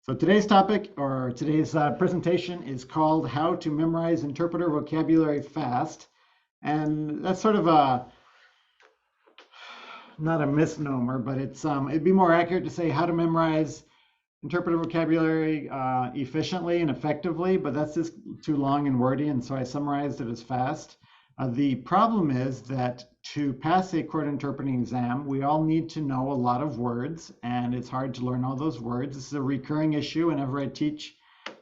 So today's topic, or today's presentation, is called How to Memorize Interpreter Vocabulary Fast. And that's sort of not a misnomer, but it'd be more accurate to say how to memorize interpreter vocabulary efficiently and effectively, but that's just too long and wordy, and so I summarized it as fast. The problem is that to pass a court interpreting exam, we all need to know a lot of words, and it's hard to learn all those words. This is a recurring issue whenever I teach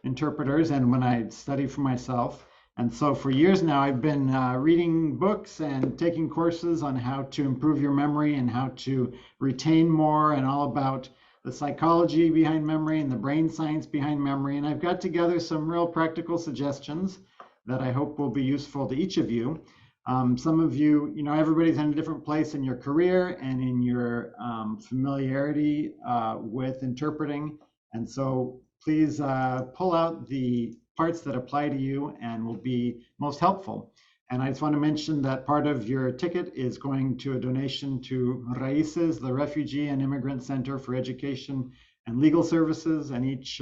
interpreters and when I study for myself. And so for years now, I've been reading books and taking courses on how to improve your memory and how to retain more, and all about the psychology behind memory and the brain science behind memory. And I've got together some real practical suggestions that I hope will be useful to each of you. Some of you, everybody's in a different place in your career and in your familiarity with interpreting. And so please pull out the parts that apply to you and will be most helpful. And I just want to mention that part of your ticket is going to a donation to Raíces, the Refugee and Immigrant Center for Education and Legal Services. And each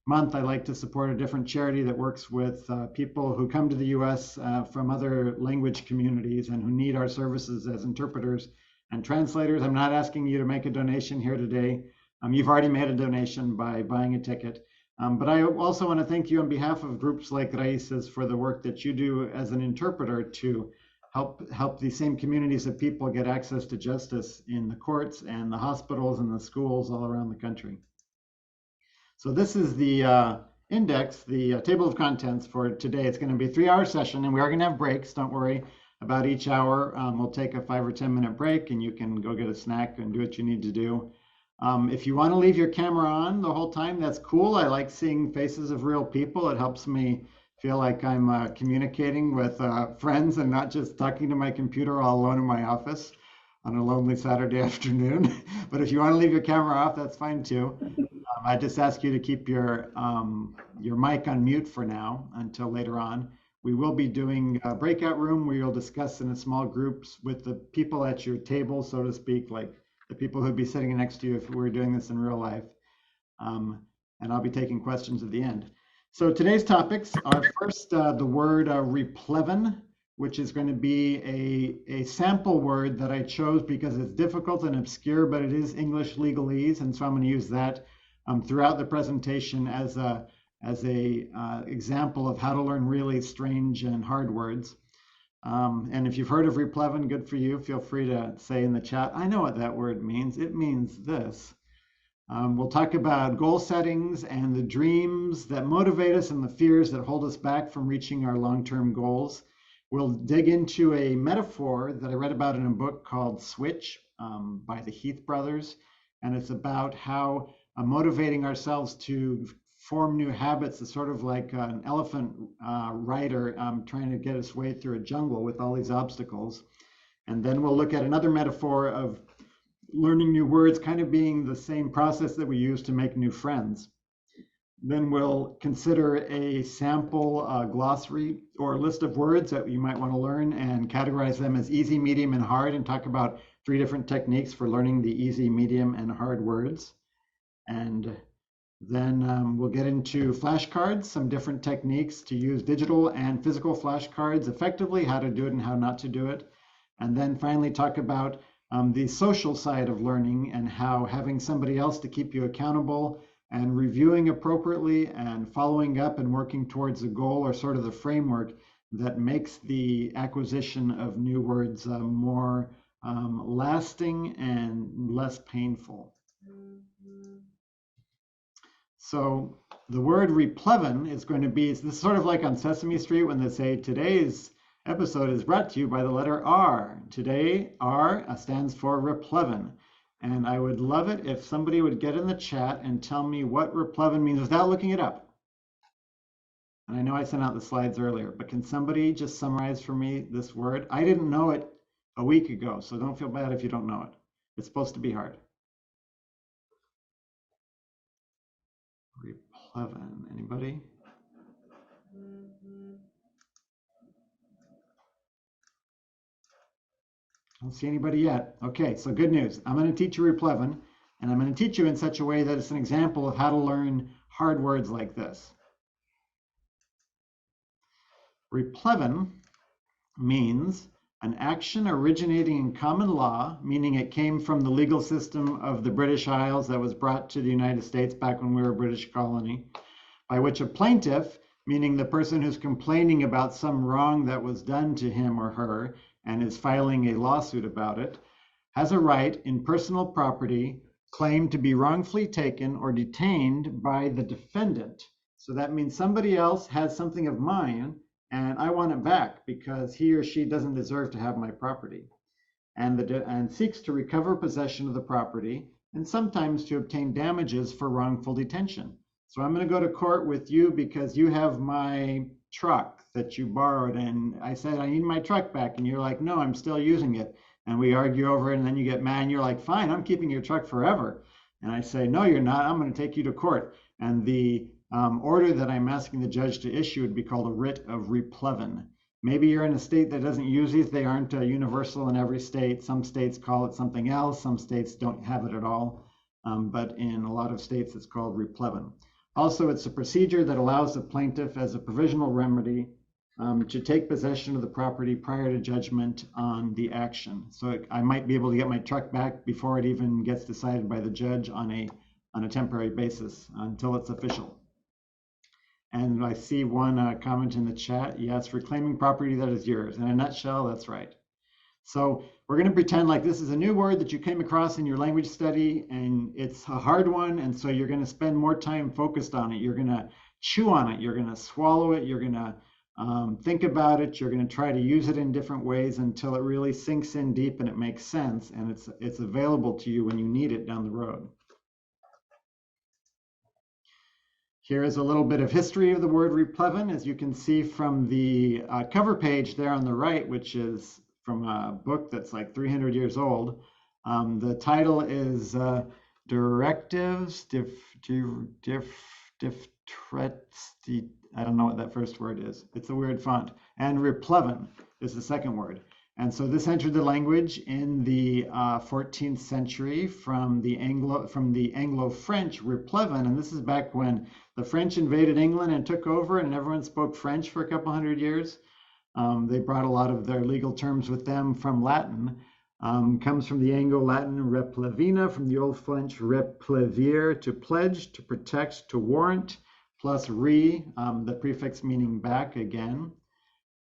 month I like to support a different charity that works with people who come to the US from other language communities and who need our services as interpreters and translators. I'm not asking you to make a donation here today. You've already made a donation by buying a ticket. But I also want to thank you on behalf of groups like Raíces for the work that you do as an interpreter to help the same communities of people get access to justice in the courts and the hospitals and the schools all around the country. So this is the index, the table of contents for today. It's going to be a 3-hour session, and we are going to have breaks. Don't worry about each hour. We'll take a 5 or 10 minute break, and you can go get a snack and do what you need to do. If you want to leave your camera on the whole time, that's cool. I like seeing faces of real people. It helps me feel like I'm communicating with friends and not just talking to my computer all alone in my office on a lonely Saturday afternoon. But if you want to leave your camera off, that's fine too. I just ask you to keep your mic on mute for now until later on. We will be doing a breakout room where you'll discuss in small groups with the people at your table, so to speak, like the people who'd be sitting next to you if we were doing this in real life. And I'll be taking questions at the end. So today's topics are first the word replevin, which is going to be a sample word that I chose because it's difficult and obscure, but it is English legalese. And so I'm going to use that throughout the presentation as a example of how to learn really strange and hard words. And if you've heard of replevin, good for you. Feel free to say in the chat, I know what that word means. It means this. We'll talk about goal settings and the dreams that motivate us and the fears that hold us back from reaching our long-term goals. We'll dig into a metaphor that I read about in a book called Switch by the Heath brothers. And it's about how motivating ourselves to form new habits is sort of like an elephant rider trying to get his way through a jungle with all these obstacles. And then we'll look at another metaphor of learning new words kind of being the same process that we use to make new friends. Then we'll consider a sample glossary or list of words that you might want to learn and categorize them as easy, medium, and hard, and talk about 3 different techniques for learning the easy, medium, and hard words. And then we'll get into flashcards, some different techniques to use digital and physical flashcards effectively, how to do it and how not to do it. And then finally talk about the social side of learning and how having somebody else to keep you accountable and reviewing appropriately and following up and working towards a goal or sort of the framework that makes the acquisition of new words more lasting and less painful. So the word replevin is going to be, this is sort of like on Sesame Street when they say today's episode is brought to you by the letter R. Today, R stands for replevin. And I would love it if somebody would get in the chat and tell me what replevin means without looking it up. And I know I sent out the slides earlier, but can somebody just summarize for me this word? I didn't know it a week ago, so don't feel bad if you don't know it. It's supposed to be hard. Replevin, anybody? I don't see anybody yet. Okay, so good news. I'm going to teach you replevin. And I'm going to teach you in such a way that it's an example of how to learn hard words like this. Replevin means an action originating in common law, meaning it came from the legal system of the British Isles that was brought to the United States back when we were a British colony, by which a plaintiff, meaning the person who's complaining about some wrong that was done to him or her and is filing a lawsuit about it, has a right in personal property claimed to be wrongfully taken or detained by the defendant. So that means somebody else has something of mine and I want it back because he or she doesn't deserve to have my property, and seeks to recover possession of the property and sometimes to obtain damages for wrongful detention. So I'm going to go to court with you because you have my truck that you borrowed, and I said I need my truck back, and you're like, no, I'm still using it, and we argue over it, and then you get mad and you're like, fine, I'm keeping your truck forever. And I say, no, you're not, I'm going to take you to court. And the order that I'm asking the judge to issue would be called a writ of replevin. Maybe you're in a state that doesn't use these. They aren't universal in every state. Some states call it something else. Some states don't have it at all. But in a lot of states, it's called replevin. Also, it's a procedure that allows the plaintiff as a provisional remedy to take possession of the property prior to judgment on the action. So I might be able to get my truck back before it even gets decided by the judge on a temporary basis until it's official. And I see one comment in the chat. Yes, reclaiming property that is yours. In a nutshell, that's right. So we're going to pretend like this is a new word that you came across in your language study, and it's a hard one, and so you're going to spend more time focused on it. You're going to chew on it. You're going to swallow it. You're going to think about it. You're going to try to use it in different ways until it really sinks in deep and it makes sense, and it's available to you when you need it down the road. Here is a little bit of history of the word replevin. As you can see from the cover page there on the right, which is from a book that's like 300 years old. The title is Directives I don't know what that first word is. It's a weird font. And replevin is the second word. And so this entered the language in the 14th century from the Anglo-French replevin, and this is back when the French invaded England and took over, and everyone spoke French for a couple hundred years. They brought a lot of their legal terms with them from Latin. Comes from the Anglo-Latin replevina, from the Old French replevir, to pledge, to protect, to warrant, plus the prefix meaning back again.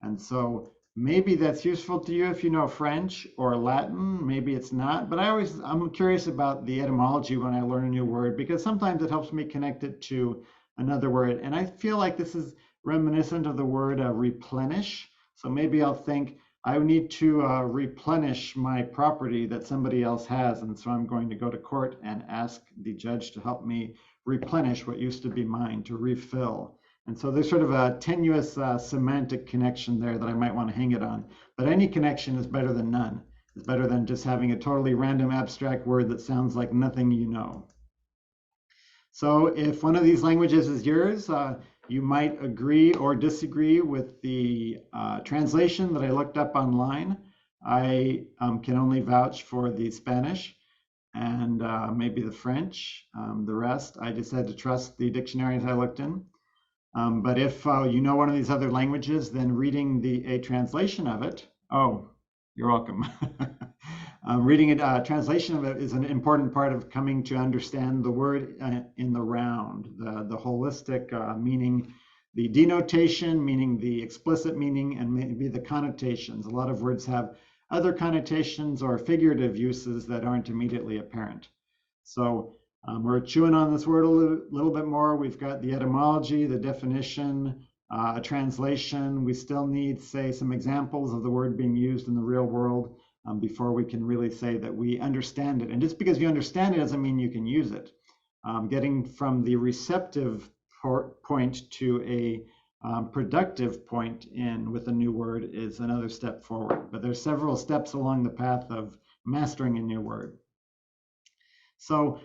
And so maybe that's useful to you if you know French or Latin. Maybe it's not, but I'm curious about the etymology when I learn a new word, because sometimes it helps me connect it to another word. And I feel like this is reminiscent of the word replenish. So maybe I'll think I need to replenish my property that somebody else has. And so I'm going to go to court and ask the judge to help me replenish what used to be mine, to refill. And so there's sort of a tenuous semantic connection there that I might want to hang it on. But any connection is better than none. It's better than just having a totally random abstract word that sounds like nothing you know. So if one of these languages is yours, you might agree or disagree with the translation that I looked up online. I can only vouch for the Spanish and maybe the French. The rest, I just had to trust the dictionaries I looked in. But if you know one of these other languages, then reading a translation of it, oh, you're welcome. Reading a translation of it is an important part of coming to understand the word in the round, the holistic meaning, the denotation, meaning the explicit meaning, and maybe the connotations. A lot of words have other connotations or figurative uses that aren't immediately apparent. So we're chewing on this word a little bit more. We've got the etymology, the definition, a translation. We still need, say, some examples of the word being used in the real world before we can really say that we understand it. And just because you understand it doesn't mean you can use it. Getting from the receptive point to a productive point with a new word is another step forward. But there's several steps along the path of mastering a new word. So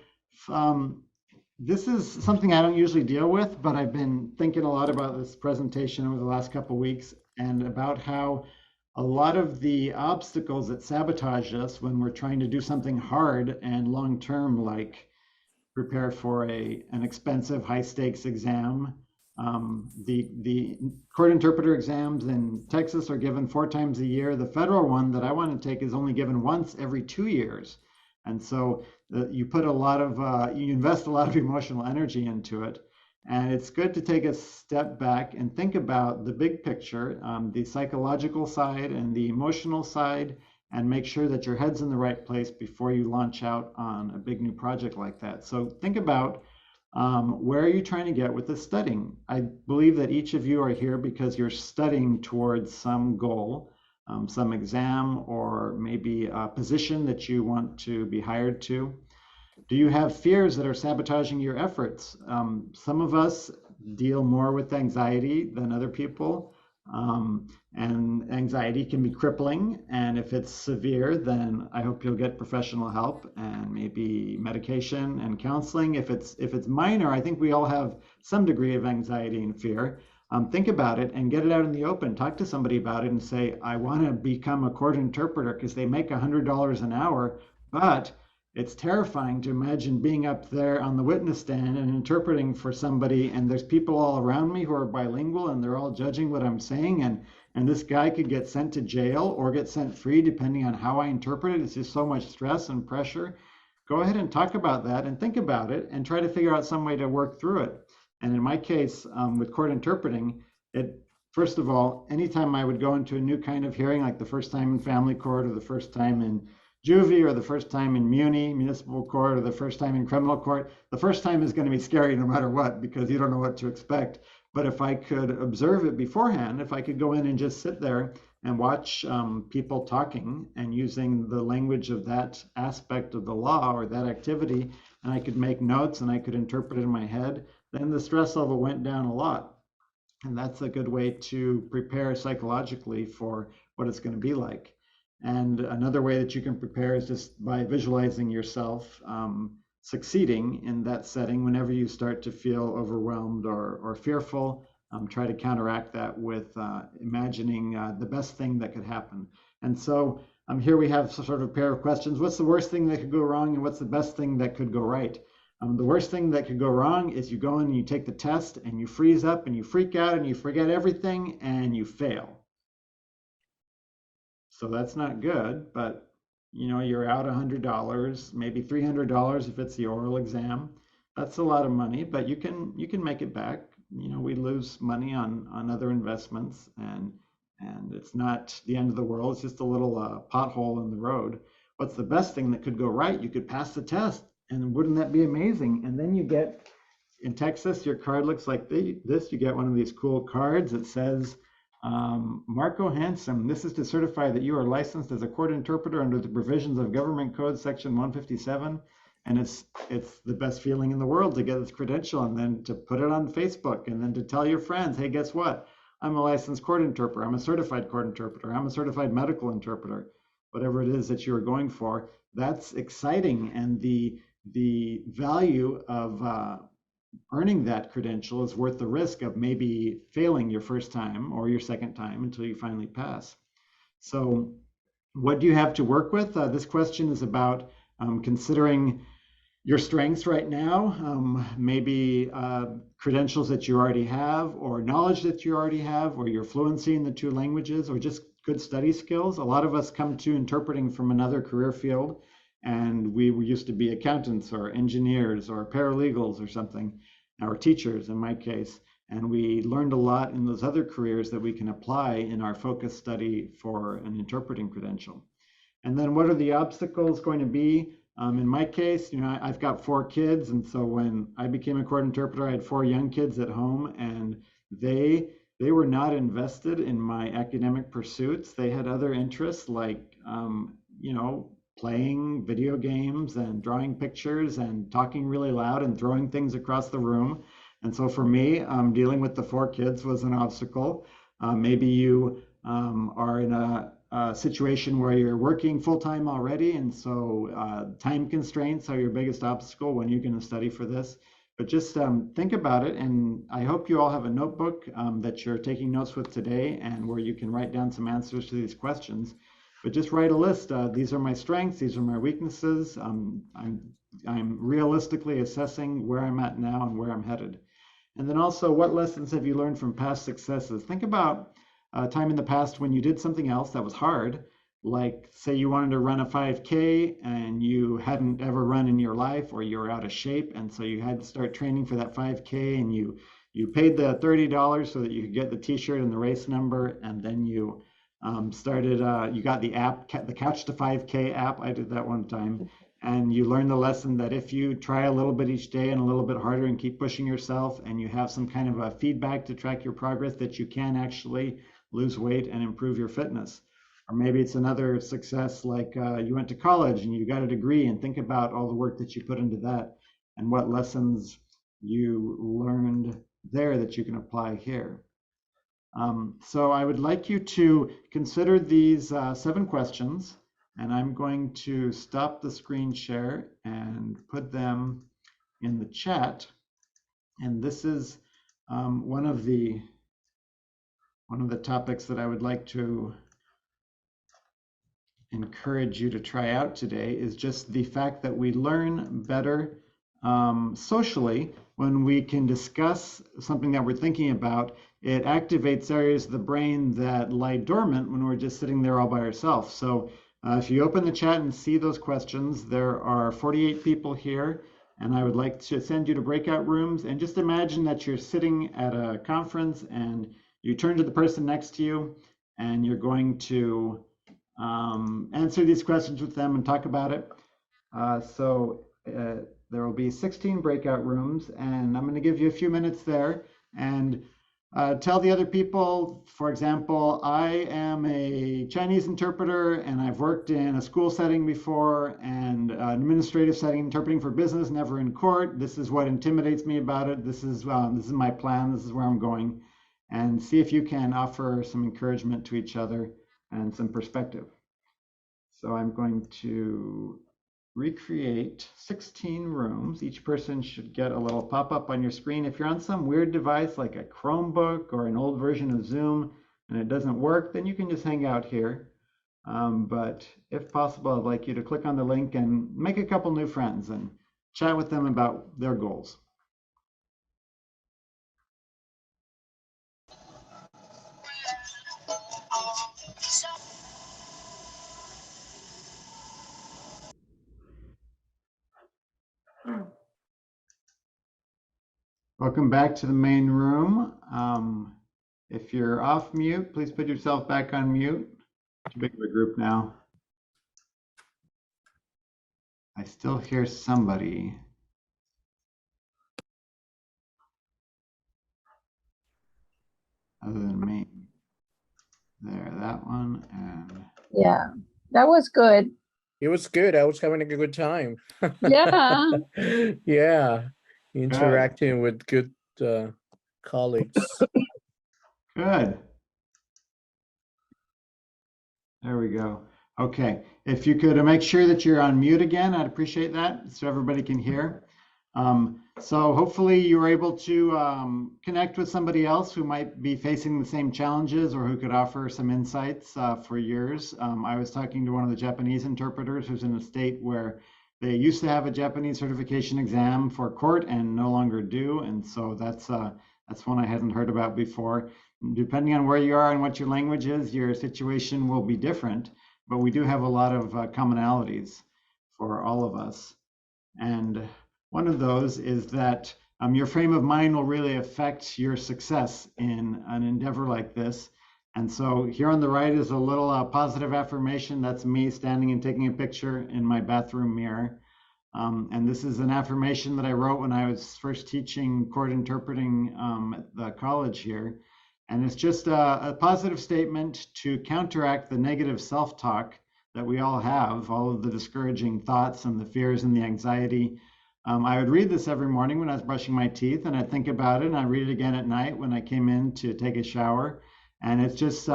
this is something I don't usually deal with, but I've been thinking a lot about this presentation over the last couple of weeks and about how a lot of the obstacles that sabotage us when we're trying to do something hard and long term, like prepare for an expensive high stakes exam. The court interpreter exams in Texas are given 4 times a year. The federal one that I want to take is only given once every 2 years. And so you put a lot of, you invest a lot of emotional energy into it. And it's good to take a step back and think about the big picture, the psychological side and the emotional side, and make sure that your head's in the right place before you launch out on a big new project like that. So think about where are you trying to get with the studying? I believe that each of you are here because you're studying towards some goal, some exam, or maybe a position that you want to be hired to. Do you have fears that are sabotaging your efforts? Some of us deal more with anxiety than other people. And anxiety can be crippling. And if it's severe, then I hope you'll get professional help and maybe medication and counseling. If it's minor, I think we all have some degree of anxiety and fear. Think about it and get it out in the open. Talk to somebody about it and say, I want to become a court interpreter because they make $100 an hour, but it's terrifying to imagine being up there on the witness stand and interpreting for somebody, and there's people all around me who are bilingual and they're all judging what I'm saying, and this guy could get sent to jail or get sent free depending on how I interpret it. It's just so much stress and pressure. Go ahead and talk about that and think about it and try to figure out some way to work through it. And in my case, with court interpreting, first of all, anytime I would go into a new kind of hearing, like the first time in family court or the first time in juvie or the first time in municipal court or the first time in criminal court, the first time is going to be scary no matter what, because you don't know what to expect. But if I could observe it beforehand, if I could go in and just sit there and watch people talking and using the language of that aspect of the law or that activity, and I could make notes and I could interpret it in my head, then the stress level went down a lot. And that's a good way to prepare psychologically for what it's going to be like. And another way that you can prepare is just by visualizing yourself succeeding in that setting. Whenever you start to feel overwhelmed or fearful, try to counteract that with imagining the best thing that could happen. And so here we have sort of a pair of questions. What's the worst thing that could go wrong, and what's the best thing that could go right? The worst thing that could go wrong is you go in and you take the test and you freeze up and you freak out and you forget everything and you fail. So that's not good, but you're out $100, maybe $300 if it's the oral exam. That's a lot of money, but you can make it back. We lose money on other investments, and it's not the end of the world. It's just a little pothole in the road. What's the best thing that could go right? You could pass the test, and wouldn't that be amazing? And then you get, in Texas, your card looks like this. You get one of these cool cards that says, Marco Hansen, this is to certify that you are licensed as a court interpreter under the provisions of Government Code Section 157. And it's the best feeling in the world to get this credential and then to put it on Facebook and then to tell your friends, hey, guess what? I'm a licensed court interpreter. I'm a certified court interpreter. I'm a certified medical interpreter. Whatever it is that you are going for, that's exciting. And the value of earning that credential is worth the risk of maybe failing your first time or your second time until you finally pass. So what do you have to work with? This question is about considering your strengths right now, maybe credentials that you already have, or knowledge that you already have, or your fluency in the two languages, or just good study skills. A lot of us come to interpreting from another career field, and we used to be accountants or engineers or paralegals or something, or teachers in my case, and we learned a lot in those other careers that we can apply in our focus study for an interpreting credential. And then what are the obstacles going to be? In my case, I've got 4 kids, and so when I became a court interpreter, I had 4 young kids at home, and they were not invested in my academic pursuits. They had other interests like, playing video games and drawing pictures and talking really loud and throwing things across the room. And so for me, dealing with the 4 kids was an obstacle. Maybe you are in a situation where you're working full-time already, and so time constraints are your biggest obstacle when you're going to study for this. But just think about it, and I hope you all have a notebook that you're taking notes with today and where you can write down some answers to these questions. But just write a list. These are my strengths, these are my weaknesses. I'm realistically assessing where I'm at now and where I'm headed. And then also, what lessons have you learned from past successes? Think about a time in the past when you did something else that was hard, like say you wanted to run a 5K and you hadn't ever run in your life, or you were out of shape, and so you had to start training for that 5K, and you paid the $30 so that you could get the t-shirt and the race number, and then you you got the app, the Couch to 5K app. I did that one time. And you learn the lesson that if you try a little bit each day and a little bit harder and keep pushing yourself, and you have some kind of a feedback to track your progress, that you can actually lose weight and improve your fitness. Or maybe it's another success, like you went to college and you got a degree, and think about all the work that you put into that and what lessons you learned there that you can apply here. So I would like you to consider these 7 questions, and I'm going to stop the screen share and put them in the chat. And this is one of the topics that I would like to encourage you to try out today, is just the fact that we learn better socially when we can discuss something that we're thinking about. It activates areas of the brain that lie dormant when we're just sitting there all by ourselves. So if you open the chat and see those questions, there are 48 people here, and I would like to send you to breakout rooms. And just imagine that you're sitting at a conference and you turn to the person next to you, and you're going to answer these questions with them and talk about it. There will be 16 breakout rooms, and I'm going to give you a few minutes there and tell the other people, for example, I am a Chinese interpreter and I've worked in a school setting before and an administrative setting, interpreting for business, never in court. This is what intimidates me about it. This is my plan. This is where I'm going. And see if you can offer some encouragement to each other and some perspective. So I'm going to recreate 16 rooms. Each person should get a little pop-up on your screen. If you're on some weird device like a Chromebook or an old version of Zoom and it doesn't work, then you can just hang out here. But if possible, I'd like you to click on the link and make a couple new friends and chat with them about their goals. Welcome back to the main room. If you're off mute, please put yourself back on mute. Too big of a group now. I still hear somebody. Other than me. There, that one, and yeah, that was good. It was good. I was having a good time. Yeah. Yeah, interacting with good colleagues. good. There we go. Okay, if you could make sure that you're on mute again, I'd appreciate that so everybody can hear. So hopefully you were able to connect with somebody else who might be facing the same challenges or who could offer some insights for yours. I was talking to one of the Japanese interpreters who's in a state where they used to have a Japanese certification exam for court and no longer do, and so that's one I hadn't heard about before. Depending on where you are and what your language is, your situation will be different, but we do have a lot of commonalities for all of us. And one of those is that your frame of mind will really affect your success in an endeavor like this. And so here on the right is a little positive affirmation. That's me standing and taking a picture in my bathroom mirror. And this is an affirmation that I wrote when I was first teaching court interpreting at the college here. And it's just a positive statement to counteract the negative self-talk that we all have, all of the discouraging thoughts and the fears and the anxiety. I would read this every morning when I was brushing my teeth, and I'd think about it, and I'd read it again at night when I came in to take a shower. And it's just,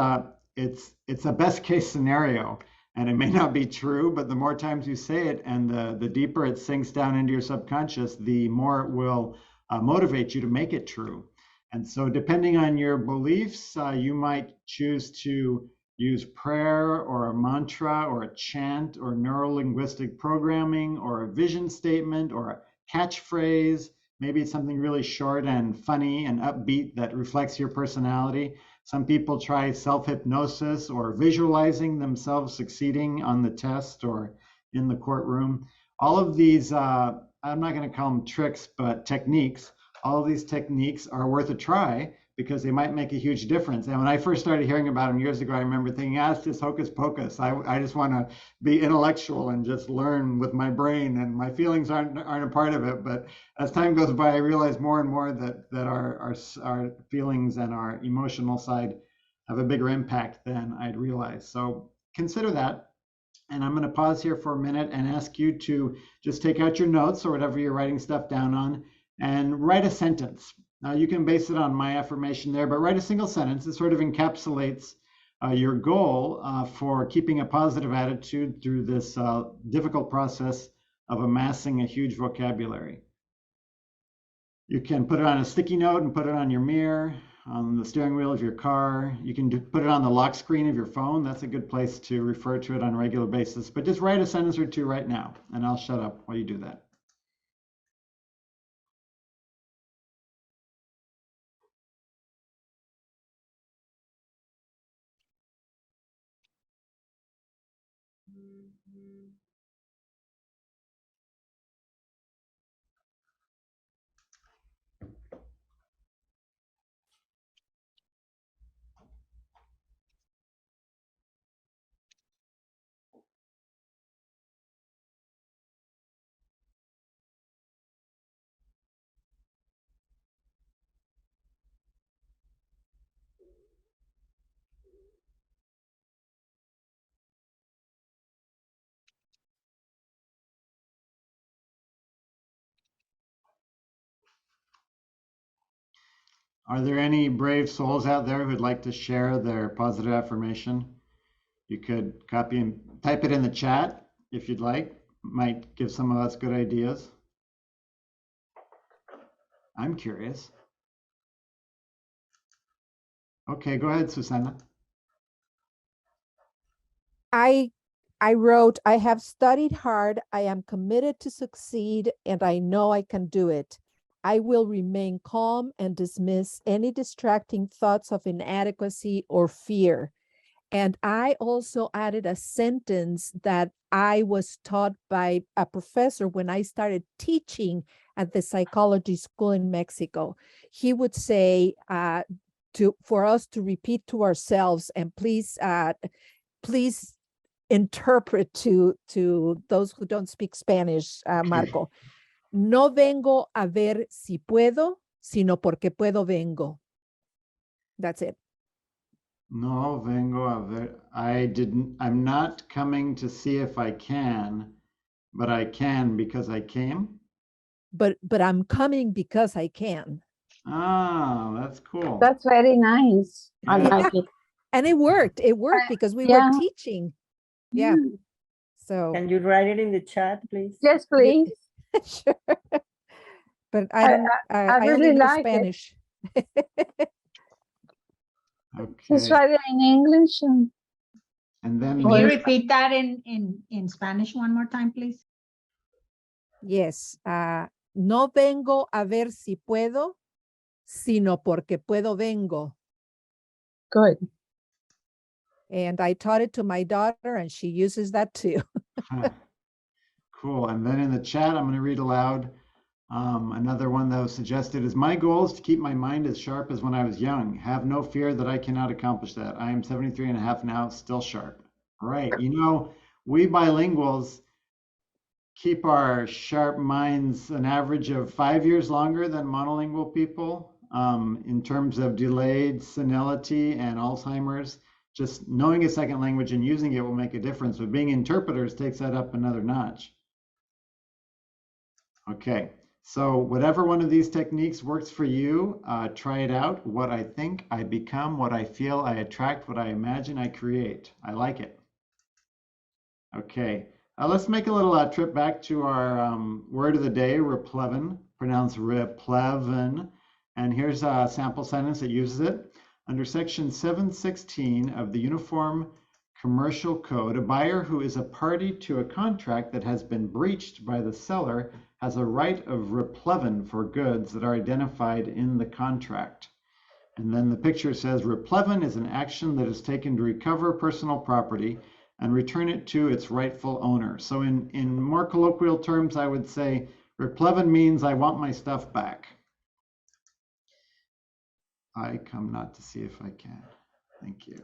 it's a best case scenario. And it may not be true, but the more times you say it and the deeper it sinks down into your subconscious, the more it will motivate you to make it true. And so depending on your beliefs, you might choose to use prayer or a mantra or a chant or neuro-linguistic programming or a vision statement or a catchphrase. Maybe it's something really short and funny and upbeat that reflects your personality. Some people try self-hypnosis or visualizing themselves succeeding on the test or in the courtroom. All of these, I'm not going to call them tricks, but techniques. All of these techniques are worth a try because they might make a huge difference. And when I first started hearing about them years ago, I remember thinking, it's just hocus pocus. I just want to be intellectual and just learn with my brain, and my feelings aren't a part of it. But as time goes by, I realize more and more that our feelings and our emotional side have a bigger impact than I'd realized. So consider that. And I'm going to pause here for a minute and ask you to just take out your notes or whatever you're writing stuff down on and write a sentence. Now you can base it on my affirmation there, but write a single sentence. It sort of encapsulates your goal for keeping a positive attitude through this difficult process of amassing a huge vocabulary. You can put it on a sticky note and put it on your mirror, on the steering wheel of your car. You can put it on the lock screen of your phone. That's a good place to refer to it on a regular basis. But just write a sentence or two right now, and I'll shut up while you do that. Are there any brave souls out there who'd like to share their positive affirmation? You could copy and type it in the chat if you'd like. Might give some of us good ideas. I'm curious. Okay, go ahead, Susanna. I wrote, I have studied hard, I am committed to succeed, and I know I can do it. I will remain calm and dismiss any distracting thoughts of inadequacy or fear. And I also added a sentence that I was taught by a professor when I started teaching at the psychology school in Mexico. He would say for us to repeat to ourselves, and please interpret to those who don't speak Spanish, Marco. No vengo a ver si puedo, sino porque puedo vengo. That's it. No vengo a ver. I'm not coming to see if I can, but I can because I came. But I'm coming because I can. Ah, that's cool. That's very nice. I Yeah. like it. And it worked. It worked because we yeah. were teaching. Yeah. Mm. So Can you write it in the chat, please? Yes, please. sure. But I only really know like it. Spanish. Just Okay. write it in English. And then Can you repeat that in Spanish one more time, please? Yes. No vengo a ver si puedo, sino porque puedo vengo. Good. And I taught it to my daughter, and she uses that too. Cool. And then in the chat, I'm going to read aloud another one that was suggested is my goal is to keep my mind as sharp as when I was young. Have no fear that I cannot accomplish that. I am 73 and a half now, still sharp. Right. You know, we bilinguals keep our sharp minds an average of 5 years longer than monolingual people in terms of delayed senility and Alzheimer's. Just knowing a second language and using it will make a difference, but being interpreters takes that up another notch. Okay, so whatever one of these techniques works for you, try it out. What I think, I become. What I feel, I attract. What I imagine, I create. I like it. Okay, let's make a little trip back to our word of the day, replevin. pronounced replevin. And here's a sample sentence that uses it. Under section 716 of the Uniform Commercial Code, a buyer who is a party to a contract that has been breached by the seller has a right of replevin for goods that are identified in the contract. And then the picture says replevin is an action that is taken to recover personal property and return it to its rightful owner. So in more colloquial terms, I would say replevin means I want my stuff back. I come not to see if I can. Thank you.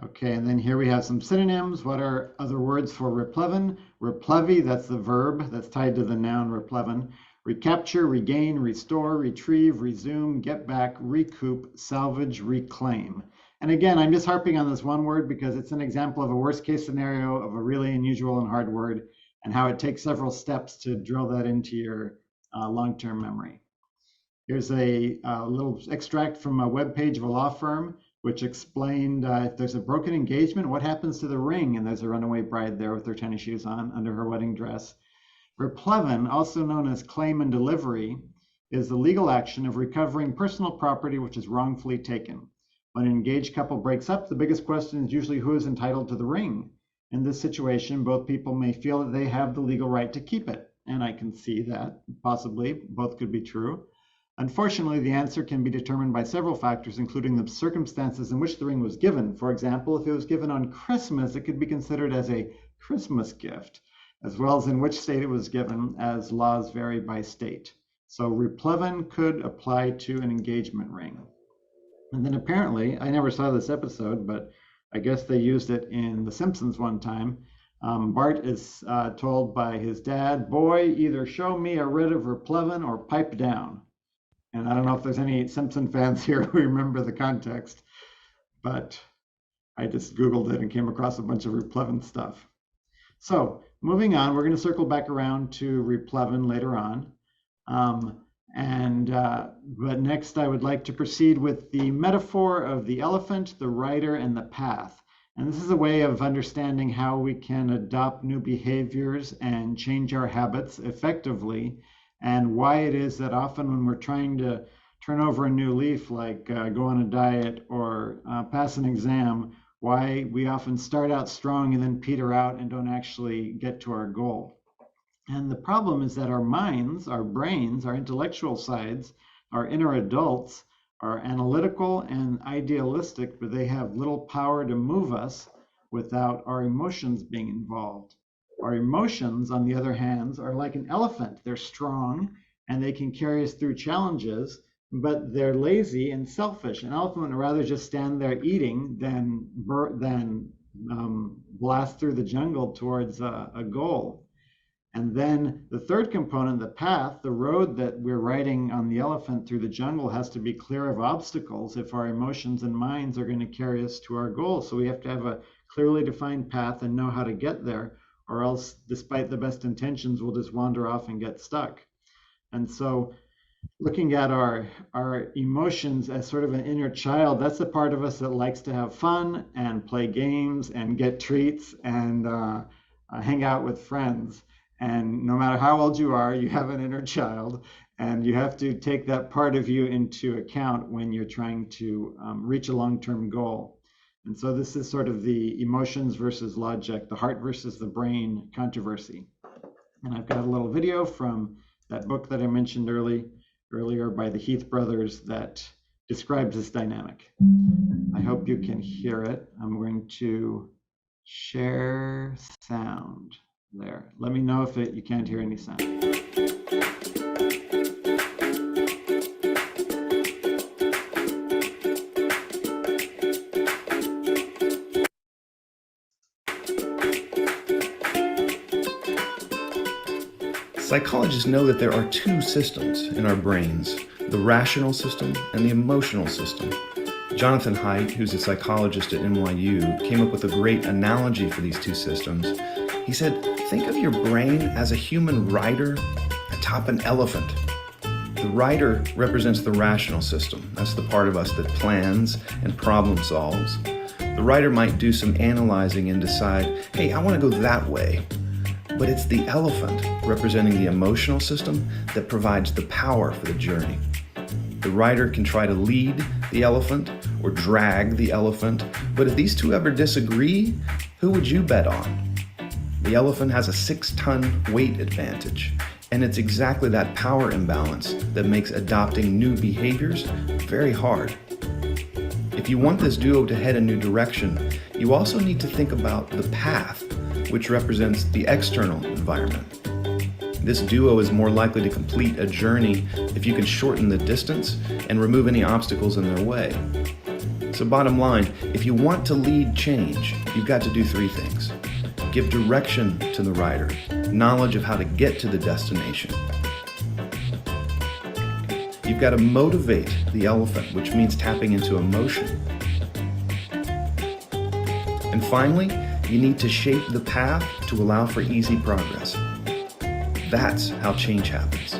Okay, and then here we have some synonyms. What are other words for replevin? Replevi, that's the verb that's tied to the noun replevin. Recapture, regain, restore, retrieve, resume, get back, recoup, salvage, reclaim. And again, I'm just harping on this one word because it's an example of a worst case scenario of a really unusual and hard word and how it takes several steps to drill that into your long-term memory. Here's a little extract from a webpage of a law firm which explained if there's a broken engagement, what happens to the ring? And there's a runaway bride there with her tennis shoes on under her wedding dress. Replevin, also known as claim and delivery, is the legal action of recovering personal property which is wrongfully taken. When an engaged couple breaks up, the biggest question is usually who is entitled to the ring. In this situation, both people may feel that they have the legal right to keep it. And I can see that, possibly, both could be true. Unfortunately, the answer can be determined by several factors, including the circumstances in which the ring was given. For example, if it was given on Christmas, it could be considered as a Christmas gift, as well as in which state it was given, as laws vary by state. So replevin could apply to an engagement ring. And then apparently, I never saw this episode, but I guess they used it in The Simpsons one time. Bart is told by his dad, boy, either show me a writ of replevin or pipe down. And I don't know if there's any Simpson fans here who remember the context, but I just Googled it and came across a bunch of replevin stuff. So moving on, we're going to circle back around to replevin later on. But next I would like to proceed with the metaphor of the elephant, the rider, and the path. And this is a way of understanding how we can adopt new behaviors and change our habits effectively, and why it is that often when we're trying to turn over a new leaf, like go on a diet or pass an exam, why we often start out strong and then peter out and don't actually get to our goal. And the problem is that our minds, our brains, our intellectual sides, our inner adults are analytical and idealistic, but they have little power to move us without our emotions being involved. Our emotions, on the other hand, are like an elephant. They're strong and they can carry us through challenges, but they're lazy and selfish. An elephant would rather just stand there eating than blast through the jungle towards a goal. And then the third component, the path, the road that we're riding on the elephant through the jungle has to be clear of obstacles if our emotions and minds are going to carry us to our goal. So we have to have a clearly defined path and know how to get there, or else, despite the best intentions, we'll just wander off and get stuck. And so looking at our emotions as sort of an inner child, that's the part of us that likes to have fun and play games and get treats and hang out with friends. And no matter how old you are, you have an inner child, and you have to take that part of you into account when you're trying to reach a long-term goal. And so this is sort of the emotions versus logic, the heart versus the brain controversy. And I've got a little video from that book that I mentioned earlier by the Heath brothers that describes this dynamic. I hope you can hear it. I'm going to share sound. There. Let me know if you can't hear any sound. Psychologists know that there are two systems in our brains, the rational system and the emotional system. Jonathan Haidt, who's a psychologist at NYU, came up with a great analogy for these two systems. He said, think of your brain as a human rider atop an elephant. The rider represents the rational system. That's the part of us that plans and problem solves. The rider might do some analyzing and decide, hey, I want to go that way. but it's the elephant, representing the emotional system, that provides the power for the journey. The rider can try to lead the elephant or drag the elephant, but if these two ever disagree, who would you bet on? The elephant has a 6-ton weight advantage, and it's exactly that power imbalance that makes adopting new behaviors very hard. If you want this duo to head a new direction, you also need to think about the path, which represents the external environment. This duo is more likely to complete a journey if you can shorten the distance and remove any obstacles in their way. So bottom line, if you want to lead change, you've got to do 3 things. Give direction to the rider, knowledge of how to get to the destination. You've got to motivate the elephant, which means tapping into emotion. And finally, you need to shape the path to allow for easy progress. That's how change happens.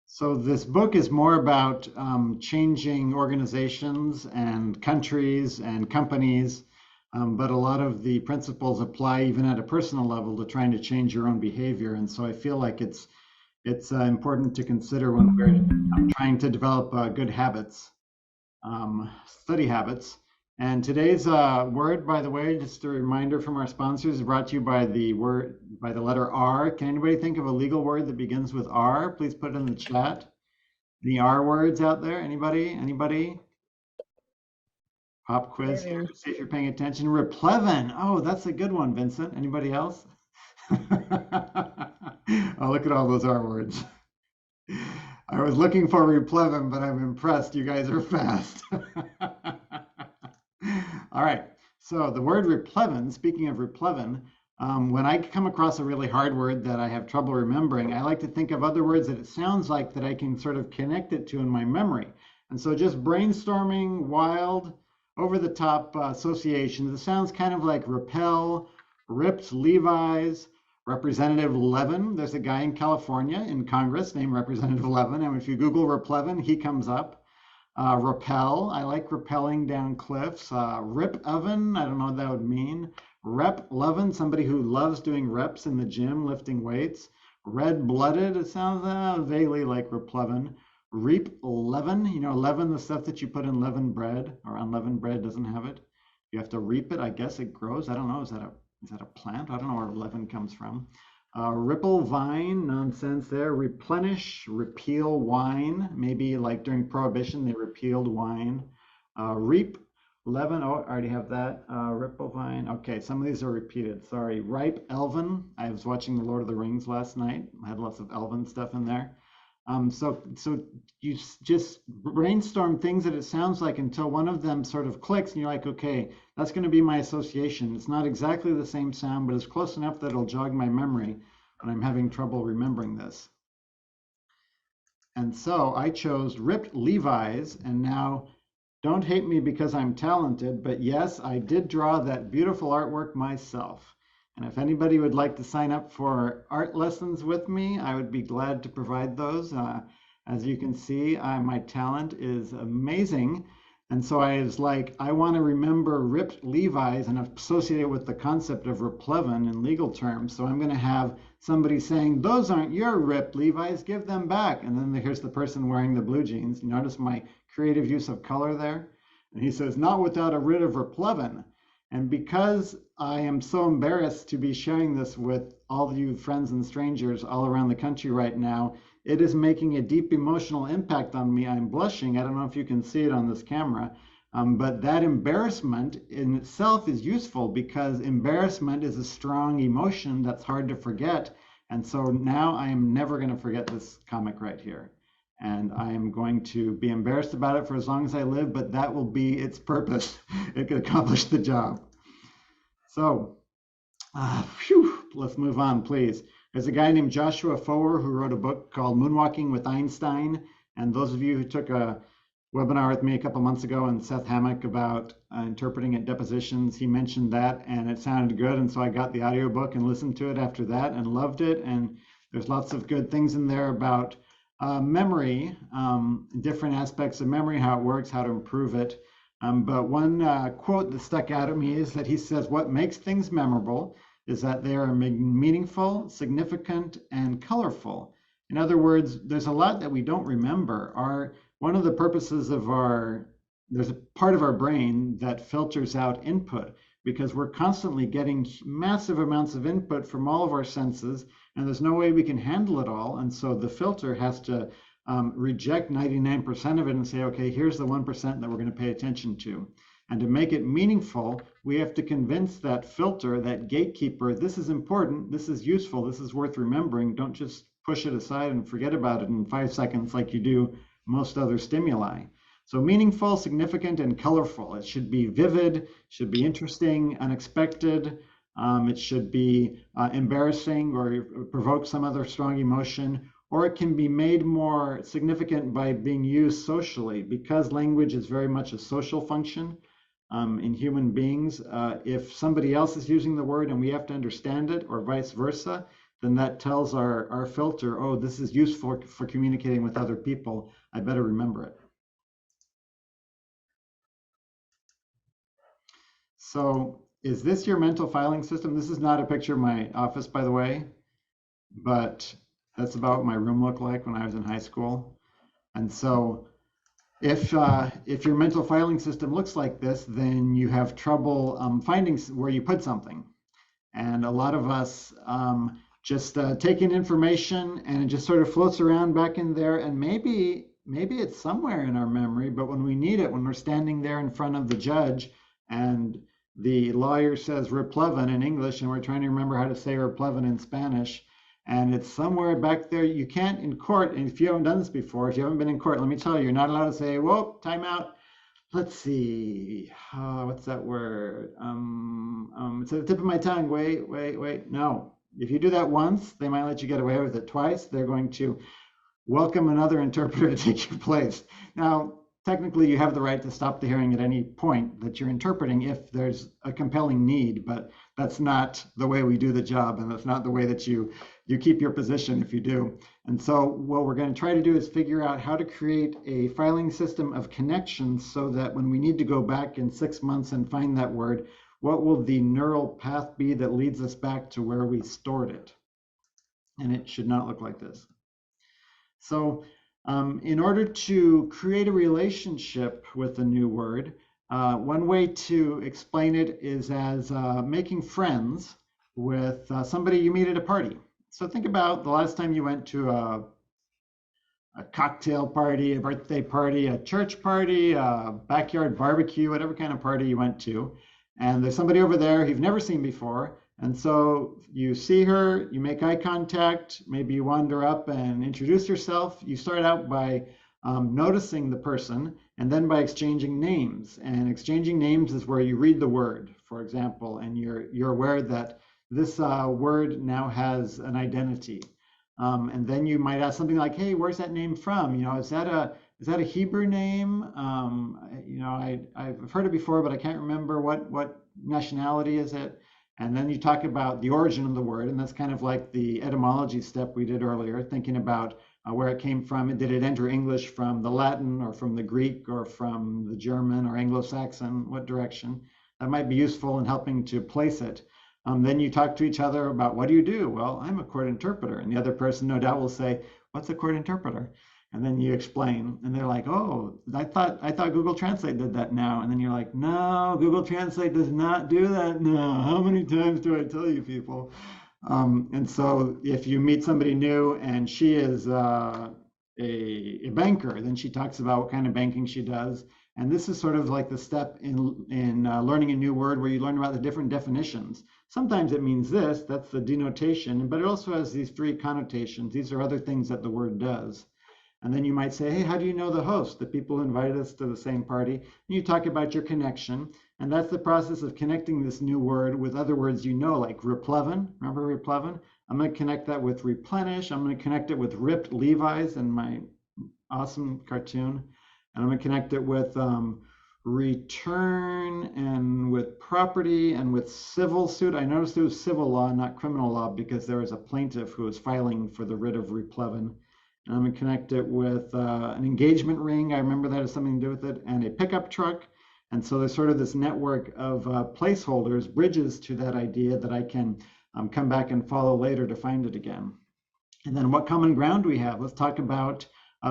So this book is more about changing organizations and countries and companies, but a lot of the principles apply even at a personal level to trying to change your own behavior. And so I feel like it's important to consider when we're trying to develop good habits, study habits. And today's word, by the way, just a reminder from our sponsors, is brought to you by the letter R. Can anybody think of a legal word that begins with R? Please put it in the chat. The R words out there, anybody? Pop quiz here, see if you're paying attention. Replevin. Oh, that's a good one, Vincent. Anybody else? Oh, look at all those R words. I was looking for replevin, but I'm impressed. You guys are fast. All right. So the word replevin, speaking of replevin, when I come across a really hard word that I have trouble remembering, I like to think of other words that it sounds like that I can sort of connect it to in my memory. And so just brainstorming wild, over-the-top associations. It sounds kind of like repel, ripped Levi's, Representative Levin. There's a guy in California in Congress named Representative Levin, and if you Google replevin, he comes up. Rappel, I like rappelling down cliffs. Rip oven, I don't know what that would mean. Rep lovin, somebody who loves doing reps in the gym, lifting weights. Red-blooded, it sounds vaguely like replevin. Reap leaven, leaven, the stuff that you put in leavened bread, or unleavened bread doesn't have it. You have to reap it, I guess it grows. I don't know, is that a plant? I don't know where leaven comes from. Ripple vine, nonsense there. Replenish, repeal wine. Maybe like during Prohibition, they repealed wine. Reap, leaven, oh, I already have that. Ripple vine, okay, some of these are repeated, sorry. Ripe elven, I was watching The Lord of the Rings last night. I had lots of elven stuff in there. So you just brainstorm things that it sounds like until one of them sort of clicks and you're like, okay, that's going to be my association. It's not exactly the same sound, but it's close enough that it'll jog my memory when I'm having trouble remembering this. And so I chose ripped Levi's, and now don't hate me because I'm talented, but yes, I did draw that beautiful artwork myself. And if anybody would like to sign up for art lessons with me, I would be glad to provide those. As you can see, my talent is amazing. And so I was like, I want to remember ripped Levi's and associate it with the concept of replevin in legal terms. So I'm going to have somebody saying, those aren't your ripped Levi's, give them back. And then here's the person wearing the blue jeans. You notice my creative use of color there? And he says, not without a writ of replevin. And because I am so embarrassed to be sharing this with all of you friends and strangers all around the country right now, it is making a deep emotional impact on me. I'm blushing. I don't know if you can see it on this camera, but that embarrassment in itself is useful because embarrassment is a strong emotion that's hard to forget. And so now I am never going to forget this comic right here. And I am going to be embarrassed about it for as long as I live, but that will be its purpose. It could accomplish the job. So, let's move on, please. There's a guy named Joshua Foer who wrote a book called Moonwalking with Einstein. And those of you who took a webinar with me a couple months ago and Seth Hammock about interpreting at depositions, he mentioned that and it sounded good. And so I got the audiobook and listened to it after that and loved it. And There's lots of good things in there about memory, different aspects of memory, how it works, how to improve it. But one quote that stuck out at me is that he says, what makes things memorable is that they are meaningful, significant, and colorful. In other words, there's a lot that we don't remember. One of the purposes of there's a part of our brain that filters out input because we're constantly getting massive amounts of input from all of our senses, and there's no way we can handle it all. And so the filter has to reject 99% of it and say, okay, here's the 1% that we're going to pay attention to. And to make it meaningful, we have to convince that filter, that gatekeeper, this is important, this is useful, this is worth remembering. Don't just push it aside and forget about it in 5 seconds like you do most other stimuli. So meaningful, significant, and colorful. It should be vivid, should be interesting, unexpected. It should be embarrassing or provoke some other strong emotion, or it can be made more significant by being used socially. Because language is very much a social function in human beings, if somebody else is using the word and we have to understand it, or vice versa, then that tells our filter, oh, this is useful for communicating with other people. I better remember it. So is this your mental filing system? This is not a picture of my office, by the way, but that's about what my room looked like when I was in high school. And so if your mental filing system looks like this, then you have trouble finding where you put something. And a lot of us just take in information and it just sort of floats around back in there, and maybe it's somewhere in our memory, but when we need it, when we're standing there in front of the judge and the lawyer says replevin in English and we're trying to remember how to say replevin in Spanish, and it's somewhere back there, you can't in court, and if you haven't done this before, if you haven't been in court, let me tell you, you're not allowed to say, whoa, time out. Let's see, what's that word? It's at the tip of my tongue, wait, no. If you do that once, they might let you get away with it. Twice, they're going to welcome another interpreter to take your place. Now, technically, you have the right to stop the hearing at any point that you're interpreting if there's a compelling need, but that's not the way we do the job, and that's not the way that you keep your position if you do. And so what we're going to try to do is figure out how to create a filing system of connections so that when we need to go back in 6 months and find that word, what will the neural path be that leads us back to where we stored it? And it should not look like this. So in order to create a relationship with a new word, one way to explain it is as making friends with somebody you meet at a party. So think about the last time you went to a cocktail party, a birthday party, a church party, a backyard barbecue, whatever kind of party you went to. And there's somebody over there you've never seen before. And so you see her, you make eye contact, maybe you wander up and introduce yourself. You start out by noticing the person and then by exchanging names. And exchanging names is where you read the word, for example, and you're aware that this word now has an identity. And then you might ask something like, hey, where's that name from? You know, is that a Hebrew name? You know, I've heard it before, but I can't remember what nationality is it. And then you talk about the origin of the word, and that's kind of like the etymology step we did earlier, thinking about where it came from. And did it enter English from the Latin or from the Greek or from the German or Anglo-Saxon? What direction? That might be useful in helping to place it. Then you talk to each other about, what do you do? Well, I'm a court interpreter. And the other person no doubt will say, what's a court interpreter? And then you explain, and they're like, oh, I thought Google Translate did that now. And then you're like, no, Google Translate does not do that now. How many times do I tell you people? And so if you meet somebody new and she is a banker, then she talks about what kind of banking she does. And this is sort of like the step in learning a new word where you learn about the different definitions. Sometimes it means this, that's the denotation, but it also has these 3 connotations. These are other things that the word does. And then you might say, hey, how do you know the host, the people who invited us to the same party? And you talk about your connection. And that's the process of connecting this new word with other words you know, like replevin. Remember replevin? I'm going to connect that with replenish. I'm going to connect it with ripped Levi's in my awesome cartoon. And I'm going to connect it with return and with property and with civil suit. I noticed it was civil law, not criminal law, because there was a plaintiff who was filing for the writ of replevin. And I'm going to connect it with an engagement ring. I remember that has something to do with it, and a pickup truck. And so there's sort of this network of placeholders, bridges to that idea that I can come back and follow later to find it again. And then what common ground do we have? Let's talk about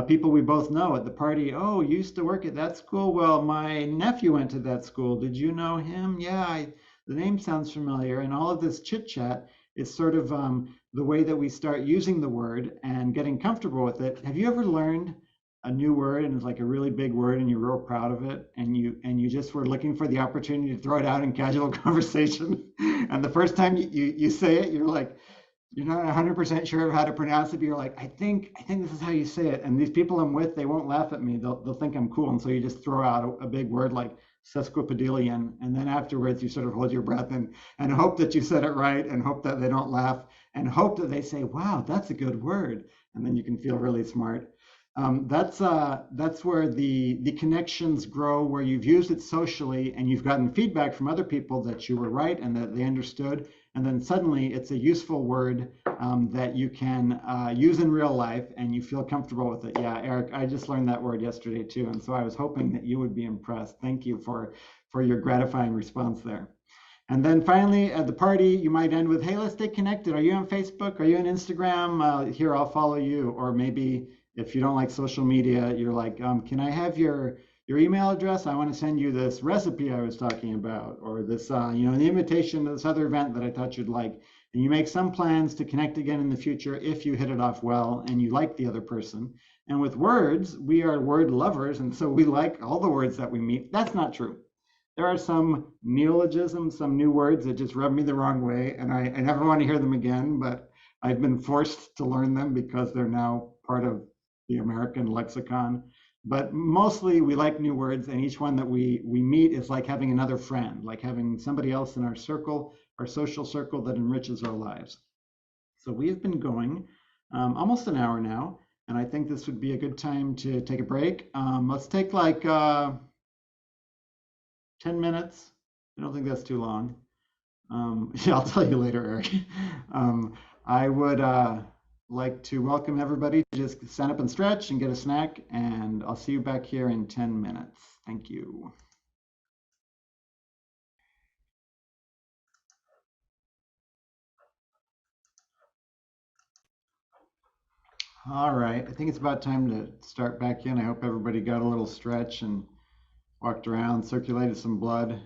people we both know at the party. Oh, you used to work at that school? Well, my nephew went to that school. Did you know him? Yeah, the name sounds familiar. And all of this chit chat is sort of the way that we start using the word and getting comfortable with it. Have you ever learned a new word and it's like a really big word and you're real proud of it and you just were looking for the opportunity to throw it out in casual conversation? And the first time you say it, you're like, you're not 100% sure of how to pronounce it, but you're like, I think this is how you say it. And these people I'm with, they won't laugh at me. They'll think I'm cool. And so you just throw out a big word like sesquipedalian. And then afterwards you sort of hold your breath and hope that you said it right and hope that they don't laugh and hope that they say, wow, that's a good word. And then you can feel really smart. That's where the connections grow, where you've used it socially and you've gotten feedback from other people that you were right and that they understood. And then suddenly it's a useful word that you can use in real life and you feel comfortable with it. Yeah, Eric, I just learned that word yesterday too. And so I was hoping that you would be impressed. Thank you for your gratifying response there. And then finally at the party, you might end with, hey, let's stay connected. Are you on Facebook? Are you on Instagram? Here, I'll follow you. Or maybe if you don't like social media, you're like, can I have your email address? I want to send you this recipe I was talking about, or this, the invitation to this other event that I thought you'd like. And you make some plans to connect again in the future if you hit it off well and you like the other person. And with words, we are word lovers, and so we like all the words that we meet. That's not true. There are some neologisms, some new words that just rub me the wrong way, and I never want to hear them again, but I've been forced to learn them because they're now part of the American lexicon. But mostly we like new words, and each one that we meet is like having another friend, like having somebody else in our circle, our social circle that enriches our lives. So we have been going almost an hour now, and I think this would be a good time to take a break. Let's take like 10 minutes. I don't think that's too long. Yeah, I'll tell you later, Eric. I would like to welcome everybody to just stand up and stretch and get a snack, and I'll see you back here in 10 minutes. Thank you. All right, I think it's about time to start back in. I hope everybody got a little stretch and walked around, circulated some blood.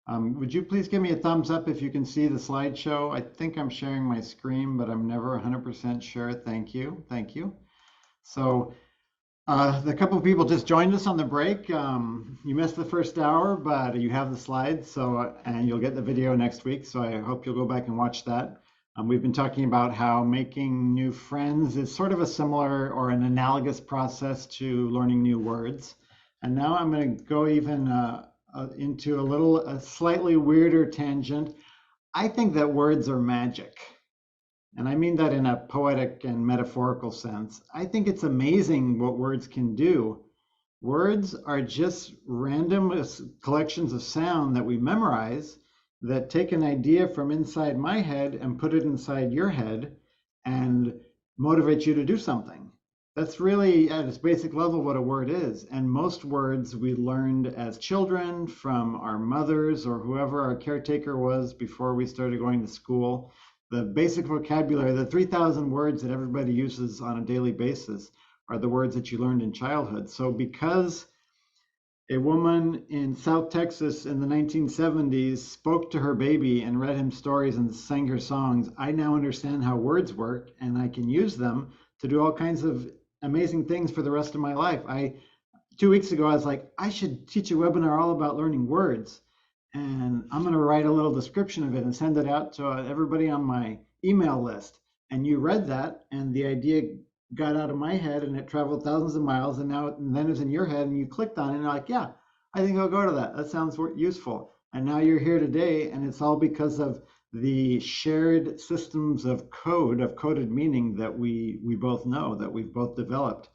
Would you please give me a thumbs up if you can see the slideshow? I think I'm sharing my screen, but I'm never 100% sure. Thank you. Thank you. So the couple of people just joined us on the break. You missed the first hour, but you have the slides, and you'll get the video next week. So I hope you'll go back and watch that. We've been talking about how making new friends is sort of a similar or an analogous process to learning new words. And now I'm going to go even into a slightly weirder tangent. I think that words are magic. And I mean that in a poetic and metaphorical sense. I think it's amazing what words can do. Words are just random collections of sound that we memorize that take an idea from inside my head and put it inside your head and motivate you to do something. That's really at its basic level what a word is. And most words we learned as children from our mothers or whoever our caretaker was before we started going to school. The basic vocabulary, the 3,000 words that everybody uses on a daily basis are the words that you learned in childhood. So because a woman in South Texas in the 1970s spoke to her baby and read him stories and sang her songs, I now understand how words work, and I can use them to do all kinds of amazing things for the rest of my life. 2 weeks ago, I was like, I should teach a webinar all about learning words. And I'm going to write a little description of it and send it out to everybody on my email list. And you read that, and the idea got out of my head, and it traveled thousands of miles, and then it's in your head, and you clicked on it, and you're like, yeah, I think I'll go to that. That sounds useful. And now you're here today, and it's all because of the shared systems of coded meaning that we both know, that we've both developed.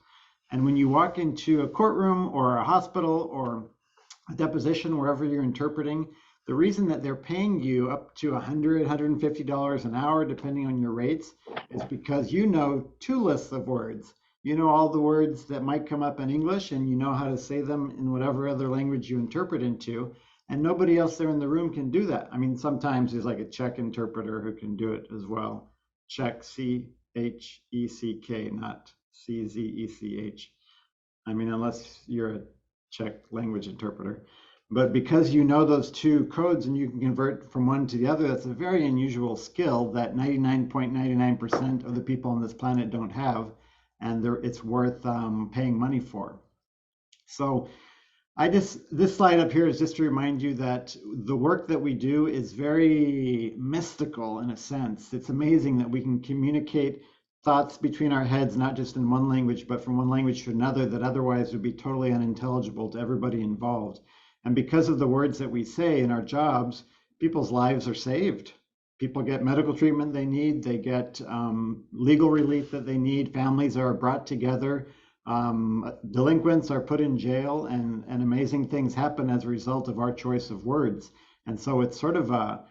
And when you walk into a courtroom or a hospital or a deposition, wherever you're interpreting, the reason that they're paying you up to $100, $150 an hour, depending on your rates, is because you know 2 lists of words. You know all the words that might come up in English, and you know how to say them in whatever other language you interpret into. And nobody else there in the room can do that. I mean, sometimes there's like a Czech interpreter who can do it as well. Czech, C-H-E-C-K, not C-Z-E-C-H. I mean, unless you're a Czech language interpreter. But because you know those 2 codes and you can convert from one to the other, that's a very unusual skill that 99.99% of the people on this planet don't have, and it's worth paying money for. So this slide up here is just to remind you that the work that we do is very mystical in a sense. It's amazing that we can communicate thoughts between our heads, not just in one language, but from one language to another that otherwise would be totally unintelligible to everybody involved. And because of the words that we say in our jobs, people's lives are saved. People get medical treatment they need, they get legal relief that they need, families are brought together, delinquents are put in jail, and amazing things happen as a result of our choice of words. And so it's sort of a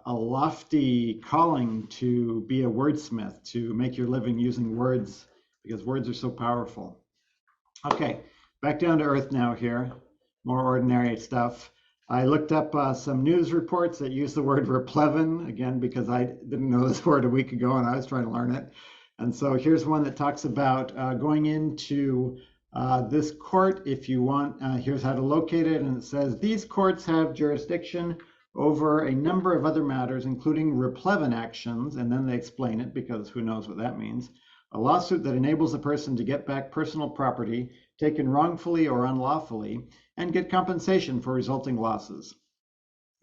lofty calling to be a wordsmith, to make your living using words, because words are so powerful. Okay, back down to earth now here, more ordinary stuff. I looked up some news reports that use the word replevin, again, because I didn't know this word a week ago and I was trying to learn it. And so here's one that talks about going into this court if you want. Here's how to locate it. And it says, these courts have jurisdiction over a number of other matters, including replevin actions. And then they explain it, because who knows what that means. A lawsuit that enables a person to get back personal property taken wrongfully or unlawfully and get compensation for resulting losses.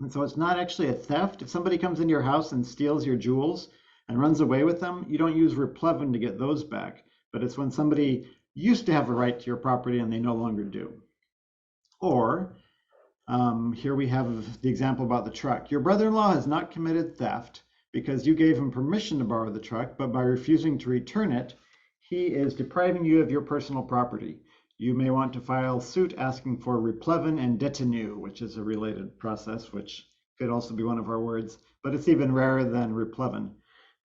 And so it's not actually a theft. If somebody comes into your house and steals your jewels and runs away with them, you don't use replevin to get those back. But it's when somebody used to have a right to your property and they no longer do. Or here we have the example about the truck. Your brother-in-law has not committed theft because you gave him permission to borrow the truck, but by refusing to return it, he is depriving you of your personal property. You may want to file suit asking for replevin and detenue, which is a related process, which could also be one of our words, but it's even rarer than replevin.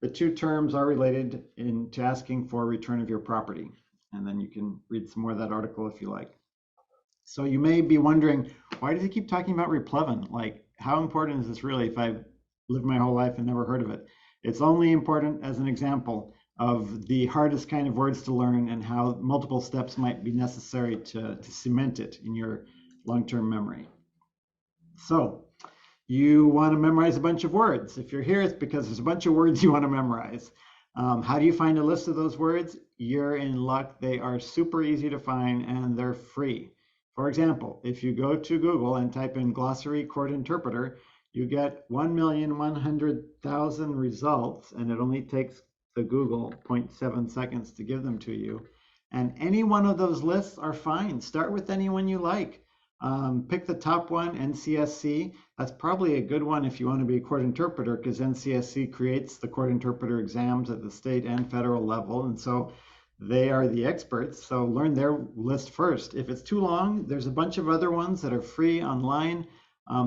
The 2 terms are related to asking for return of your property. And then you can read some more of that article if you like. So you may be wondering, why do they keep talking about replevin? Like, how important is this really if I've lived my whole life and never heard of it? It's only important as an example of the hardest kind of words to learn and how multiple steps might be necessary to cement it in your long-term memory. So you want to memorize a bunch of words. If you're here, it's because there's a bunch of words you want to memorize. How do you find a list of those words? You're in luck. They are super easy to find and they're free. For example, if you go to Google and type in glossary court interpreter, you get 1,100,000 results, and it only takes the Google 0.7 seconds to give them to you. And any one of those lists are fine. Start with any one you like. Pick the top one, NCSC. That's probably a good one if you want to be a court interpreter, because NCSC creates the court interpreter exams at the state and federal level. And so they are the experts. So learn their list first. If it's too long, there's a bunch of other ones that are free online.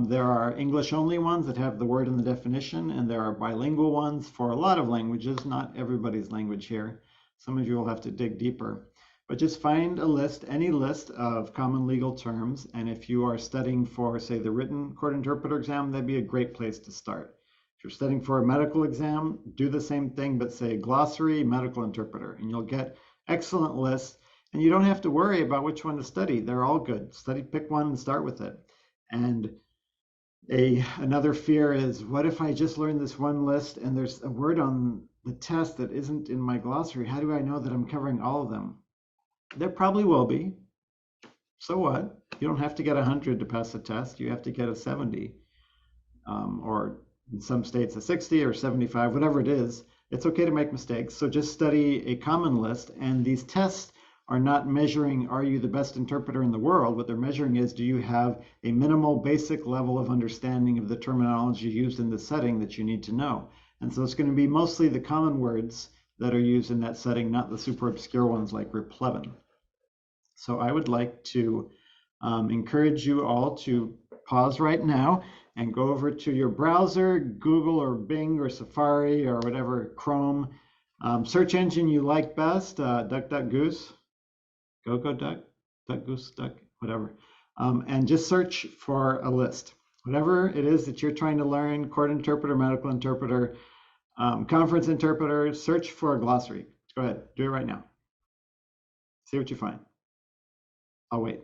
There are English-only ones that have the word in the definition, and there are bilingual ones for a lot of languages, not everybody's language here. Some of you will have to dig deeper. But just find a list, any list of common legal terms, and if you are studying for, say, the written court interpreter exam, that'd be a great place to start. If you're studying for a medical exam, do the same thing, but say glossary medical interpreter, and you'll get excellent lists, and you don't have to worry about which one to study. They're all good. Pick one and start with it. And another fear is, what if I just learn this one list and there's a word on the test that isn't in my glossary? How do I know that I'm covering all of them? There probably will be. So what? You don't have to get 100 to pass the test. You have to get a 70, or in some states a 60 or 75, whatever it is. It's okay to make mistakes. So just study a common list, and these tests are not measuring, are you the best interpreter in the world? What they're measuring is, do you have a minimal basic level of understanding of the terminology used in the setting that you need to know? And so it's going to be mostly the common words that are used in that setting, not the super obscure ones like replevin. So I would like to encourage you all to pause right now and go over to your browser, Google or Bing or Safari or whatever Chrome search engine you like best, DuckDuckGoose, go Duck, Duck Goose Duck, whatever, and just search for a list. Whatever it is that you're trying to learn, court interpreter, medical interpreter, conference interpreter, search for a glossary. Go ahead, do it right now. See what you find. I'll wait.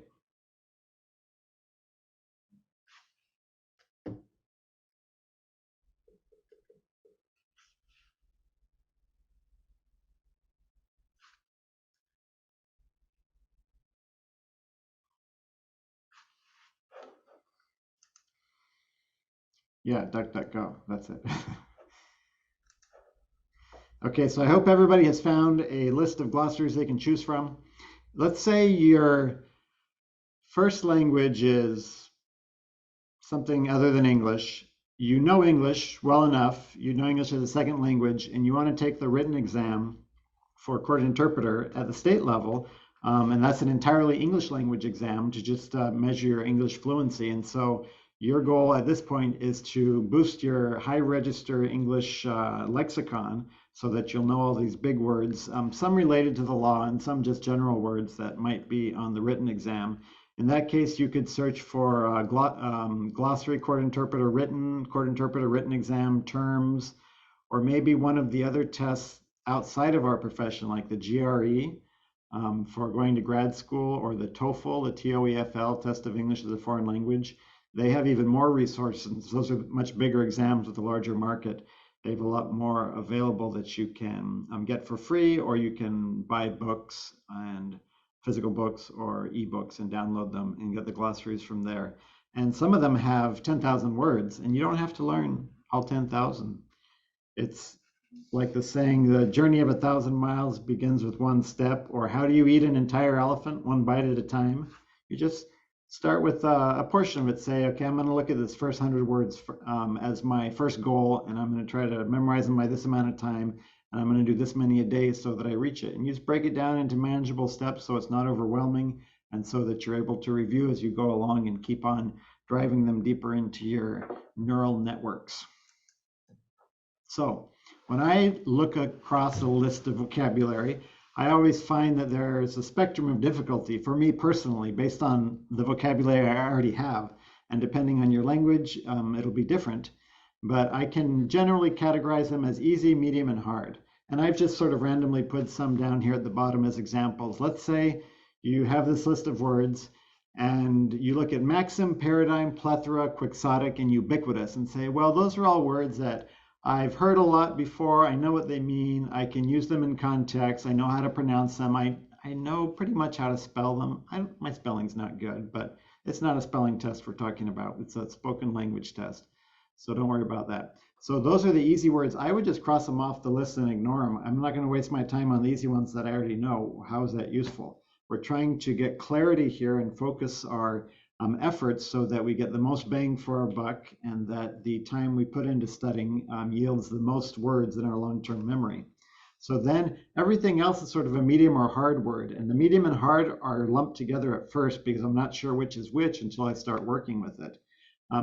Yeah, DuckDuckGo, that's it. Okay, so I hope everybody has found a list of glossaries they can choose from. Let's say your first language is something other than English. You know English well enough, you know English as a second language, and you want to take the written exam for court interpreter at the state level, and that's an entirely English language exam to just measure your English fluency. And so your goal at this point is to boost your high register English lexicon so that you'll know all these big words, some related to the law and some just general words that might be on the written exam. In that case, you could search for glossary court interpreter written exam terms, or maybe one of the other tests outside of our profession, like the GRE for going to grad school, or the TOEFL, the TOEFL, Test of English as a Foreign Language. They have even more resources. Those are much bigger exams with a larger market. They have a lot more available that you can get for free, or you can buy books and physical books or ebooks and download them and get the glossaries from there. And some of them have 10,000 words, and you don't have to learn all 10,000. It's like the saying, the journey of 1,000 miles begins with one step, or how do you eat an entire elephant one bite at a time? You just start with a portion of it. Say, okay, I'm going to look at this first 100 words as my first goal, and I'm going to try to memorize them by this amount of time, and I'm going to do this many a day so that I reach it. And you just break it down into manageable steps so it's not overwhelming, and so that you're able to review as you go along and keep on driving them deeper into your neural networks. So when I look across a list of vocabulary, I always find that there's a spectrum of difficulty for me personally based on the vocabulary I already have. And depending on your language, it'll be different. But I can generally categorize them as easy, medium, and hard. And I've just sort of randomly put some down here at the bottom as examples. Let's say you have this list of words and you look at maxim, paradigm, plethora, quixotic, and ubiquitous and say, well, those are all words that I've heard a lot before. I know what they mean. I can use them in context. I know how to pronounce them. I know pretty much how to spell them. My spelling's not good, but it's not a spelling test we're talking about. It's a spoken language test. So don't worry about that. So those are the easy words. I would just cross them off the list and ignore them. I'm not going to waste my time on the easy ones that I already know. How is that useful? We're trying to get clarity here and focus our efforts so that we get the most bang for our buck, and that the time we put into studying yields the most words in our long-term memory. So then everything else is sort of a medium or hard word, and the medium and hard are lumped together at first because I'm not sure which is which until I start working with it.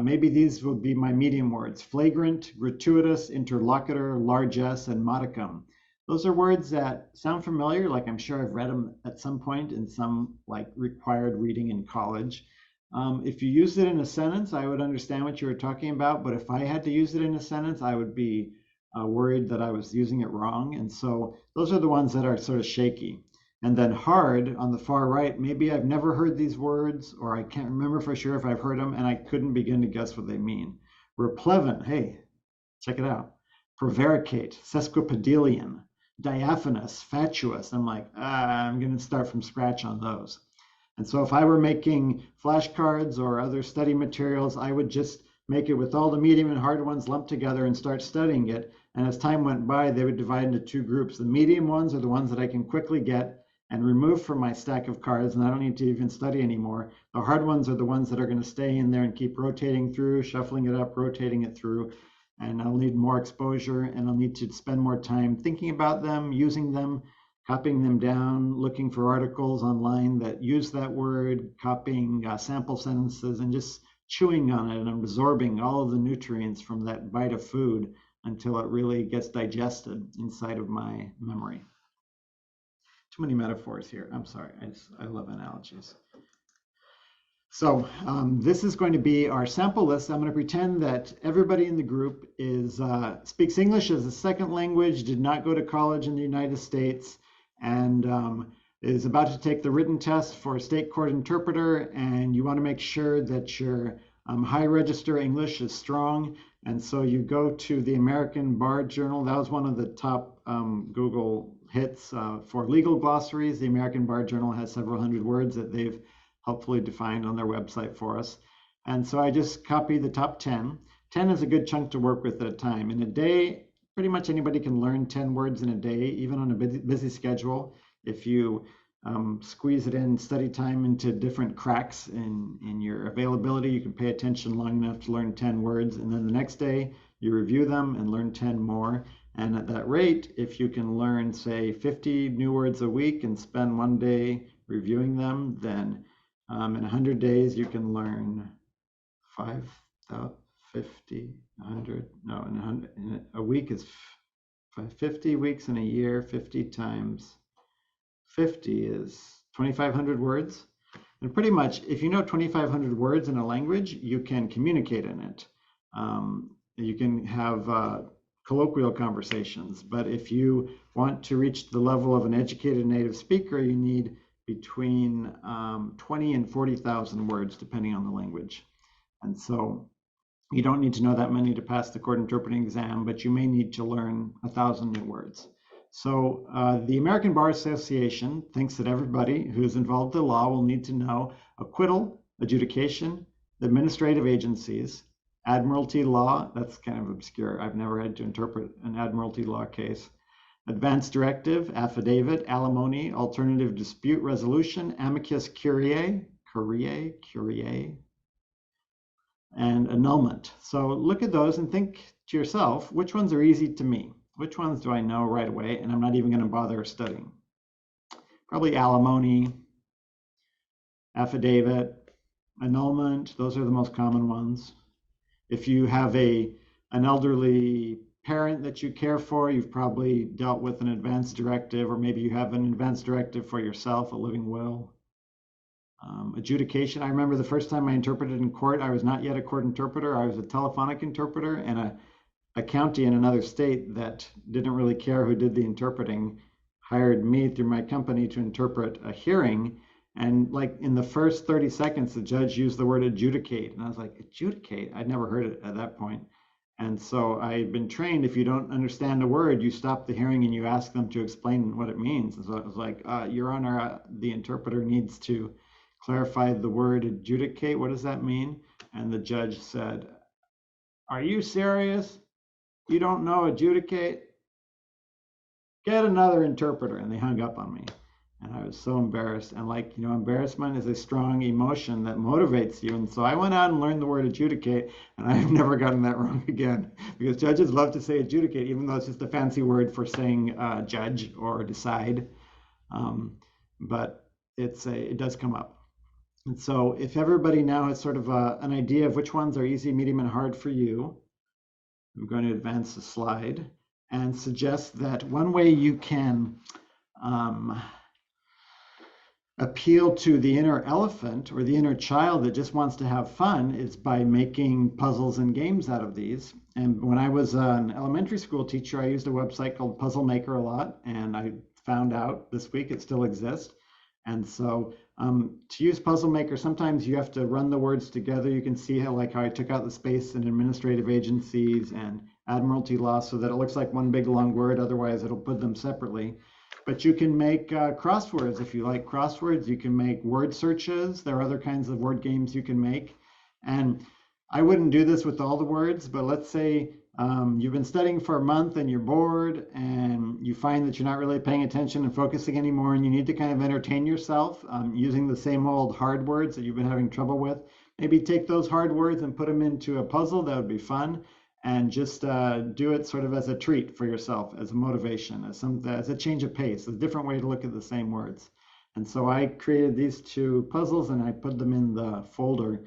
Maybe these would be my medium words: flagrant, gratuitous, interlocutor, largesse, and modicum. Those are words that sound familiar, like I'm sure I've read them at some point in some like required reading in college. If you used it in a sentence, I would understand what you were talking about, but if I had to use it in a sentence, I would be worried that I was using it wrong. And so those are the ones that are sort of shaky. And then hard on the far right, maybe I've never heard these words, or I can't remember for sure if I've heard them, and I couldn't begin to guess what they mean. Replevant, hey, check it out. Prevaricate, sesquipedalian, diaphanous, fatuous. I'm like, I'm going to start from scratch on those. And so if I were making flashcards or other study materials, I would just make it with all the medium and hard ones lumped together and start studying it. And as time went by, they would divide into two groups. The medium ones are the ones that I can quickly get and remove from my stack of cards, and I don't need to even study anymore. The hard ones are the ones that are going to stay in there and keep rotating through, shuffling it up, rotating it through. And I'll need more exposure, and I'll need to spend more time thinking about them, using them, copying them down, looking for articles online that use that word, copying sample sentences, and just chewing on it and absorbing all of the nutrients from that bite of food until it really gets digested inside of my memory. Too many metaphors here. I'm sorry. I love analogies. So this is going to be our sample list. I'm going to pretend that everybody in the group speaks English as a second language, did not go to college in the United States, and is about to take the written test for a state court interpreter. And you want to make sure that your high register English is strong. And so you go to the American Bar Journal. That was one of the top Google hits for legal glossaries. The American Bar Journal has several hundred words that they've helpfully defined on their website for us. And so I just copied the top 10. 10 is a good chunk to work with at a time. In a day, pretty much anybody can learn 10 words in a day, even on a busy schedule. If you squeeze it in study time into different cracks in your availability, you can pay attention long enough to learn 10 words. And then the next day, you review them and learn 10 more. And at that rate, if you can learn, say, 50 new words a week and spend one day reviewing them, then in 100 days, you can learn 50, 100, no, in a week is 50 weeks in a year, 50 times 50 is 2,500 words. And pretty much, if you know 2,500 words in a language, you can communicate in it. You can have colloquial conversations, but if you want to reach the level of an educated native speaker, you need between 20 and 40,000 words, depending on the language. And so you don't need to know that many to pass the court interpreting exam, but you may need to learn 1,000 new words. So the American Bar Association thinks that everybody who's involved in the law will need to know acquittal, adjudication, administrative agencies, admiralty law. That's kind of obscure. I've never had to interpret an admiralty law case. Advance directive, affidavit, alimony, alternative dispute resolution, amicus curiae, and annulment. So look at those and think to yourself, which ones are easy to me? Which ones do I know right away and I'm not even going to bother studying? Probably alimony, affidavit, annulment. Those are the most common ones. If you have an elderly parent that you care for, you've probably dealt with an advance directive, or maybe you have an advance directive for yourself, a living will. Adjudication. I remember the first time I interpreted in court, I was not yet a court interpreter. I was a telephonic interpreter, and a county in another state that didn't really care who did the interpreting hired me through my company to interpret a hearing. And like in the first 30 seconds, the judge used the word adjudicate. And I was like, adjudicate? I'd never heard it at that point. And so I've been trained, if you don't understand a word, you stop the hearing and you ask them to explain what it means. And so I was like, Your Honor, the interpreter needs to clarify the word adjudicate. What does that mean? And the judge said, are you serious? You don't know adjudicate? Get another interpreter. And they hung up on me. And I was so embarrassed. And like, embarrassment is a strong emotion that motivates you. And so I went out and learned the word adjudicate, and I've never gotten that wrong again, because judges love to say adjudicate, even though it's just a fancy word for saying judge or decide. But it does come up. And so if everybody now has sort of an idea of which ones are easy, medium, and hard for you, I'm going to advance the slide and suggest that one way you can appeal to the inner elephant or the inner child that just wants to have fun is by making puzzles and games out of these. And when I was an elementary school teacher, I used a website called Puzzle Maker a lot, and I found out this week it still exists. And so to use Puzzle Maker, sometimes you have to run the words together. You can see how I took out the space in administrative agencies and admiralty law so that it looks like one big long word. Otherwise, it'll put them separately. But you can make crosswords. If you like crosswords, you can make word searches. There are other kinds of word games you can make. And I wouldn't do this with all the words, but let's say you've been studying for a month and you're bored and you find that you're not really paying attention and focusing anymore, and you need to kind of entertain yourself using the same old hard words that you've been having trouble with. Maybe take those hard words and put them into a puzzle. That would be fun. and just do it sort of as a treat for yourself, as a motivation, as a change of pace, a different way to look at the same words. And so I created these two puzzles and I put them in the folder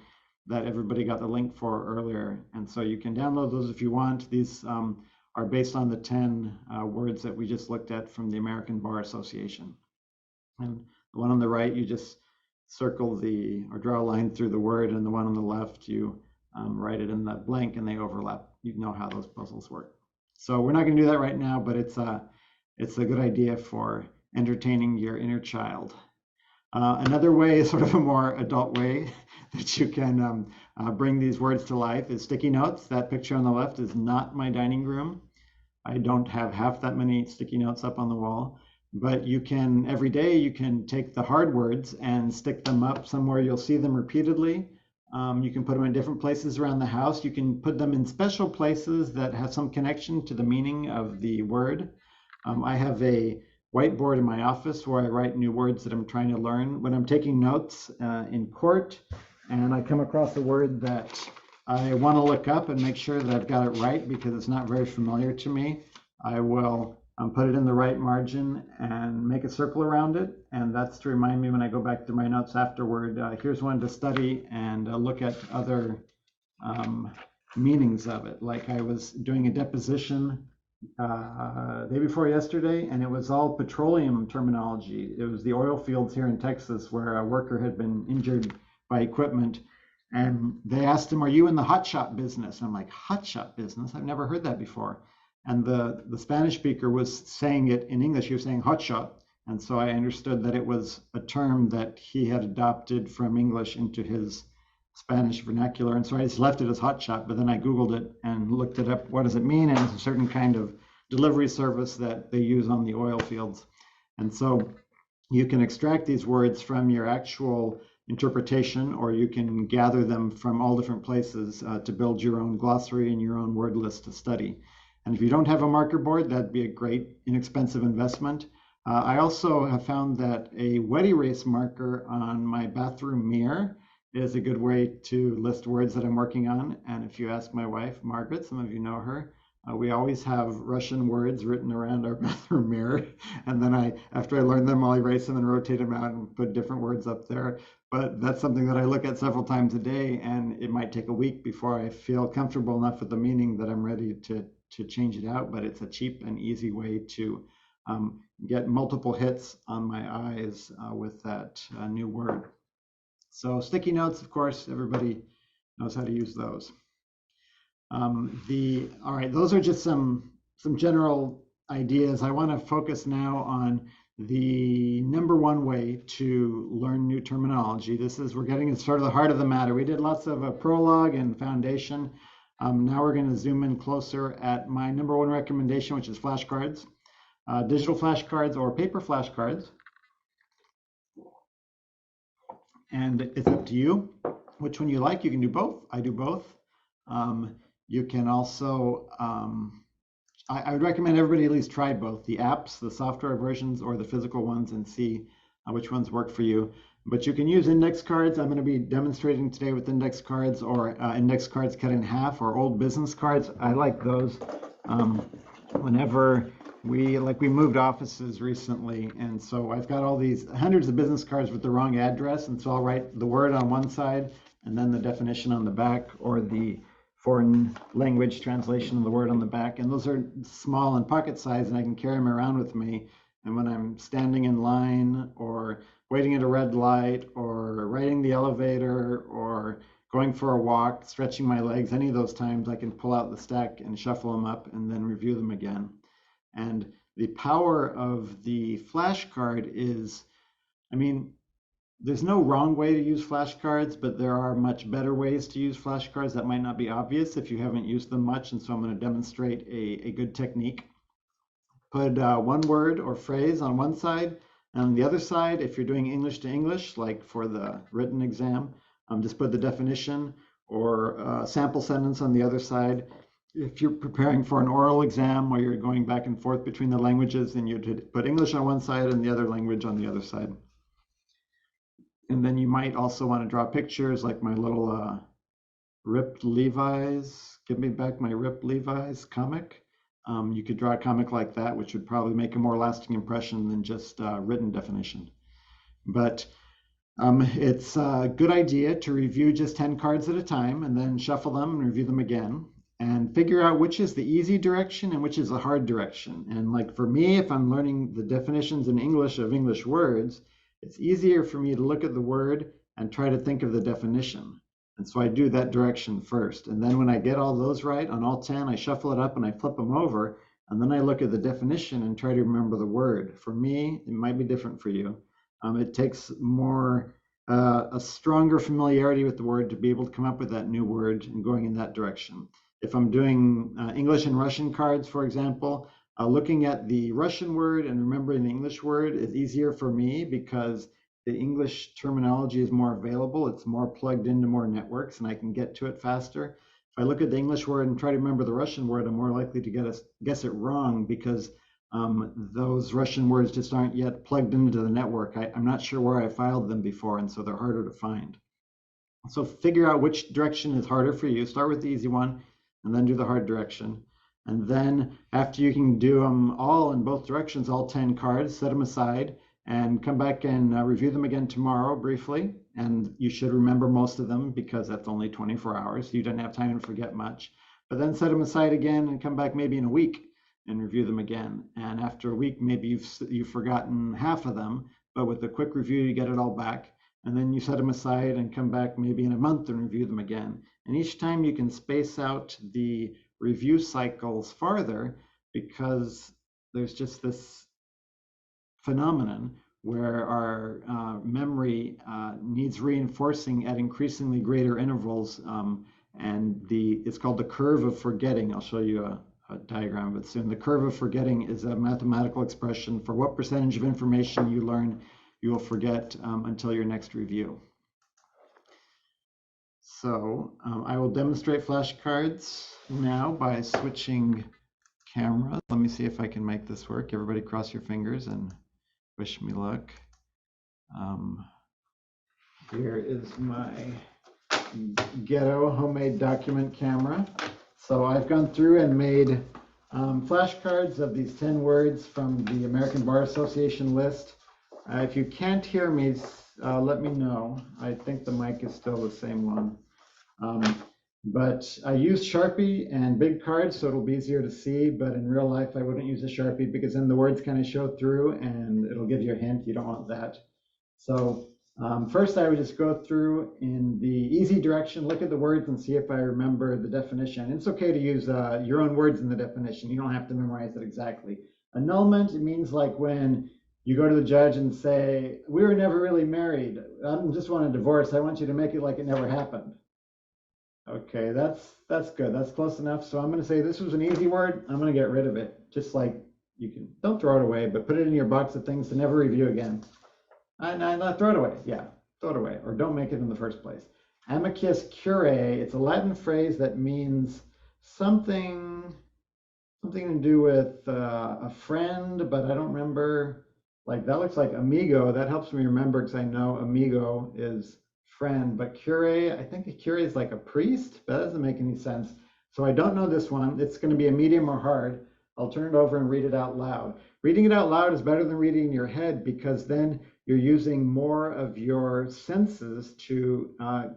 that everybody got the link for earlier. And so you can download those if you want. These are based on the 10 words that we just looked at from the American Bar Association. And the one on the right, you just circle or draw a line through the word, and the one on the left, you write it in that blank and they overlap. You know how those puzzles work. So we're not going to do that right now, but it's a good idea for entertaining your inner child. Another way, sort of a more adult way that you can bring these words to life, is sticky notes. That picture on the left is not my dining room. I don't have half that many sticky notes up on the wall, but you can, every day, you can take the hard words and stick them up somewhere you'll see them repeatedly. You can put them in different places around the house. You can put them in special places that have some connection to the meaning of the word. I have a whiteboard in my office where I write new words that I'm trying to learn. When I'm taking notes in court and I come across a word that I want to look up and make sure that I've got it right because it's not very familiar to me, I will put it in the right margin and make a circle around it. And that's to remind me when I go back to my notes afterward, here's one to study and look at other meanings of it. Like I was doing a deposition day before yesterday, and it was all petroleum terminology. It was the oil fields here in Texas where a worker had been injured by equipment, and they asked him, "Are you in the hot shot business?" And I'm like, "Hot shot business? I've never heard that before." And the Spanish speaker was saying it in English. He was saying hot shot, and so I understood that it was a term that he had adopted from English into his Spanish vernacular, and so I just left it as hot shot, but then I Googled it and looked it up. What does it mean? And it's a certain kind of delivery service that they use on the oil fields. And so you can extract these words from your actual interpretation, or you can gather them from all different places to build your own glossary and your own word list to study. And if you don't have a marker board, that'd be a great inexpensive investment. I also have found that a wet erase marker on my bathroom mirror is a good way to list words that I'm working on. And if you ask my wife, Margaret, some of you know her, we always have Russian words written around our bathroom mirror. And then after I learn them, I'll erase them and rotate them out and put different words up there. But that's something that I look at several times a day, and it might take a week before I feel comfortable enough with the meaning that I'm ready to change it out. But it's a cheap and easy way to get multiple hits on my eyes with that new word. So sticky notes, of course, everybody knows how to use those. All right, those are just some general ideas. I want to focus now on the number one way to learn new terminology. We're getting into sort of the heart of the matter. We did lots of a prologue and foundation. Now we're going to zoom in closer at my number one recommendation, which is flashcards, digital flashcards or paper flashcards. And it's up to you which one you like. You can do both. I do both. You can also, I would recommend everybody at least try both, the apps, the software versions, or the physical ones, and see which ones work for you. But you can use index cards. I'm going to be demonstrating today with index cards, or index cards cut in half, or old business cards. I like those. Whenever we moved offices recently, and so I've got all these hundreds of business cards with the wrong address, and so I'll write the word on one side and then the definition on the back, or the foreign language translation of the word on the back. And those are small and pocket size, and I can carry them around with me. And when I'm standing in line, or waiting at a red light, or riding the elevator, or going for a walk, stretching my legs, any of those times I can pull out the stack and shuffle them up and then review them again. And the power of the flashcard is, I mean, there's no wrong way to use flashcards, but there are much better ways to use flashcards that might not be obvious if you haven't used them much. And so I'm going to demonstrate a good technique. Put one word or phrase on one side, and on the other side, if you're doing English to English, like for the written exam, just put the definition or sample sentence on the other side. If you're preparing for an oral exam where you're going back and forth between the languages, then you'd put English on one side and the other language on the other side. And then you might also want to draw pictures, like my little ripped Levi's, give me back my ripped Levi's comic. You could draw a comic like that, which would probably make a more lasting impression than just written definition. But it's a good idea to review just 10 cards at a time and then shuffle them and review them again and figure out which is the easy direction and which is the hard direction. And like for me, if I'm learning the definitions in English of English words, it's easier for me to look at the word and try to think of the definition. And so I do that direction first. And then when I get all those right on all 10, I shuffle it up and I flip them over. And then I look at the definition and try to remember the word. For me, it might be different for you. It takes more, a stronger familiarity with the word to be able to come up with that new word and going in that direction. If I'm doing English and Russian cards, for example, looking at the Russian word and remembering the English word is easier for me because the English terminology is more available. It's more plugged into more networks and I can get to it faster. If I look at the English word and try to remember the Russian word, I'm more likely to guess it wrong because those Russian words just aren't yet plugged into the network. I'm not sure where I filed them before, and so they're harder to find. So figure out which direction is harder for you. Start with the easy one, and then do the hard direction. And then after you can do them all in both directions, all 10 cards, set them aside, and come back and review them again tomorrow briefly. And you should remember most of them because that's only 24 hours. You don't have time to forget much. But then set them aside again and come back maybe in a week and review them again. And after a week, maybe you've forgotten half of them, but with a quick review, you get it all back. And then you set them aside and come back maybe in a month and review them again. And each time you can space out the review cycles farther because there's just this phenomenon where our memory needs reinforcing at increasingly greater intervals. And it's called the curve of forgetting. I'll show you a diagram of it soon. The curve of forgetting is a mathematical expression for what percentage of information you learn you will forget until your next review. So I will demonstrate flashcards now by switching cameras. Let me see if I can make this work. Everybody cross your fingers and wish me luck. Here is my ghetto homemade document camera. So I've gone through and made flashcards of these 10 words from the American Bar Association list. If you can't hear me, let me know. I think the mic is still the same one. But I use Sharpie and big cards, so it'll be easier to see. But in real life, I wouldn't use a Sharpie because then the words kind of show through and it'll give you a hint. You don't want that. So first, I would just go through in the easy direction, look at the words and see if I remember the definition. It's okay to use your own words in the definition. You don't have to memorize it exactly. Annulment, it means like when you go to the judge and say, we were never really married. I don't just want a divorce. I want you to make it like it never happened. Okay, that's good. That's close enough. So I'm going to say this was an easy word. I'm going to get rid of it. Just like you can, don't throw it away, but put it in your box of things to never review again. No, throw it away. Yeah, throw it away, or don't make it in the first place. Amicus curiae, it's a Latin phrase that means something to do with a friend, but I don't remember. Like that looks like amigo. That helps me remember because I know amigo is friend, but curiae, I think a curiae is like a priest, but that doesn't make any sense. So I don't know this one. It's going to be a medium or hard. I'll turn it over and read it out loud. Reading it out loud is better than reading in your head because then you're using more of your senses to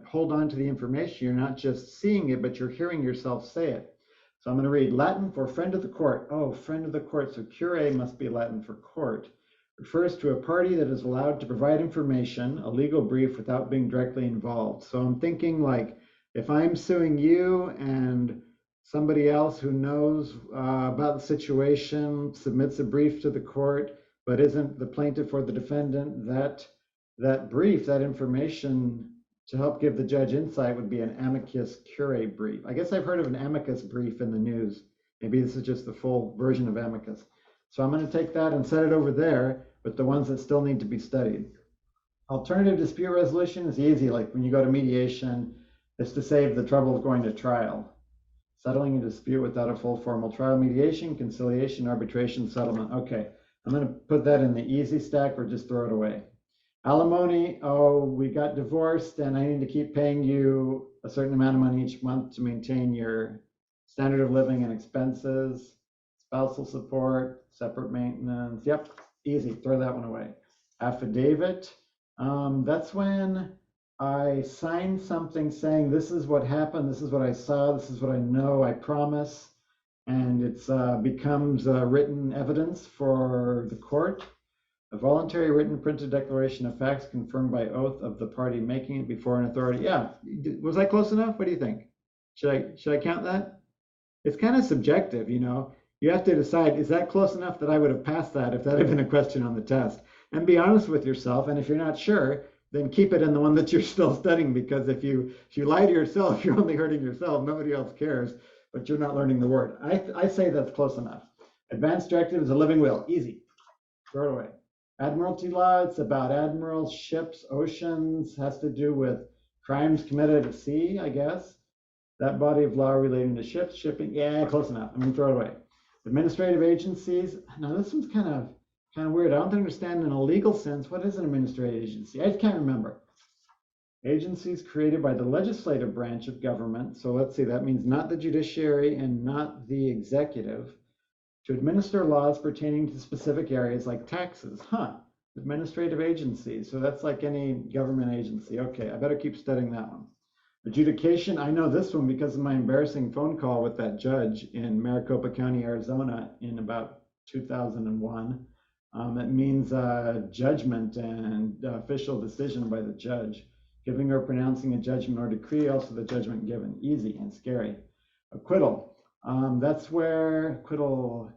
hold on to the information. You're not just seeing it, but you're hearing yourself say it. So I'm going to read Latin for friend of the court. Oh, friend of the court. So curiae must be Latin for court. Refers to a party that is allowed to provide information, a legal brief, without being directly involved. So I'm thinking like if I'm suing you and somebody else who knows about the situation submits a brief to the court, but isn't the plaintiff or the defendant, that brief, that information to help give the judge insight would be an amicus curiae brief. I guess I've heard of an amicus brief in the news. Maybe this is just the full version of amicus. So I'm going to take that and set it over there with the ones that still need to be studied. Alternative dispute resolution is easy, like when you go to mediation, it's to save the trouble of going to trial. Settling a dispute without a full formal trial, mediation, conciliation, arbitration, settlement. Okay, I'm going to put that in the easy stack or just throw it away. Alimony, oh, we got divorced and I need to keep paying you a certain amount of money each month to maintain your standard of living and expenses. Spousal support, separate maintenance. Yep, easy. Throw that one away. Affidavit, that's when I sign something saying this is what happened, this is what I saw, this is what I know, I promise, and it's becomes written evidence for the court. A voluntary written printed declaration of facts confirmed by oath of the party making it before an authority. Yeah, was I close enough? What do you think? Should I count that? It's kind of subjective, you know. You have to decide, is that close enough that I would have passed that if that had been a question on the test? And be honest with yourself. And if you're not sure, then keep it in the one that you're still studying, because if you lie to yourself, you're only hurting yourself. Nobody else cares, but you're not learning the word. I say that's close enough. Advanced directive is a living will. Easy. Throw it away. Admiralty law, it's about admirals, ships, oceans, has to do with crimes committed at sea, I guess. That body of law relating to ships, shipping, yeah, close enough. I'm gonna throw it away. Administrative agencies, now this one's kind of weird. I don't understand in a legal sense, what is an administrative agency? I just can't remember. Agencies created by the legislative branch of government. So let's see, that means not the judiciary and not the executive, to administer laws pertaining to specific areas like taxes. Administrative agencies. So that's like any government agency. Okay, I better keep studying that one. Adjudication, I know this one because of my embarrassing phone call with that judge in Maricopa County, Arizona in about 2001. It means judgment and official decision by the judge, giving or pronouncing a judgment or decree, also the judgment given. Easy and scary. Acquittal. That's where acquittal,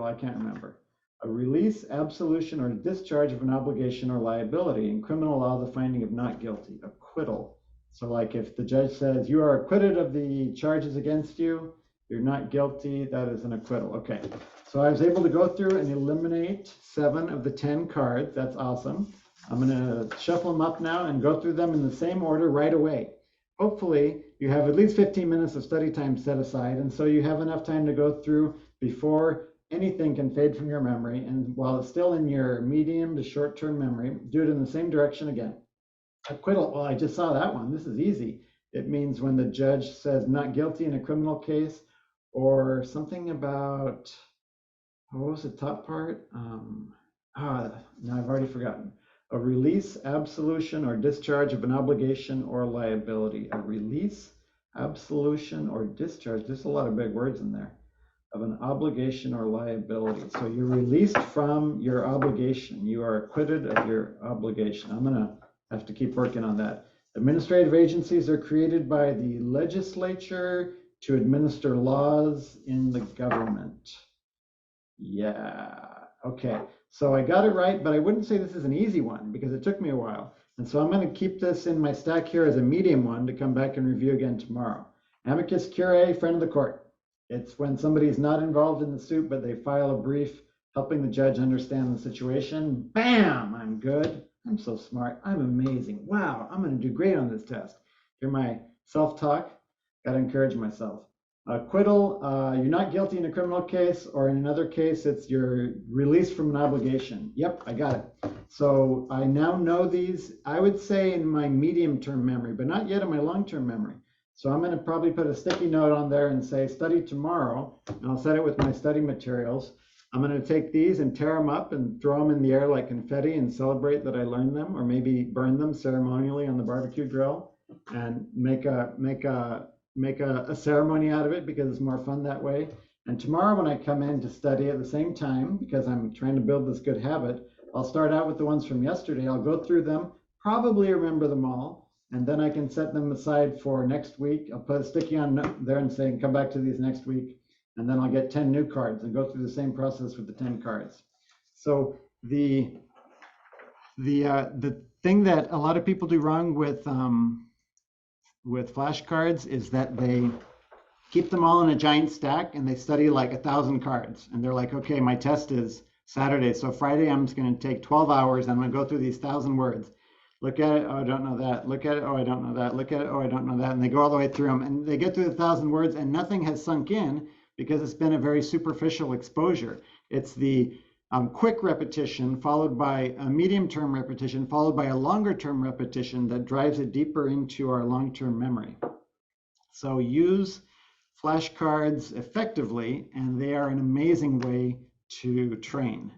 I can't remember. A release, absolution, or discharge of an obligation or liability. In criminal law, the finding of not guilty. Acquittal. So like if the judge says you are acquitted of the charges against you, you're not guilty, that is an acquittal. Okay, so I was able to go through and eliminate 7 of the 10 cards. That's awesome. I'm gonna shuffle them up now and go through them in the same order right away. Hopefully you have at least 15 minutes of study time set aside, and so you have enough time to go through before anything can fade from your memory. And while it's still in your medium to short-term memory, do it in the same direction again. Acquittal, well, I just saw that one. This is easy. It means when the judge says not guilty in a criminal case, or something about, what was the top part? Now I've already forgotten. A release, absolution, or discharge of an obligation or liability. A release, absolution, or discharge. There's a lot of big words in there. Of an obligation or liability. So you're released from your obligation. You are acquitted of your obligation. I'm gonna have to keep working on that. Administrative agencies are created by the legislature to administer laws in the government. Yeah, okay. So I got it right, but I wouldn't say this is an easy one because it took me a while. And so I'm going to keep this in my stack here as a medium one to come back and review again tomorrow. Amicus curiae, friend of the court. It's when somebody is not involved in the suit, but they file a brief helping the judge understand the situation. Bam, I'm good. I'm so smart. I'm amazing. Wow, I'm going to do great on this test. Hear my self-talk. Got to encourage myself. Acquittal, you're not guilty in a criminal case, or in another case, it's you're released from an obligation. Yep, I got it. So I now know these, I would say in my medium-term memory, but not yet in my long-term memory. So I'm going to probably put a sticky note on there and say study tomorrow, and I'll set it with my study materials. I'm going to take these and tear them up and throw them in the air like confetti and celebrate that I learned them, or maybe burn them ceremonially on the barbecue grill and make a ceremony out of it because it's more fun that way. And tomorrow when I come in to study at the same time, because I'm trying to build this good habit, I'll start out with the ones from yesterday. I'll go through them, probably remember them all, and then I can set them aside for next week. I'll put a sticky on there and say, come back to these next week. And then I'll get 10 new cards and go through the same process with the 10 cards. So the thing that a lot of people do wrong with flashcards is that they keep them all in a giant stack and they study like 1,000 cards. And they're like, okay, my test is Saturday. So Friday, I'm just going to take 12 hours. And I'm going to go through these 1,000 words. Look at it. Oh, I don't know that. Look at it. Oh, I don't know that. Look at it. Oh, I don't know that. And they go all the way through them and they get through the 1,000 words and nothing has sunk in because it's been a very superficial exposure. It's the quick repetition followed by a medium-term repetition followed by a longer-term repetition that drives it deeper into our long-term memory. So use flashcards effectively, and they are an amazing way to train.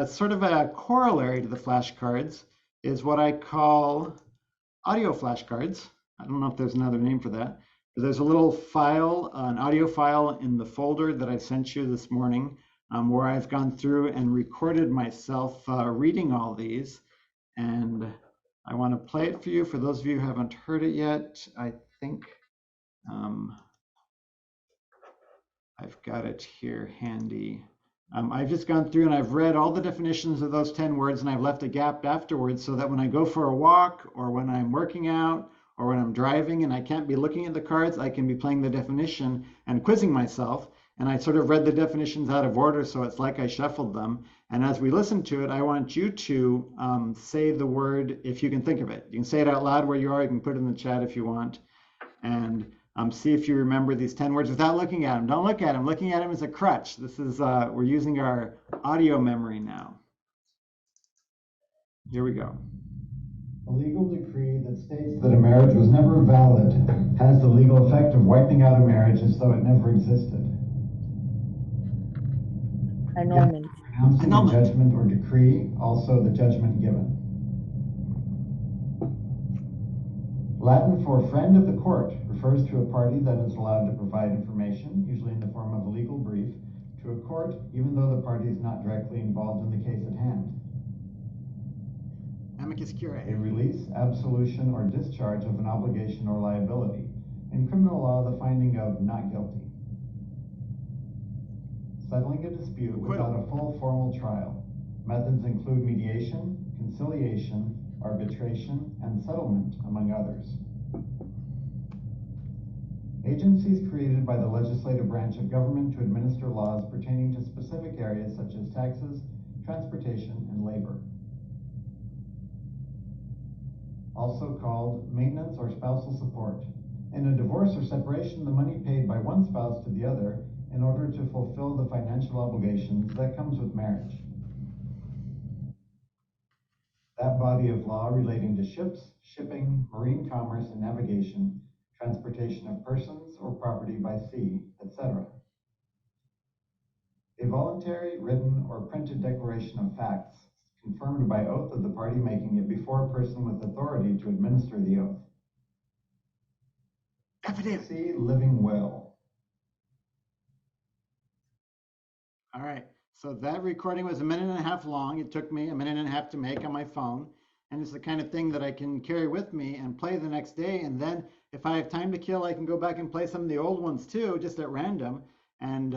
Sort of a corollary to the flashcards is what I call audio flashcards. I don't know if there's another name for that, but there's a little file, an audio file in the folder that I sent you this morning, where I've gone through and recorded myself reading all these. And I want to play it for you. For those of you who haven't heard it yet, I think I've got it here handy. I've just gone through and I've read all the definitions of those 10 words, and I've left a gap afterwards so that when I go for a walk or when I'm working out or when I'm driving and I can't be looking at the cards, I can be playing the definition and quizzing myself. And I sort of read the definitions out of order, so it's like I shuffled them. And as we listen to it, I want you to say the word if you can think of it. You can say it out loud where you are. You can put it in the chat if you want. And see if you remember these 10 words without looking at them. Don't look at them. Looking at them is a crutch. This is, we're using our audio memory now. Here we go. A legal decree that states that a marriage was never valid has the legal effect of wiping out a marriage as though it never existed. Annulment. Pronouncing a judgment or decree, also the judgment given. Latin for friend of the court refers to a party that is allowed to provide information, usually in the form of a legal brief, to a court, even though the party is not directly involved in the case at hand. Amicus curiae. A release, absolution, or discharge of an obligation or liability. In criminal law, the finding of not guilty. Settling a dispute without a full formal trial. Methods include mediation, conciliation, arbitration, and settlement, among others. Agencies created by the legislative branch of government to administer laws pertaining to specific areas such as taxes, transportation, and labor. Also called maintenance or spousal support. In a divorce or separation, the money paid by one spouse to the other in order to fulfill the financial obligations that comes with marriage. That body of law relating to ships, shipping, marine commerce and navigation, transportation of persons or property by sea, etc. A voluntary, written, or printed declaration of facts, confirmed by oath of the party making it before a person with authority to administer the oath. Affidavit. See living will. All right, so that recording was 1.5 minutes long. It took me 1.5 minutes to make on my phone. And it's the kind of thing that I can carry with me and play the next day. And then if I have time to kill, I can go back and play some of the old ones too, just at random. And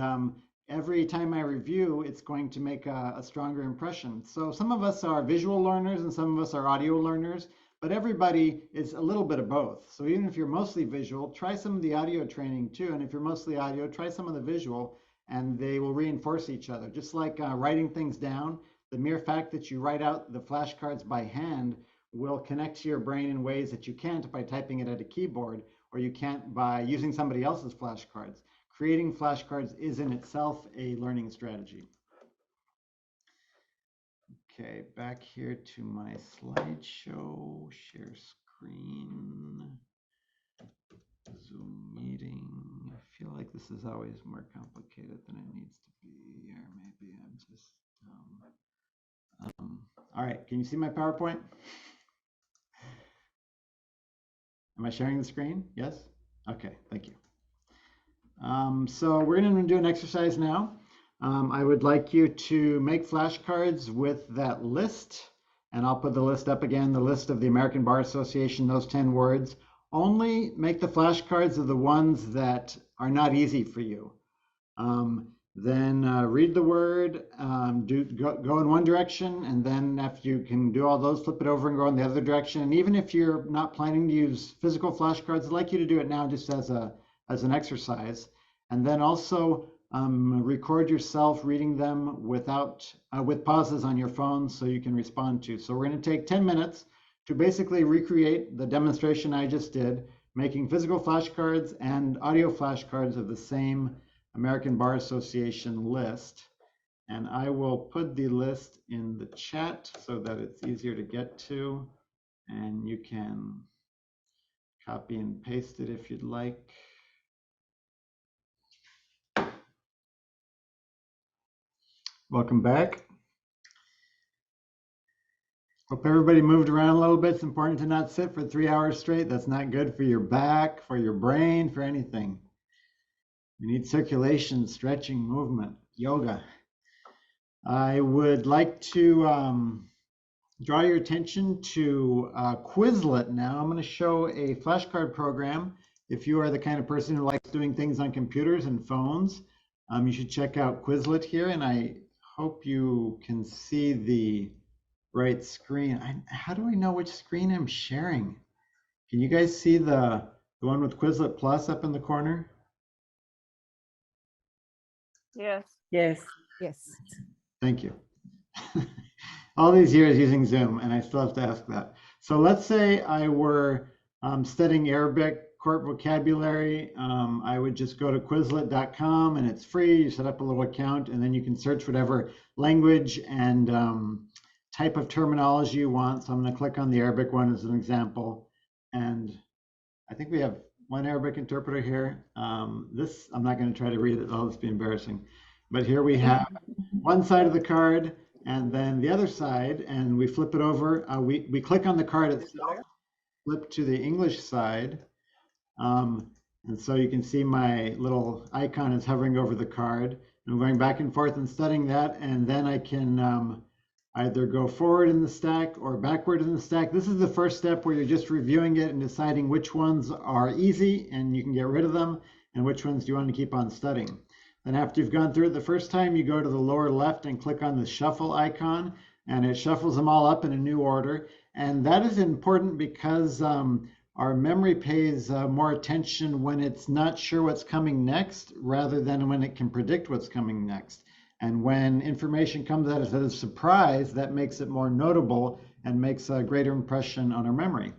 every time I review, it's going to make a stronger impression. So some of us are visual learners and some of us are audio learners, but everybody is a little bit of both. So even if you're mostly visual, try some of the audio training too. And if you're mostly audio, try some of the visual, and they will reinforce each other. Just like writing things down, the mere fact that you write out the flashcards by hand will connect to your brain in ways that you can't by typing it at a keyboard, or you can't by using somebody else's flashcards. Creating flashcards is in itself a learning strategy. Okay, back here to my slideshow, share screen, Zoom meeting. I feel like this is always more complicated than it needs to be, or maybe I'm just all right, can you see my PowerPoint? Am I sharing the screen? Yes? Okay, thank you. So we're going to do an exercise now. I would like you to make flashcards with that list, and I'll put the list up again, the list of the American Bar Association, those 10 words. Only make the flashcards of the ones that are not easy for you. Then read the word, go in one direction, and then after you can do all those, flip it over and go in the other direction. And even if you're not planning to use physical flashcards, I'd like you to do it now just as an exercise. And then also record yourself reading them with pauses on your phone so you can respond to. So we're going to take 10 minutes to basically recreate the demonstration I just did, making physical flashcards and audio flashcards of the same American Bar Association list. And I will put the list in the chat so that it's easier to get to, and you can copy and paste it if you'd like. Welcome back. Hope everybody moved around a little bit. It's important to not sit for 3 hours straight. That's not good for your back, for your brain, for anything. You need circulation, stretching, movement, yoga. I would like to draw your attention to Quizlet now. I'm going to show a flashcard program. If you are the kind of person who likes doing things on computers and phones, you should check out Quizlet here, and I hope you can see the right screen. How do I know which screen I'm sharing? Can you guys see the one with Quizlet Plus up in the corner? Yes. Yes. Yes. Thank you. All these years using Zoom, and I still have to ask that. So let's say I were studying Arabic court vocabulary. I would just go to Quizlet.com, and it's free. You set up a little account, and then you can search whatever language and type of terminology you want. So I'm going to click on the Arabic one as an example. And I think we have one Arabic interpreter here. This, I'm not going to try to read it. Oh, this will be embarrassing. But here we have one side of the card and then the other side, and we flip it over. We click on the card itself, flip to the English side. And so you can see my little icon is hovering over the card. I'm going back and forth and studying that, and then I can either go forward in the stack or backward in the stack. This is the first step where you're just reviewing it and deciding which ones are easy and you can get rid of them, and which ones do you want to keep on studying. Then after you've gone through it the first time, you go to the lower left and click on the shuffle icon, and it shuffles them all up in a new order. And that is important because our memory pays more attention when it's not sure what's coming next rather than when it can predict what's coming next. And when information comes at us as a surprise, that makes it more notable and makes a greater impression on our memory.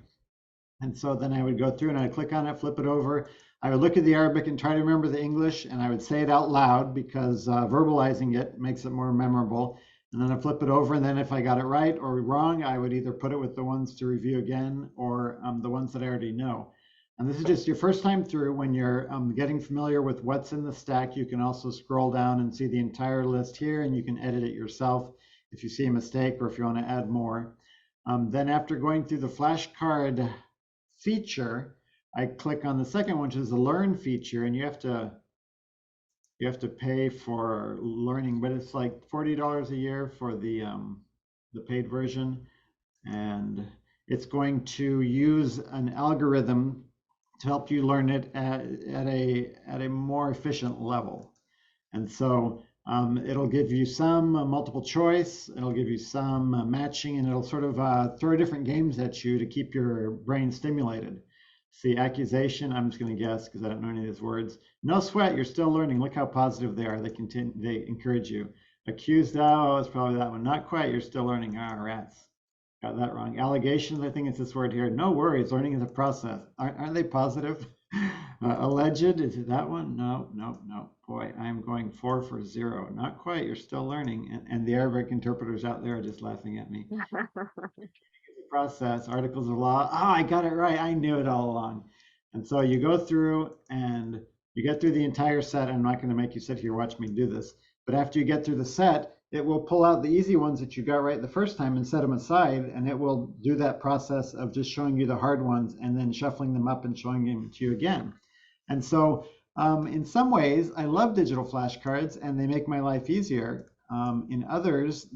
And so then I would go through and I'd click on it, flip it over. I would look at the Arabic and try to remember the English, and I would say it out loud because verbalizing it makes it more memorable. And then I flip it over, and then if I got it right or wrong, I would either put it with the ones to review again or the ones that I already know. And this is just your first time through. When you're getting familiar with what's in the stack, you can also scroll down and see the entire list here, and you can edit it yourself if you see a mistake or if you want to add more. Then after going through the flashcard feature, I click on the second one, which is the learn feature, and you have to pay for learning, but it's like $40 a year for the paid version, and it's going to use an algorithm to help you learn it at a more efficient level. And so it'll give you some multiple choice, it'll give you some matching, and it'll sort of throw different games at you to keep your brain stimulated. See, accusation, I'm just going to guess because I don't know any of these words. No sweat, you're still learning. Look how positive they are. They encourage you. Accused, oh, it's probably that one. Not quite, you're still learning. Ah, rats. Got that wrong. Allegations, I think it's this word here. No worries, learning is a process. Aren't they positive? Alleged, is it that one? No. Boy, I'm going 4 for 0. Not quite, you're still learning. And the Arabic interpreters out there are just laughing at me. Process, articles of law. Oh, I got it right. I knew it all along. And so you go through and you get through the entire set. I'm not going to make you sit here watch me do this, but after you get through the set, it will pull out the easy ones that you got right the first time and set them aside, and it will do that process of just showing you the hard ones and then shuffling them up and showing them to you again. And so in some ways, I love digital flashcards and they make my life easier. In others,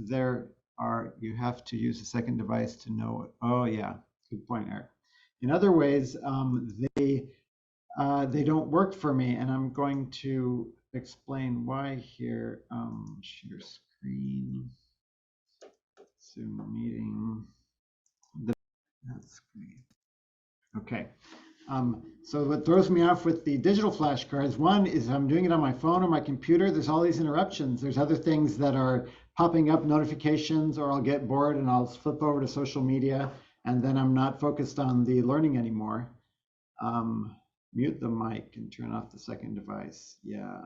you have to use a second device to know it. Oh yeah, good point, Eric. In other ways, they don't work for me, and I'm going to explain why here. Share screen, Zoom meeting. That's great. Okay. So what throws me off with the digital flashcards, one is I'm doing it on my phone or my computer, there's all these interruptions. There's other things that are popping up, notifications, or I'll get bored and I'll flip over to social media, and then I'm not focused on the learning anymore. Mute the mic and turn off the second device. Yeah,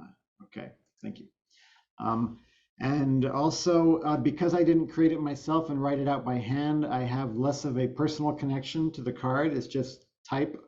okay, thank you. And also, because I didn't create it myself and write it out by hand, I have less of a personal connection to the card. It's just type,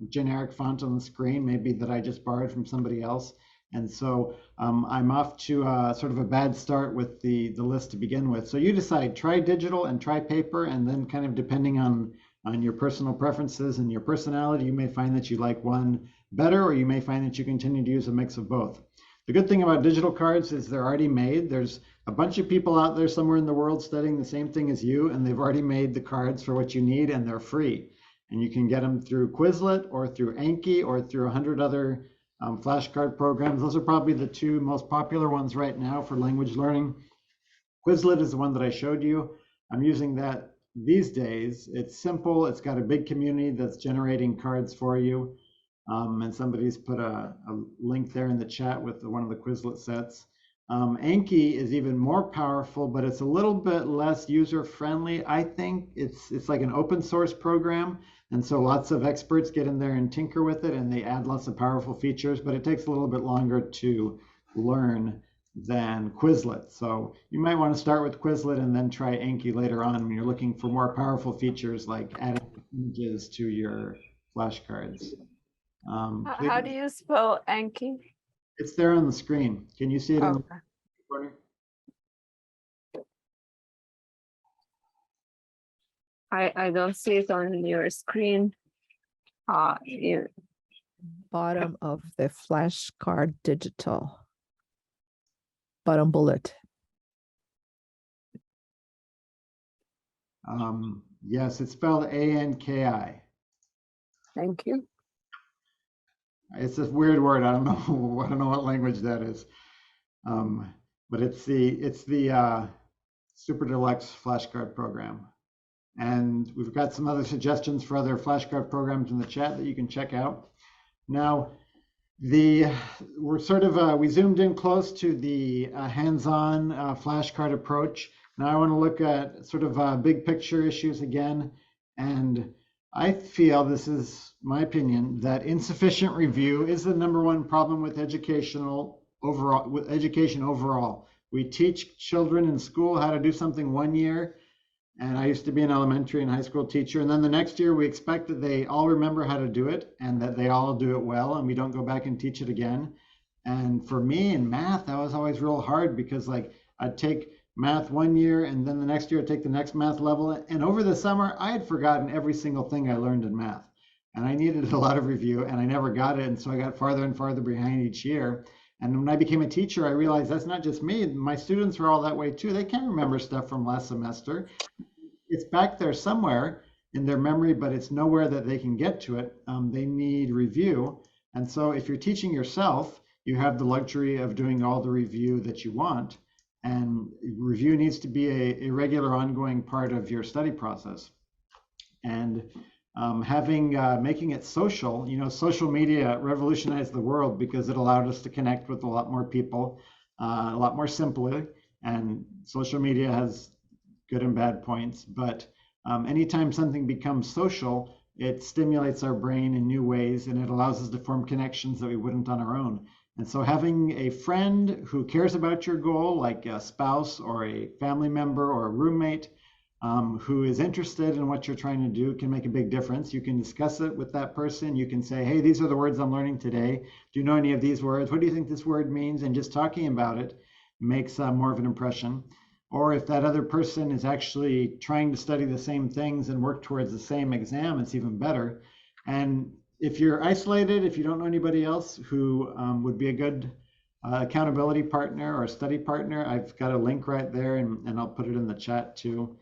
generic font on the screen, maybe that I just borrowed from somebody else. And so I'm off to sort of a bad start with the list to begin with. So you decide, try digital and try paper, and then kind of depending on your personal preferences and your personality, you may find that you like one better, or you may find that you continue to use a mix of both. The good thing about digital cards is they're already made. There's a bunch of people out there somewhere in the world studying the same thing as you, and they've already made the cards for what you need, and they're free. And you can get them through Quizlet or through Anki or through 100 other flashcard programs. Those are probably the two most popular ones right now for language learning. Quizlet is the one that I showed you. I'm using that these days. It's simple. It's got a big community that's generating cards for you. And somebody's put a link there in the chat with one of the Quizlet sets. Anki is even more powerful, but it's a little bit less user-friendly. I think it's like an open source program, and so lots of experts get in there and tinker with it, and they add lots of powerful features, but it takes a little bit longer to learn than Quizlet. So you might want to start with Quizlet and then try Anki later on when you're looking for more powerful features like adding images to your flashcards. How do you spell Anki? It's there on the screen. Can you see it in the Okay. corner? I don't see it on your screen. Bottom of the flashcard digital. Bottom bullet. Yes, it's spelled A-N-K-I. Thank you. It's a weird word. I don't know. I don't know what language that is. But it's the Super Deluxe flashcard program. And we've got some other suggestions for other flashcard programs in the chat that you can check out. Now, we're sort of we zoomed in close to the hands-on flashcard approach. Now I want to look at sort of big picture issues again, and I feel, this is my opinion, that insufficient review is the #1 problem with education overall. We teach children in school how to do something one year, and I used to be an elementary and high school teacher, and then the next year we expect that they all remember how to do it and that they all do it well, and we don't go back and teach it again. And for me in math, that was always real hard, because like I'd take math one year and then the next year I'd take the next math level, and over the summer I had forgotten every single thing I learned in math, and I needed a lot of review, and I never got it, and so I got farther and farther behind each year. And when I became a teacher, I realized that's not just me. My students are all that way too. They can't remember stuff from last semester. It's back there somewhere in their memory, but it's nowhere that they can get to it. They need review. And so if you're teaching yourself, you have the luxury of doing all the review that you want. And review needs to be a regular ongoing part of your study process. And making it social, social media revolutionized the world because it allowed us to connect with a lot more people, a lot more simply. And social media has good and bad points, but anytime something becomes social, it stimulates our brain in new ways, and it allows us to form connections that we wouldn't on our own. And so having a friend who cares about your goal, like a spouse or a family member or a roommate, who is interested in what you're trying to do, can make a big difference. You can discuss it with that person. You can say, hey, these are the words I'm learning today. Do you know any of these words? What do you think this word means? And just talking about it makes more of an impression. Or if that other person is actually trying to study the same things and work towards the same exam, it's even better. And if you're isolated, if you don't know anybody else who would be a good accountability partner or study partner, I've got a link right there, and I'll put it in the chat too,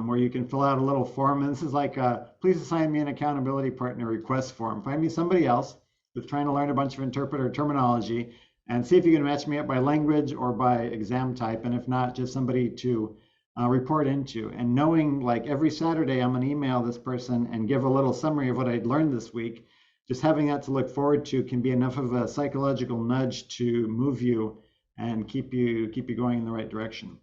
where you can fill out a little form. And this is like please assign me an accountability partner request form. Find me somebody else who's trying to learn a bunch of interpreter terminology, and see if you can match me up by language or by exam type. And if not, just somebody to report into. And knowing, like, every Saturday I'm going to email this person and give a little summary of what I'd learned this week, just having that to look forward to can be enough of a psychological nudge to move you and keep you going in the right direction.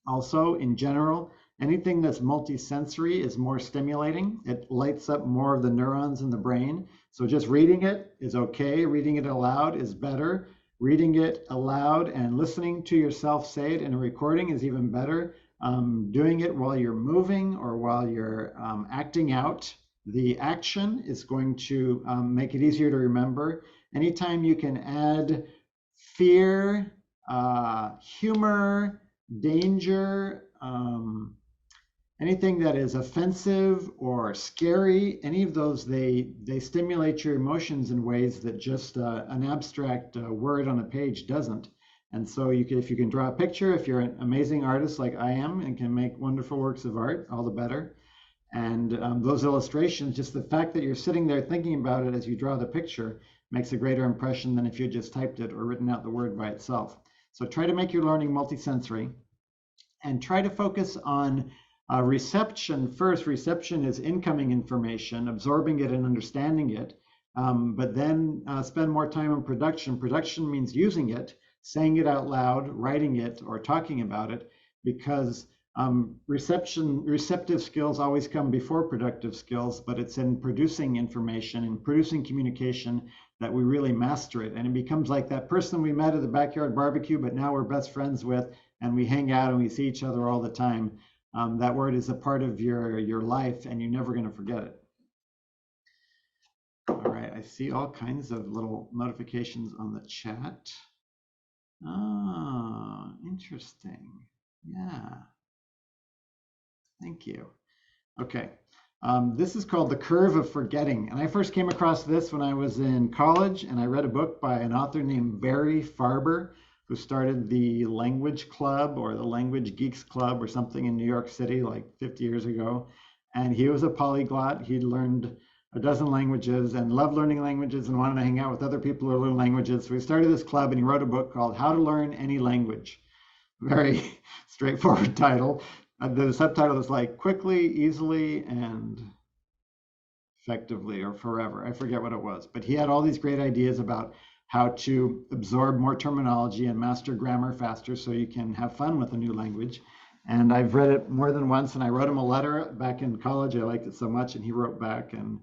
Also, in general, anything that's multisensory is more stimulating. It lights up more of the neurons in the brain. So just reading it is okay. Reading it aloud is better. reading it aloud and listening to yourself say it in a recording is even better. Doing it while you're moving or while you're acting out the action is going to make it easier to remember. Anytime you can add fear, humor, danger, anything that is offensive or scary, any of those, they stimulate your emotions in ways that just an abstract word on a page doesn't. And so if you can draw a picture, if you're an amazing artist like I am and can make wonderful works of art, all the better. And those illustrations, just the fact that you're sitting there thinking about it as you draw the picture makes a greater impression than if you just typed it or written out the word by itself. So try to make your learning multisensory and try to focus on reception first. Reception is incoming information, absorbing it and understanding it, but then spend more time on production. Production means using it, saying it out loud, writing it, or talking about it, because receptive skills always come before productive skills, but it's in producing information and producing communication that we really master it. And it becomes like that person we met at the backyard barbecue, but now we're best friends with, and we hang out and we see each other all the time. That word is a part of your life, and you're never going to forget it. All right, I see all kinds of little notifications on the chat. Oh, interesting. Yeah. Thank you. Okay. This is called The Curve of Forgetting. And I first came across this when I was in college, and I read a book by an author named Barry Farber, who started the Language Club or the Language Geeks Club or something in New York City like 50 years ago. And he was a polyglot. He'd learned a dozen languages and loved learning languages and wanted to hang out with other people who learn languages. So he started this club and he wrote a book called How to Learn Any Language. Very straightforward title. The subtitle is like quickly, easily, and effectively, or forever. I forget what it was. But he had all these great ideas about how to absorb more terminology and master grammar faster so you can have fun with a new language. And I've read it more than once, and I wrote him a letter back in college. I liked it so much, and he wrote back, and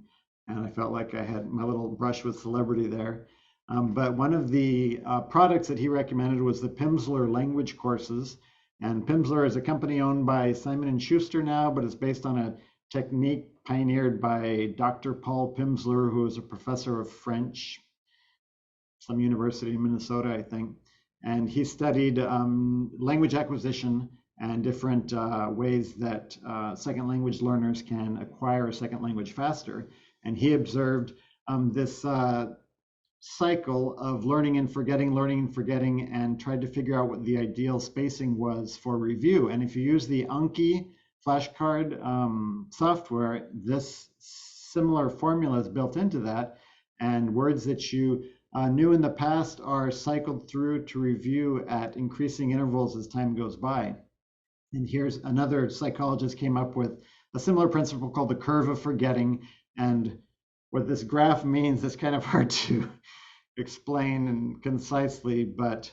I felt like I had my little brush with celebrity there. But one of the products that he recommended was the Pimsleur language courses. And Pimsleur is a company owned by Simon & Schuster now, but it's based on a technique pioneered by Dr. Paul Pimsleur, who is a professor of French, some university in Minnesota, I think. And he studied language acquisition and different ways that second language learners can acquire a second language faster. And he observed this cycle of learning and forgetting, and tried to figure out what the ideal spacing was for review. And if you use the Anki flashcard software, this similar formula is built into that, and words that you knew in the past are cycled through to review at increasing intervals as time goes by. And here's another psychologist came up with a similar principle called the curve of forgetting. And what this graph means is kind of hard to explain and concisely, but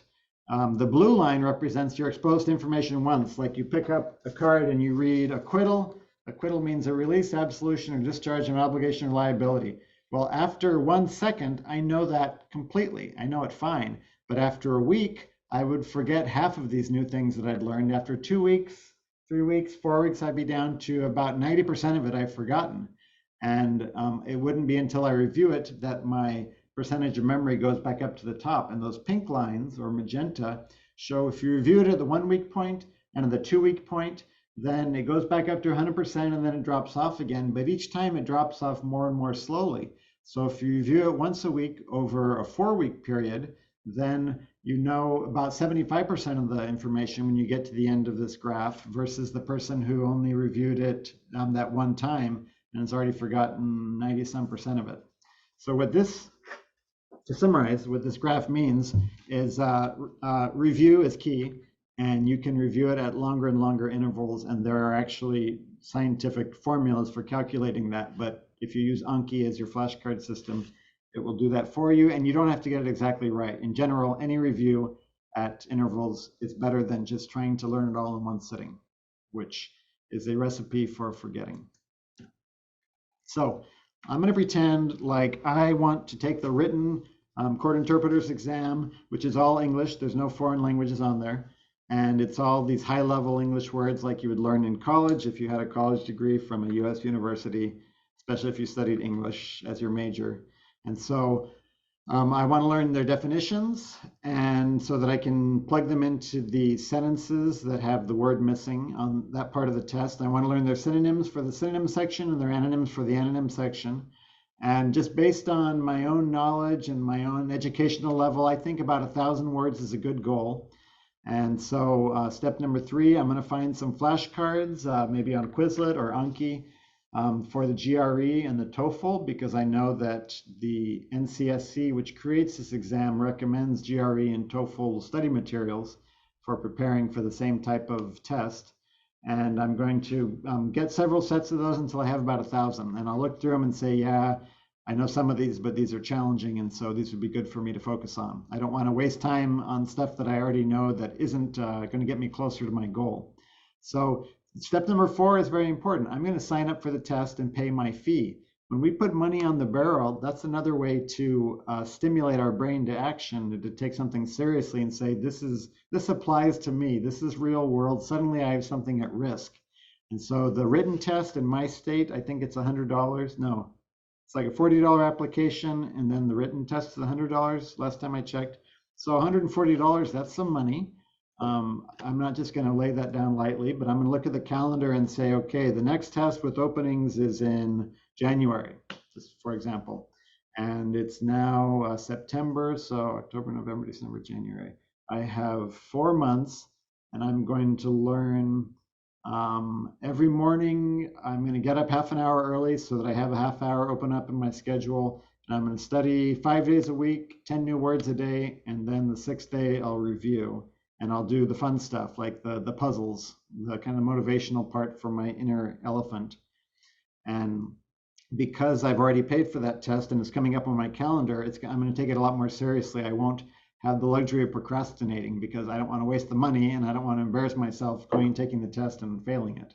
the blue line represents you're exposed to information once. Like you pick up a card and you read acquittal. Acquittal means a release, absolution, or discharge of an obligation or liability. Well, after 1 second, I know that completely. I know it fine. But after a week, I would forget half of these new things that I'd learned. After 2 weeks, 3 weeks, 4 weeks, I'd be down to about 90% of it I've forgotten. And it wouldn't be until I review it that my percentage of memory goes back up to the top. And those pink lines, or magenta, show if you review it at the 1 week point and at the 2 week point, then it goes back up to 100% and then it drops off again. But each time it drops off more and more slowly. So if you review it once a week over a 4 week period, then you know about 75% of the information when you get to the end of this graph, versus the person who only reviewed it that one time and has already forgotten 90-some% of it. So what this, to summarize, what this graph means is review is key, and you can review it at longer and longer intervals, and there are actually scientific formulas for calculating that. But if you use Anki as your flashcard system, it will do that for you, and you don't have to get it exactly right. In general, any review at intervals is better than just trying to learn it all in one sitting, which is a recipe for forgetting. So I'm going to pretend like I want to take the written court interpreter's exam, which is all English. There's no foreign languages on there. And it's all these high-level English words like you would learn in college if you had a college degree from a US university, especially if you studied English as your major. And so I want to learn their definitions, and so that I can plug them into the sentences that have the word missing on that part of the test. I want to learn their synonyms for the synonym section and their antonyms for the anonym section. And just based on my own knowledge and my own educational level, I think about 1,000 words is a good goal. And so step number 3, I'm going to find some flashcards, maybe on Quizlet or Anki, for the GRE and the TOEFL, because I know that the NCSC, which creates this exam, recommends GRE and TOEFL study materials for preparing for the same type of test. And I'm going to get several sets of those until I have about 1,000. And I'll look through them and say, yeah, I know some of these, but these are challenging, and so these would be good for me to focus on. I don't want to waste time on stuff that I already know that isn't going to get me closer to my goal. So step number 4 is very important. I'm going to sign up for the test and pay my fee. When we put money on the barrel, that's another way to stimulate our brain to action, to take something seriously and say, this applies to me. This is real world. Suddenly I have something at risk. And so the written test in my state, I think it's $100. No, it's like a $40 application, and then the written test is $100 last time I checked. So $140, that's some money. I'm not just going to lay that down lightly, but I'm going to look at the calendar and say, okay, the next test with openings is in January, just for example. And it's now September, so October, November, December, January. I have 4 months, and I'm going to learn every morning. I'm going to get up half an hour early so that I have a half hour open up in my schedule. And I'm going to study 5 days a week, 10 new words a day, and then the 6th day I'll review. And I'll do the fun stuff like the puzzles, the kind of motivational part for my inner elephant. And because I've already paid for that test and it's coming up on my calendar, I'm going to take it a lot more seriously. I won't have the luxury of procrastinating because I don't want to waste the money and I don't want to embarrass myself taking the test and failing it.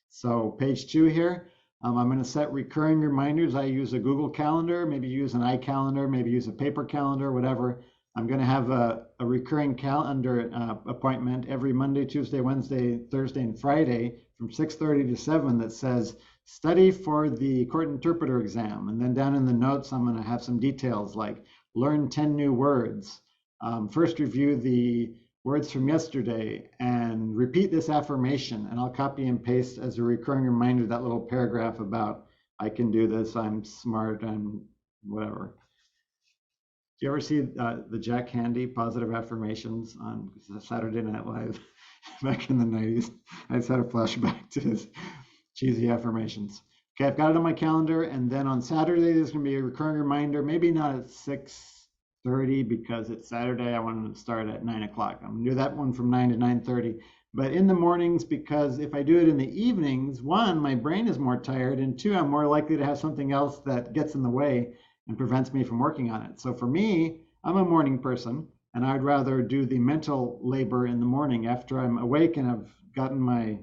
So page 2 here, I'm going to set recurring reminders. I use a Google Calendar, maybe use an iCalendar, maybe use a paper calendar, whatever. I'm going to have a recurring calendar appointment every Monday, Tuesday, Wednesday, Thursday, and Friday from 6:30 to 7 that says, study for the court interpreter exam. And then down in the notes, I'm going to have some details like learn 10 new words, first review the words from yesterday, and repeat this affirmation. And I'll copy and paste as a recurring reminder that little paragraph about I can do this, I'm smart, I'm whatever. Do you ever see the Jack Handy positive affirmations on Saturday Night Live back in the 90s? I just had a flashback to his cheesy affirmations. Okay, I've got it on my calendar, and then on Saturday there's going to be a recurring reminder, maybe not at 6:30 because it's Saturday. I want to start at 9 o'clock. I'm going to do that one from 9 to 9:30. But in the mornings, because if I do it in the evenings, 1, my brain is more tired, and 2, I'm more likely to have something else that gets in the way and prevents me from working on it. So for me, I'm a morning person, and I'd rather do the mental labor in the morning after I'm awake and I've gotten my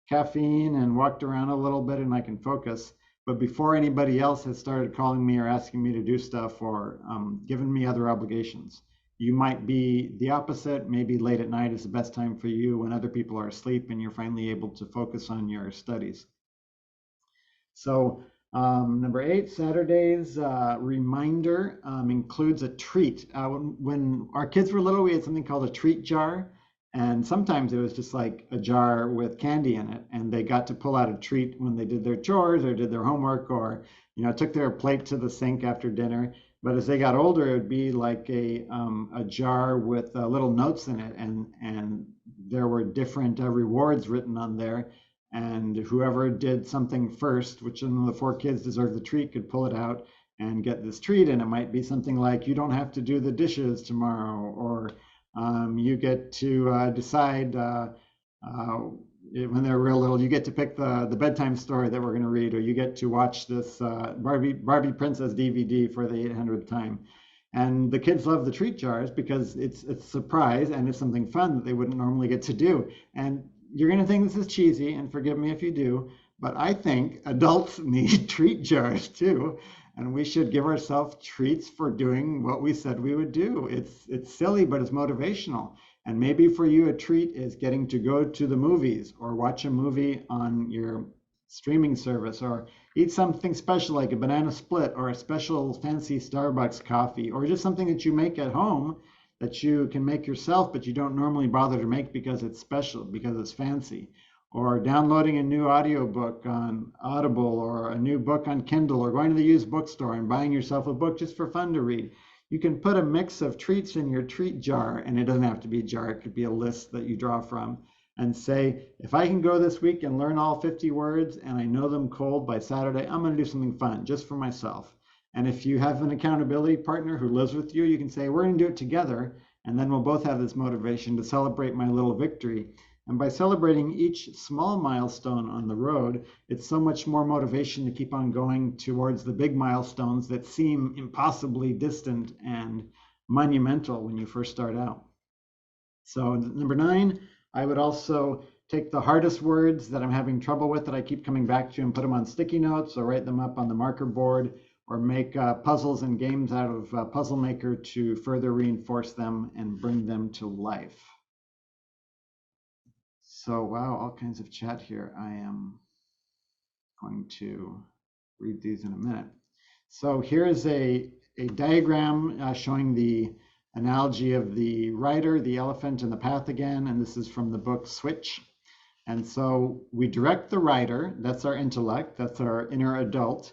caffeine and walked around a little bit and I can focus. But before anybody else has started calling me or asking me to do stuff or giving me other obligations. You might be the opposite. Maybe late at night is the best time for you when other people are asleep and you're finally able to focus on your studies. So number 8, Saturday's reminder includes a treat. When our kids were little, we had something called a treat jar. And sometimes it was just like a jar with candy in it. And they got to pull out a treat when they did their chores or did their homework or, took their plate to the sink after dinner. But as they got older, it would be like a jar with little notes in it. And there were different rewards written on there. And whoever did something first, which one of the 4 kids deserved the treat, could pull it out and get this treat. And it might be something like, you don't have to do the dishes tomorrow, or you get to decide when they're real little, you get to pick the bedtime story that we're going to read, or you get to watch this Barbie Princess DVD for the 800th time. And the kids love the treat jars because it's a surprise and it's something fun that they wouldn't normally get to do. And you're going to think this is cheesy, and forgive me if you do, but I think adults need treat jars too. and we should give ourselves treats for doing what we said we would do. It's silly, but it's motivational. And maybe for you, a treat is getting to go to the movies or watch a movie on your streaming service or eat something special like a banana split or a special fancy Starbucks coffee or just something that you make at home that you can make yourself, but you don't normally bother to make because it's special, because it's fancy. Or downloading a new audiobook on Audible or a new book on Kindle or going to the used bookstore and buying yourself a book just for fun to read. You can put a mix of treats in your treat jar, and it doesn't have to be a jar, it could be a list that you draw from, and say, if I can go this week and learn all 50 words and I know them cold by Saturday, I'm going to do something fun just for myself. And if you have an accountability partner who lives with you, you can say, we're going to do it together, and then we'll both have this motivation to celebrate my little victory. And by celebrating each small milestone on the road, it's so much more motivation to keep on going towards the big milestones that seem impossibly distant and monumental when you first start out. So number 9, I would also take the hardest words that I'm having trouble with that I keep coming back to and put them on sticky notes or write them up on the marker board or make puzzles and games out of Puzzle Maker to further reinforce them and bring them to life. So, wow, all kinds of chat here. I am going to read these in a minute. So here's a diagram showing the analogy of the rider, the elephant, and the path again. And this is from the book Switch. And so we direct the rider, that's our intellect, that's our inner adult.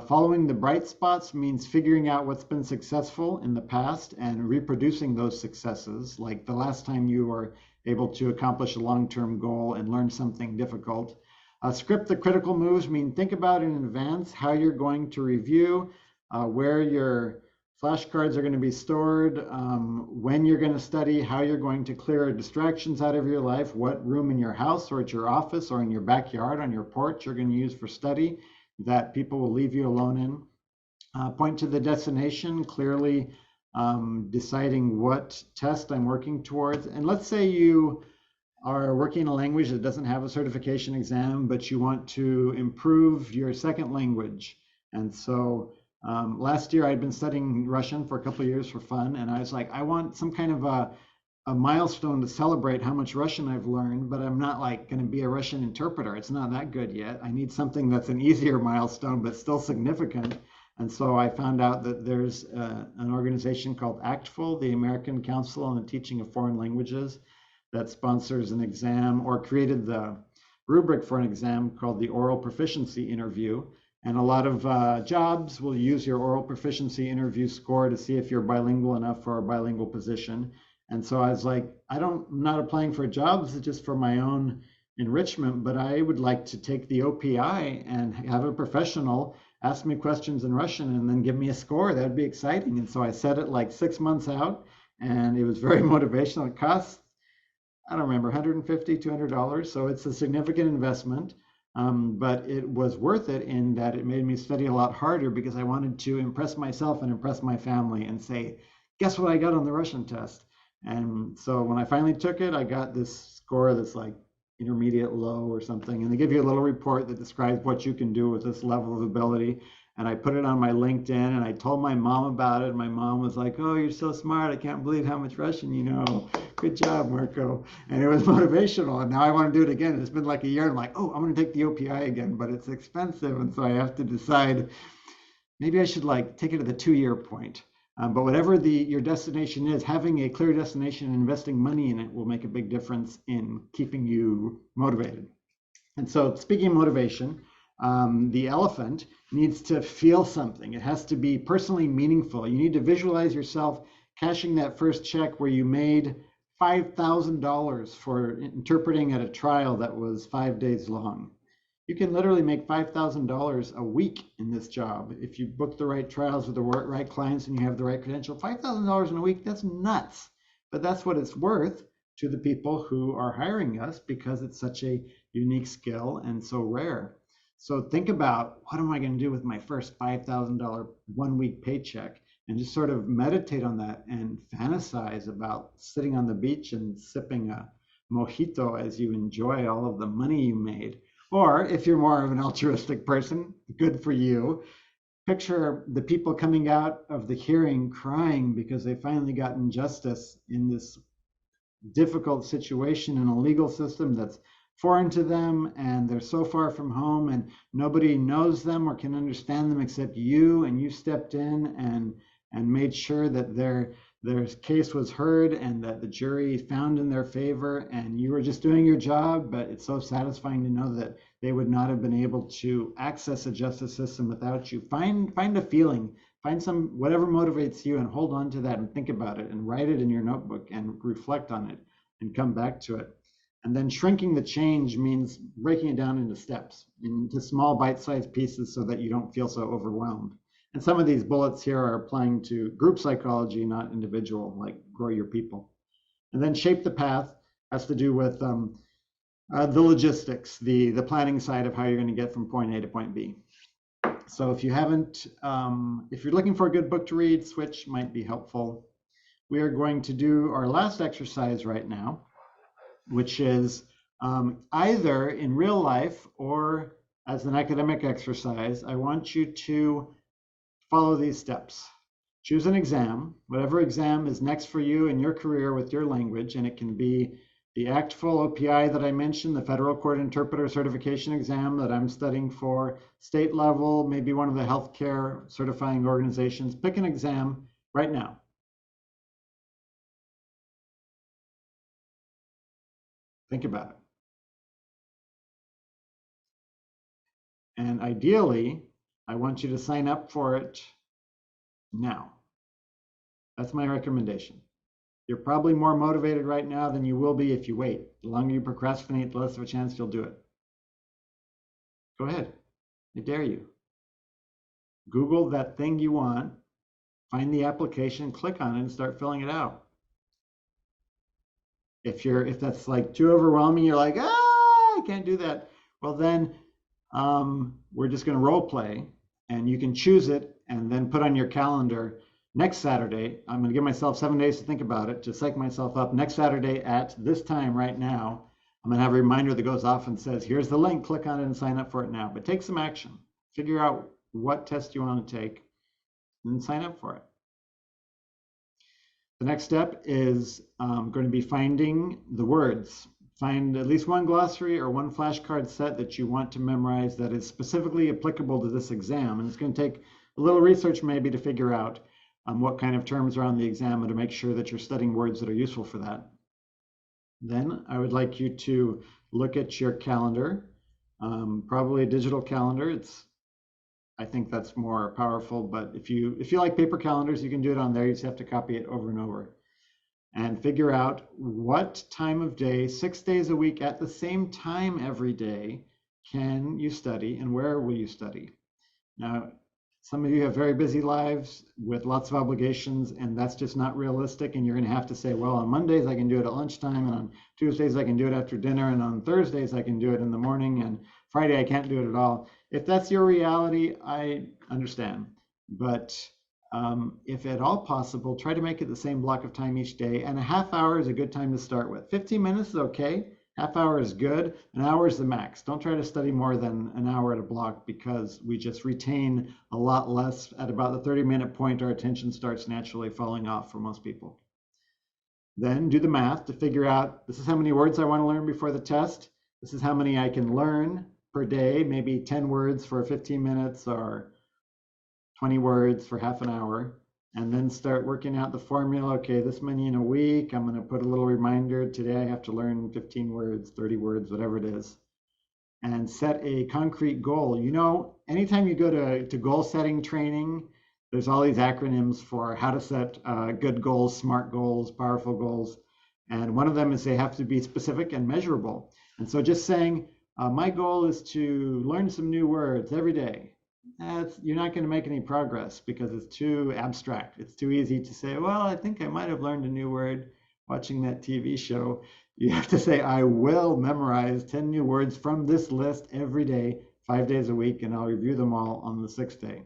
Following the bright spots means figuring out what's been successful in the past and reproducing those successes, like the last time you were able to accomplish a long-term goal and learn something difficult. Script the critical moves mean think about in advance how you're going to review, where your flashcards are going to be stored, when you're going to study, how you're going to clear distractions out of your life, what room in your house or at your office or in your backyard on your porch you're going to use for study that people will leave you alone in. Point to the destination, clearly deciding what test I'm working towards. And let's say you are working in a language that doesn't have a certification exam, but you want to improve your second language. And so last year I'd been studying Russian for a couple of years for fun, and I was like, I want some kind of a milestone to celebrate how much Russian I've learned, but I'm not like going to be a Russian interpreter. It's not that good yet. I need something that's an easier milestone, but still significant. And so I found out that there's an organization called ACTFL, the American Council on the Teaching of Foreign Languages, that sponsors an exam or created the rubric for an exam called the Oral Proficiency Interview. And a lot of jobs will use your oral proficiency interview score to see if you're bilingual enough for a bilingual position. And so I was like, I'm not applying for jobs, it's just for my own enrichment, but I would like to take the OPI and have a professional ask me questions in Russian and then give me a score. That'd be exciting. And so I set it like 6 months out, and it was very motivational. It costs, I don't remember, $150, $200. So it's a significant investment, but it was worth it in that it made me study a lot harder because I wanted to impress myself and impress my family and say, guess what I got on the Russian test? And so when I finally took it, I got this score that's like intermediate low or something. And they give you a little report that describes what you can do with this level of ability. And I put it on my LinkedIn and I told my mom about it. And my mom was like, oh, you're so smart. I can't believe how much Russian you know. Good job, Marco. And it was motivational. And now I want to do it again. It's been like a year. I'm like, oh, I'm going to take the OPI again, but it's expensive. And so I have to decide, maybe I should like take it to the 2-year point. But whatever your destination is, having a clear destination and investing money in it will make a big difference in keeping you motivated. And so speaking of motivation, the elephant needs to feel something. It has to be personally meaningful. You need to visualize yourself cashing that first check where you made $5,000 for interpreting at a trial that was 5 days long. You can literally make $5,000 a week in this job. If you book the right trials with the right clients and you have the right credential, $5,000 in a week, that's nuts. But that's what it's worth to the people who are hiring us because it's such a unique skill and so rare. So think about, what am I going to do with my first $5,000 1-week paycheck? And just sort of meditate on that and fantasize about sitting on the beach and sipping a mojito as you enjoy all of the money you made. Or if you're more of an altruistic person, good for you. picture the people coming out of the hearing crying because they finally gotten justice in this difficult situation in a legal system that's foreign to them, and they're so far from home, and nobody knows them or can understand them except you, and you stepped in and made sure that their case was heard and that the jury found in their favor, and you were just doing your job. But it's so satisfying to know that they would not have been able to access a justice system without you. Find a feeling, find some, whatever motivates you, and hold on to that and think about it and write it in your notebook and reflect on it and come back to it. And then shrinking the change means breaking it down into steps, into small bite-sized pieces so that you don't feel so overwhelmed. And some of these bullets here are applying to group psychology, not individual, like grow your people. And then shape the path has to do with the logistics, the planning side of how you're going to get from point A to point B. So if you haven't, if you're looking for a good book to read, Switch might be helpful. We are going to do our last exercise right now, which is either in real life or as an academic exercise. I want you to follow these steps. Choose an exam, whatever exam is next for you in your career with your language, and it can be the ACTFL OPI that I mentioned, the Federal Court Interpreter Certification exam that I'm studying for, state level, maybe one of the healthcare certifying organizations. Pick an exam right now. Think about it. And ideally, I want you to sign up for it now. That's my recommendation. You're probably more motivated right now than you will be if you wait. The longer you procrastinate, the less of a chance you'll do it. Go ahead. I dare you. Google that thing you want, find the application, click on it, and start filling it out. If that's like too overwhelming, you're like, I can't do that. Well, then we're just going to role play, and you can choose it and then put on your calendar next Saturday. I'm going to give myself 7 days to think about it, to psych myself up. Next Saturday at this time right now, I'm going to have a reminder that goes off and says, here's the link, click on it and sign up for it now. But take some action. Figure out what test you want to take and sign up for it. The next step is going to be finding the words. Find at least one glossary or one flashcard set that you want to memorize that is specifically applicable to this exam. And it's going to take a little research maybe to figure out what kind of terms are on the exam and to make sure that you're studying words that are useful for that. Then I would like you to look at your calendar, probably a digital calendar. I think that's more powerful, but if you like paper calendars, you can do it on there. You just have to copy it over and over. And figure out what time of day, 6 days a week at the same time every day, can you study and where will you study? Now, some of you have very busy lives with lots of obligations, and that's just not realistic. And you're going to have to say, well, on Mondays I can do it at lunchtime, and on Tuesdays I can do it after dinner, and on Thursdays I can do it in the morning, and Friday I can't do it at all. If that's your reality, I understand. But if at all possible, try to make it the same block of time each day. And a half hour is a good time to start with. 15 minutes is okay. Half hour is good. An hour is the max. Don't try to study more than an hour at a block, because we just retain a lot less. At about the 30-minute point, our attention starts naturally falling off for most people. Then do the math to figure out, this is how many words I want to learn before the test. This is how many I can learn per day, maybe 10 words for 15 minutes or 20 words for half an hour. And then start working out the formula. Okay, this many in a week. I'm going to put a little reminder. Today I have to learn 15 words, 30 words, whatever it is. And set a concrete goal. You know, anytime you go to goal setting training, there's all these acronyms for how to set good goals, smart goals, powerful goals. And one of them is they have to be specific and measurable. And so just saying, my goal is to learn some new words every day. You're not going to make any progress because it's too abstract. It's too easy to say, well, I think I might have learned a new word watching that TV show. You have to say, I will memorize 10 new words from this list every day, 5 days a week, and I'll review them all on the 6th day.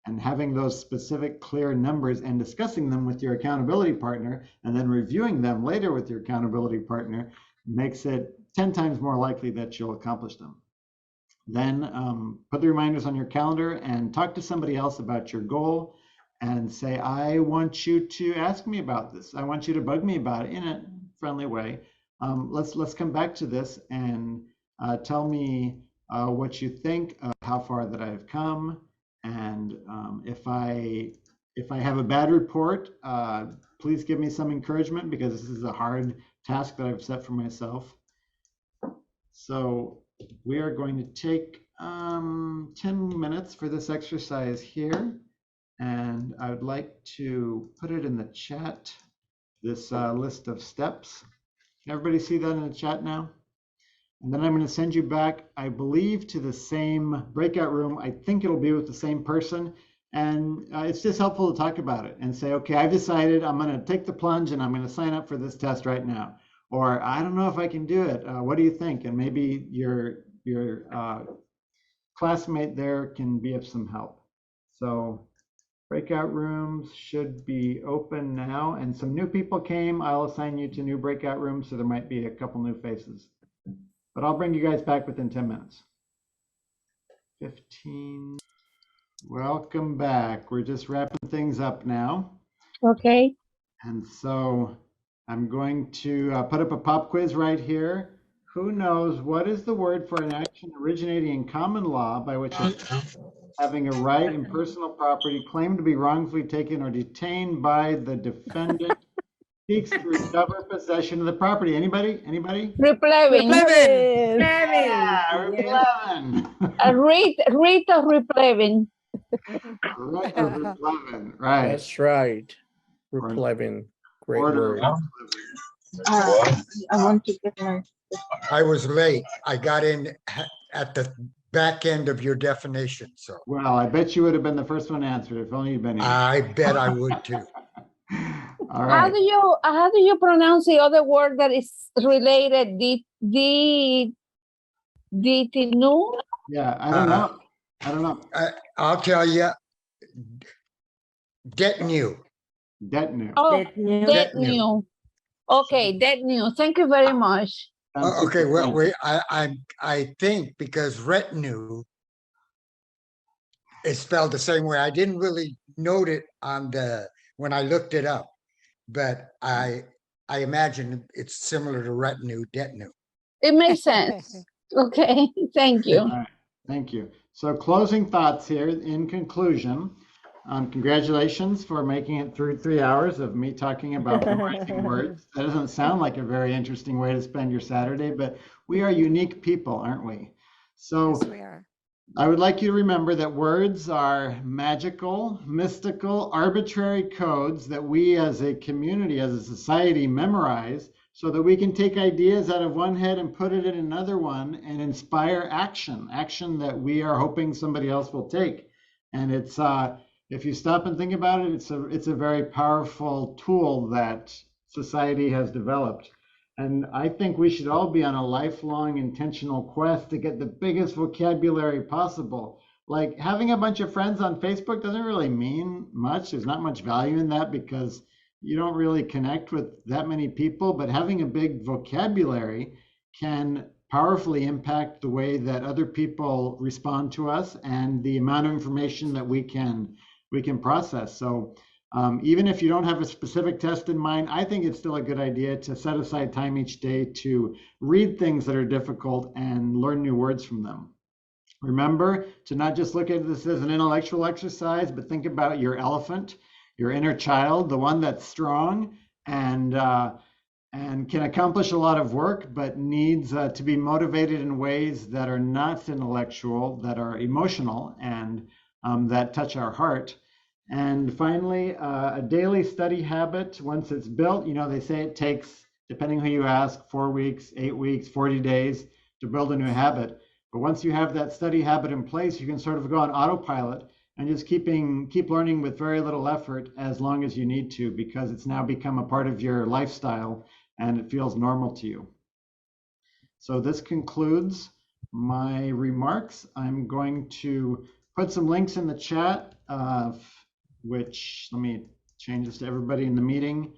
And having those specific, clear numbers and discussing them with your accountability partner and then reviewing them later with your accountability partner makes it 10 times more likely that you'll accomplish them. then put the reminders on your calendar and talk to somebody else about your goal and say, I want you to ask me about this. I want you to bug me about it in a friendly way. Let's come back to this and tell me what you think of how far that I've come. And if I have a bad report, please give me some encouragement, because this is a hard task that I've set for myself. So we are going to take 10 minutes for this exercise here. And I would like to put it in the chat, this list of steps. Can everybody see that in the chat now? And then I'm going to send you back, I believe, to the same breakout room. I think it'll be with the same person. And it's just helpful to talk about it and say, okay, I've decided I'm going to take the plunge and I'm going to sign up for this test right now. Or I don't know if I can do it. What do you think? And maybe your classmate there can be of some help. So breakout rooms should be open now. And some new people came. I'll assign you to new breakout rooms, so there might be a couple new faces. But I'll bring you guys back within 10 minutes. 15. Welcome back. We're just wrapping things up now. Okay. And so I'm going to put up a pop quiz right here. Who knows what is the word for an action originating in common law by which a having a right in personal property claimed to be wrongfully taken or detained by the defendant seeks to recover possession of the property? Anybody? Anybody? Replevin. Yeah, replevin. Rite of replevin. Right, or replevin, right. That's right. Replevin. Great Order. word. I want to get my. I was late. I got in at the back end of your definition, so Well, I bet you would have been the first one to answer if only you'd been here. I bet I would too. All How right. do you pronounce the other word that is related? Ditinu? Yeah, I don't know. I don't know. I'll tell you, detinue. Detenu. Oh, Detenu. detenu. Okay, detenu. Thank you very much. Sounds Okay, super well, French. I think because retinue is spelled the same way. I didn't really note it on when I looked it up, but I imagine it's similar to retinue, detinue. It makes sense. Okay, thank you. All right, thank you. So closing thoughts here in conclusion. Congratulations for making it through 3 hours of me talking about memorizing words. That doesn't sound like a very interesting way to spend your Saturday, but we are unique people, aren't we? So Yes, we are. I would like you to remember that words are magical, mystical, arbitrary codes that we as a community, as a society, memorize so that we can take ideas out of one head and put it in another one and inspire action that we are hoping somebody else will take. And it's if you stop and think about it, it's a very powerful tool that society has developed. And I think we should all be on a lifelong intentional quest to get the biggest vocabulary possible. Like having a bunch of friends on Facebook doesn't really mean much. There's not much value in that because you don't really connect with that many people, but having a big vocabulary can powerfully impact the way that other people respond to us and the amount of information that we can process. So even if you don't have a specific test in mind, I think it's still a good idea to set aside time each day to read things that are difficult and learn new words from them. Remember to not just look at this as an intellectual exercise, but think about your elephant, your inner child, the one that's strong and can accomplish a lot of work, but needs to be motivated in ways that are not intellectual, that are emotional, and that touch our heart. And finally, a daily study habit, once it's built, they say it takes, depending who you ask, 4 weeks, 8 weeks, 40 days to build a new habit. But once you have that study habit in place, you can sort of go on autopilot and just keep learning with very little effort as long as you need to, because it's now become a part of your lifestyle and it feels normal to you. So this concludes my remarks. I'm going to put some links in the chat, which let me change this to everybody in the meeting.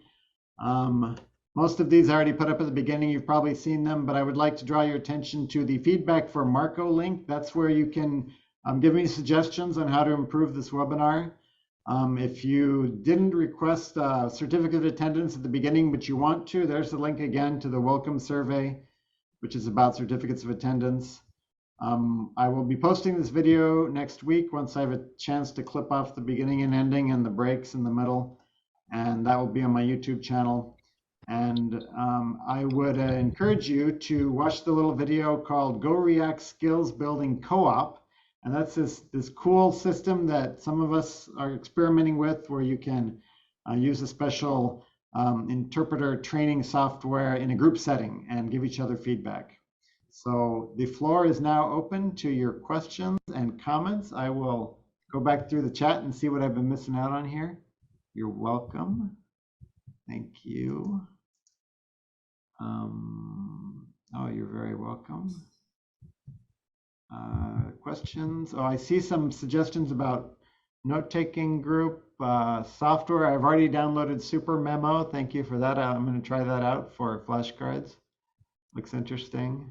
Most of these I already put up at the beginning. You've probably seen them, but I would like to draw your attention to the feedback for Marco link. That's where you can give me suggestions on how to improve this webinar. If you didn't request a certificate of attendance at the beginning, but you want to, there's the link again to the welcome survey, which is about certificates of attendance. I will be posting this video next week once I have a chance to clip off the beginning and ending and the breaks in the middle, and that will be on my YouTube channel. And I would encourage you to watch the little video called Go React Skills Building Co-op. And that's this cool system that some of us are experimenting with, where you can use a special interpreter training software in a group setting and give each other feedback. So the floor is now open to your questions and comments. I will go back through the chat and see what I've been missing out on here. You're welcome. Thank you. Oh, you're very welcome. Questions? Oh, I see some suggestions about note-taking group software. I've already downloaded Super Memo. Thank you for that. I'm going to try that out for flashcards. Looks interesting.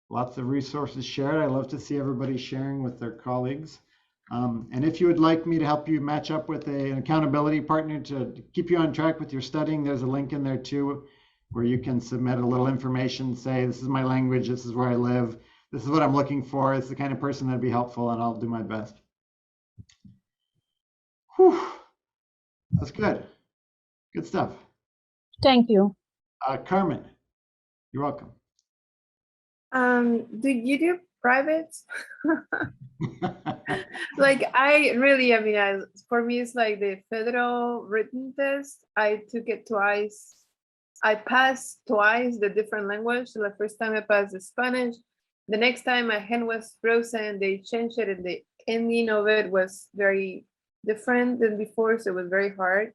Lots of resources shared. I love to see everybody sharing with their colleagues. And if you would like me to help you match up with an accountability partner to keep you on track with your studying, there's a link in there too, where you can submit a little information, say, this is my language, this is where I live, this is what I'm looking for, it's the kind of person that'd be helpful, and I'll do my best. Whew. That's good. Good stuff. Thank you. Carmen, you're welcome. Do you do private? Like I mean, for me, it's like the federal written test. I took it twice. I passed twice the different language. So the first time I passed the Spanish. The next time my hand was frozen, they changed it and the ending of it was very different than before. So it was very hard.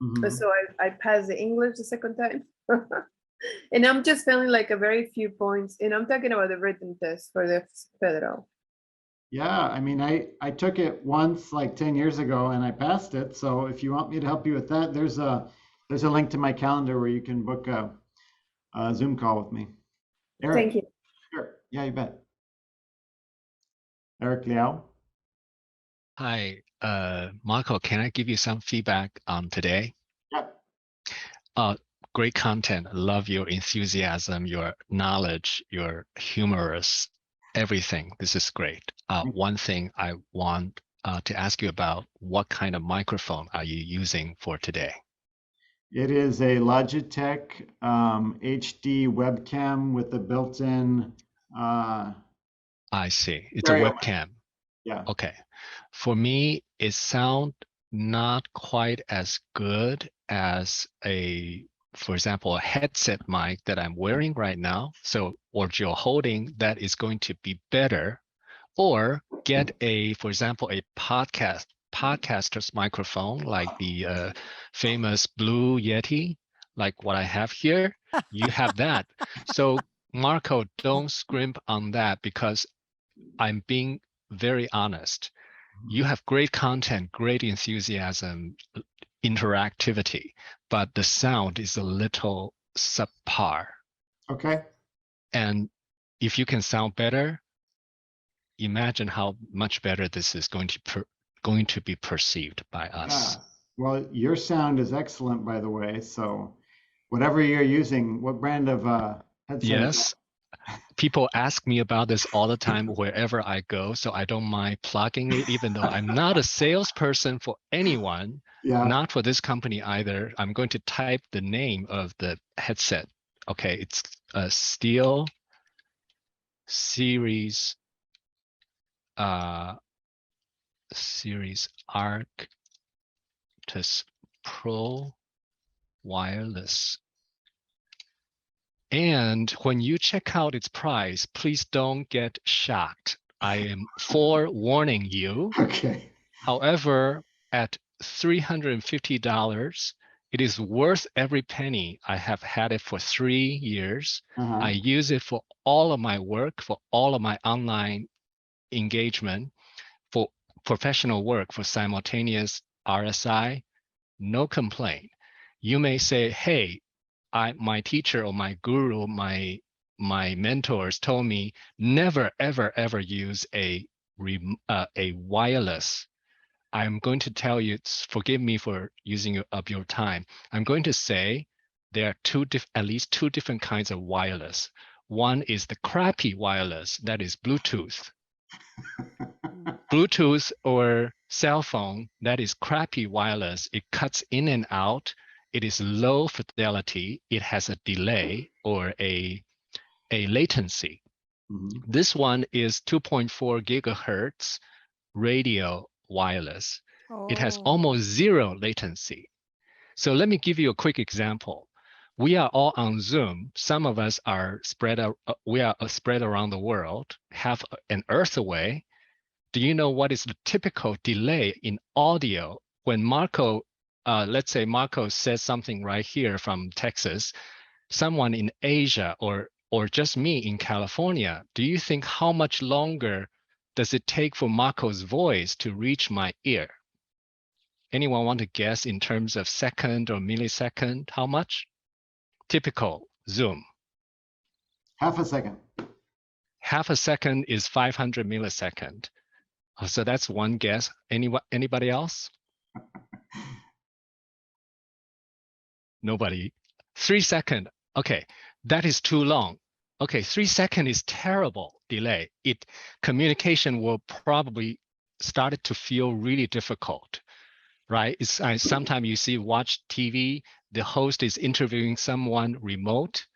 Mm-hmm. So I passed the English the second time. And I'm just feeling like a very few points. And I'm talking about the written test for the federal. Yeah, I mean, I took it once like 10 years ago and I passed it. So if you want me to help you with that, there's a link to my calendar where you can book a Zoom call with me. Eric, Thank you. sure. Yeah, you bet. Eric Liao. Hi, Marco, can I give you some feedback on today? Yeah. Great content. Love your enthusiasm, your knowledge, your humorous, everything. This is great. One thing I want to ask you about, what kind of microphone are you using for today? It is a Logitech HD webcam with a built-in. I see. It's a webcam. Yeah. Okay. For me, it sounds not quite as good as for example, a headset mic that I'm wearing right now. So, or you're holding, that is going to be better. Or get for example, a podcaster's microphone, like the famous Blue Yeti, like what I have here. You have that. So Marco, don't scrimp on that, because I'm being very honest. You have great content, great enthusiasm, interactivity, but the sound is a little subpar. Okay. And if you can sound better, imagine how much better this is going to be perceived by us. Yeah. Well, your sound is excellent, by the way. So whatever you're using, what brand of headset? Yes. People ask me about this all the time wherever I go, so I don't mind plugging it, even though I'm not a salesperson for anyone, not for this company either. I'm going to type the name of the headset. Okay, it's a Steel Series Arctis Pro Wireless. And when you check out its price, please don't get shocked. I am forewarning you. Okay. However, at $350, it is worth every penny. I have had it for 3 years. I use it for all of my work, for all of my online engagement, for professional work, for simultaneous RSI, no complaint. You may say, hey, my teacher or my guru, my mentors told me never, ever, ever use a wireless. I'm going to tell you, forgive me for using up your time. I'm going to say there are at least two different kinds of wireless. One is the crappy wireless, that is Bluetooth. Bluetooth or cell phone, that is crappy wireless. It cuts in and out. It is low fidelity. It has a delay or a latency. Mhm. This one is 2.4 gigahertz radio wireless. It has Oh. almost zero latency. So let me give you a quick example. We are all on Zoom. Some of us are spread around the world, half an earth away. Do you know what is the typical delay in audio when Marco, let's say Marco says something right here from Texas, someone in Asia or just me in California, do you think how much longer does it take for Marco's voice to reach my ear? Anyone want to guess in terms of second or millisecond? How much? Typical Zoom. Half a second. Half a second is 500 millisecond. So that's one guess. Anybody else? Nobody. 3 seconds. Okay, that is too long. Okay, 3 seconds is terrible delay. Communication will probably started to feel really difficult, right? Sometimes you watch TV, the host is interviewing someone remote,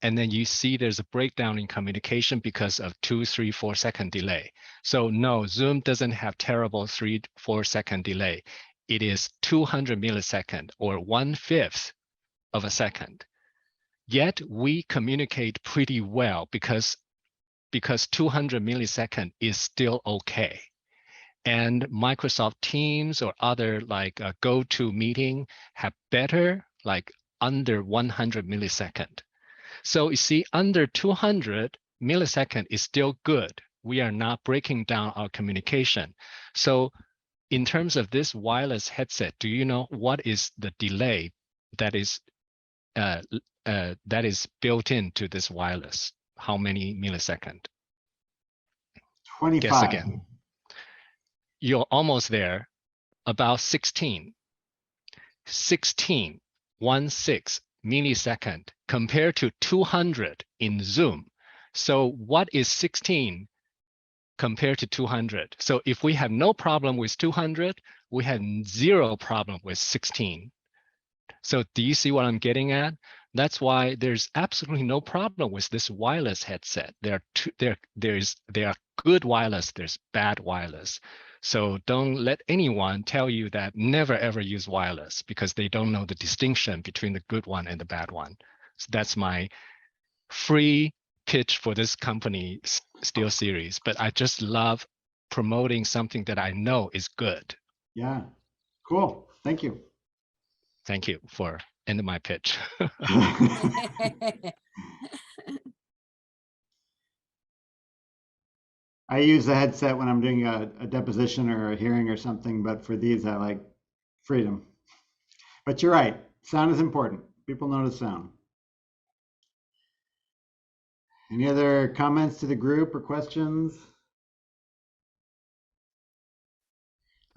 and then you see there's a breakdown in communication because of 2, 3, 4 second delay. So no, Zoom doesn't have terrible 3, 4 second delay. It is 200 millisecond or 1/5 of a second. Yet we communicate pretty well because 200 millisecond is still okay. And Microsoft Teams or other like GoToMeeting have better like under 100 millisecond. So you see, under 200 millisecond is still good. We are not breaking down our communication. So in terms of this wireless headset, do you know what is the delay that is built into this wireless? How many millisecond? 25. Guess again. You're almost there. About 16. 16 millisecond compared to 200 in Zoom. So what is 16 compared to 200? So if we have no problem with 200, we have zero problem with 16. So do you see what I'm getting at? That's why there's absolutely no problem with this wireless headset. There are good wireless, there's bad wireless. So don't let anyone tell you that never ever use wireless because they don't know the distinction between the good one and the bad one. So that's my free pitch for this company Steel Series. But I just love promoting something that I know is good. Yeah, cool. Thank you. Thank you for ending my pitch. I use a headset when I'm doing a deposition or a hearing or something, but for these, I like freedom. But you're right, sound is important. People notice sound. Any other comments to the group or questions?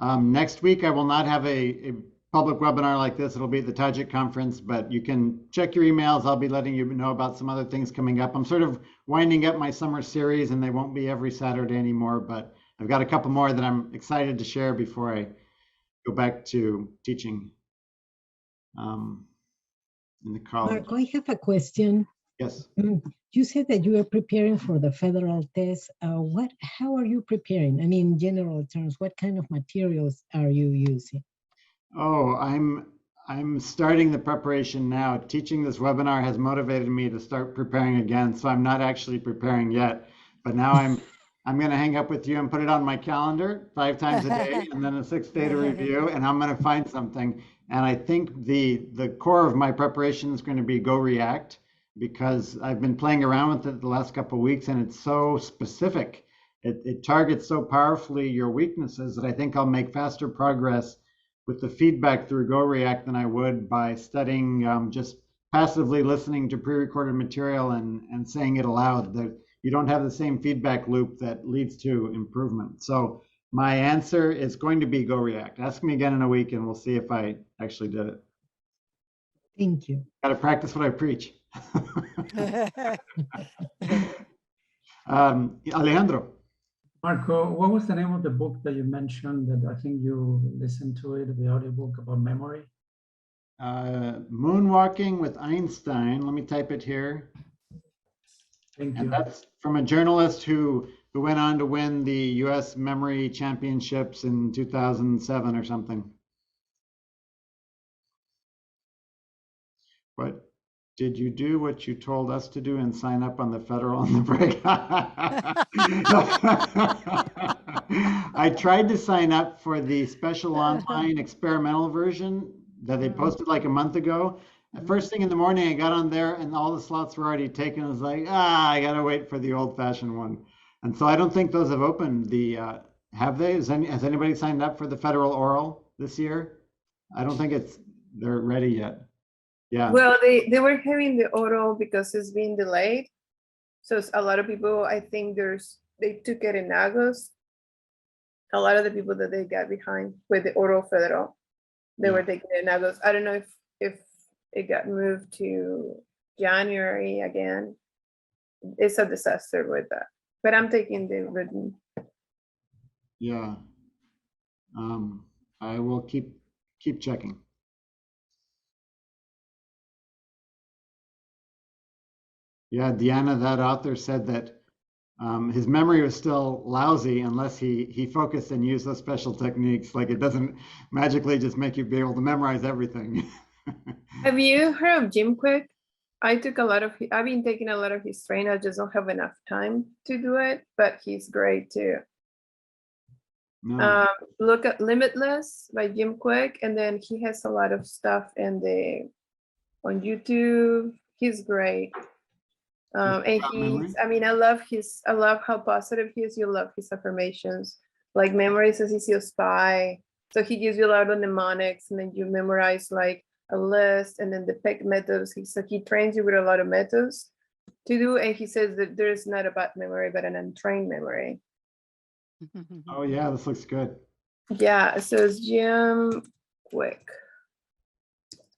Next week, I will not have a public webinar like this. It'll be at the Tajik conference, but you can check your emails. I'll be letting you know about some other things coming up. I'm sort of winding up my summer series and they won't be every Saturday anymore, but I've got a couple more that I'm excited to share before I go back to teaching in the college. Marco, I have a question. Yes. You said that you are preparing for the federal test. How are you preparing? I mean, in general terms, what kind of materials are you using? Oh, I'm starting the preparation now. Teaching this webinar has motivated me to start preparing again. So I'm not actually preparing yet, but now I'm going to hang up with you and put it on my calendar 5 times a day and then a 6th day to review, and I'm going to find something. And I think the core of my preparation is going to be Go React, because I've been playing around with it the last couple of weeks and it's so specific. It targets so powerfully your weaknesses that I think I'll make faster progress with the feedback through GoReact than I would by studying just passively listening to pre-recorded material and saying it aloud. That you don't have the same feedback loop that leads to improvement. So my answer is going to be GoReact. Ask me again in a week and we'll see if I actually did it. Thank you. Got to practice what I preach. Alejandro. Marco, what was the name of the book that you mentioned that I think you listened to it, the audiobook about memory? Moonwalking with Einstein. Let me type it here. Thank you. And that's from a journalist who went on to win the US Memory Championships in 2007 or something. But did you do what you told us to do and sign up on the federal on the break? I tried to sign up for the special online experimental version that they posted like a month ago. The first thing in the morning, I got on there and all the slots were already taken. I was like, I gotta wait for the old-fashioned one. And so I don't think those have opened. Have they? Has anybody signed up for the federal oral this year? I don't think they're ready yet. Yeah. Well, they were having the oral because it's been delayed. So a lot of people, I think they took it in August. A lot of the people that they got behind with the oral federal, they were taking it in August. I don't know if it got moved to January again. It's a disaster with that. But I'm taking the written. Yeah. I will keep checking. Yeah, Deanna, that author said that his memory was still lousy unless he focused and used those special techniques. Like it doesn't magically just make you be able to memorize everything. Have you heard of Jim Quick? I've been taking a lot of his training. I just don't have enough time to do it, but he's great too. No. Look at Limitless by Jim Quick, and then he has a lot of stuff on YouTube. He's great. And I love how positive he is. You love his affirmations, like memory says he's your spy. So he gives you a lot of mnemonics, and then you memorize like a list, and then the PEC methods. He trains you with a lot of methods to do, and he says that there is not a bad memory, but an untrained memory. Oh yeah, this looks good. Yeah, so it's Jim Quick.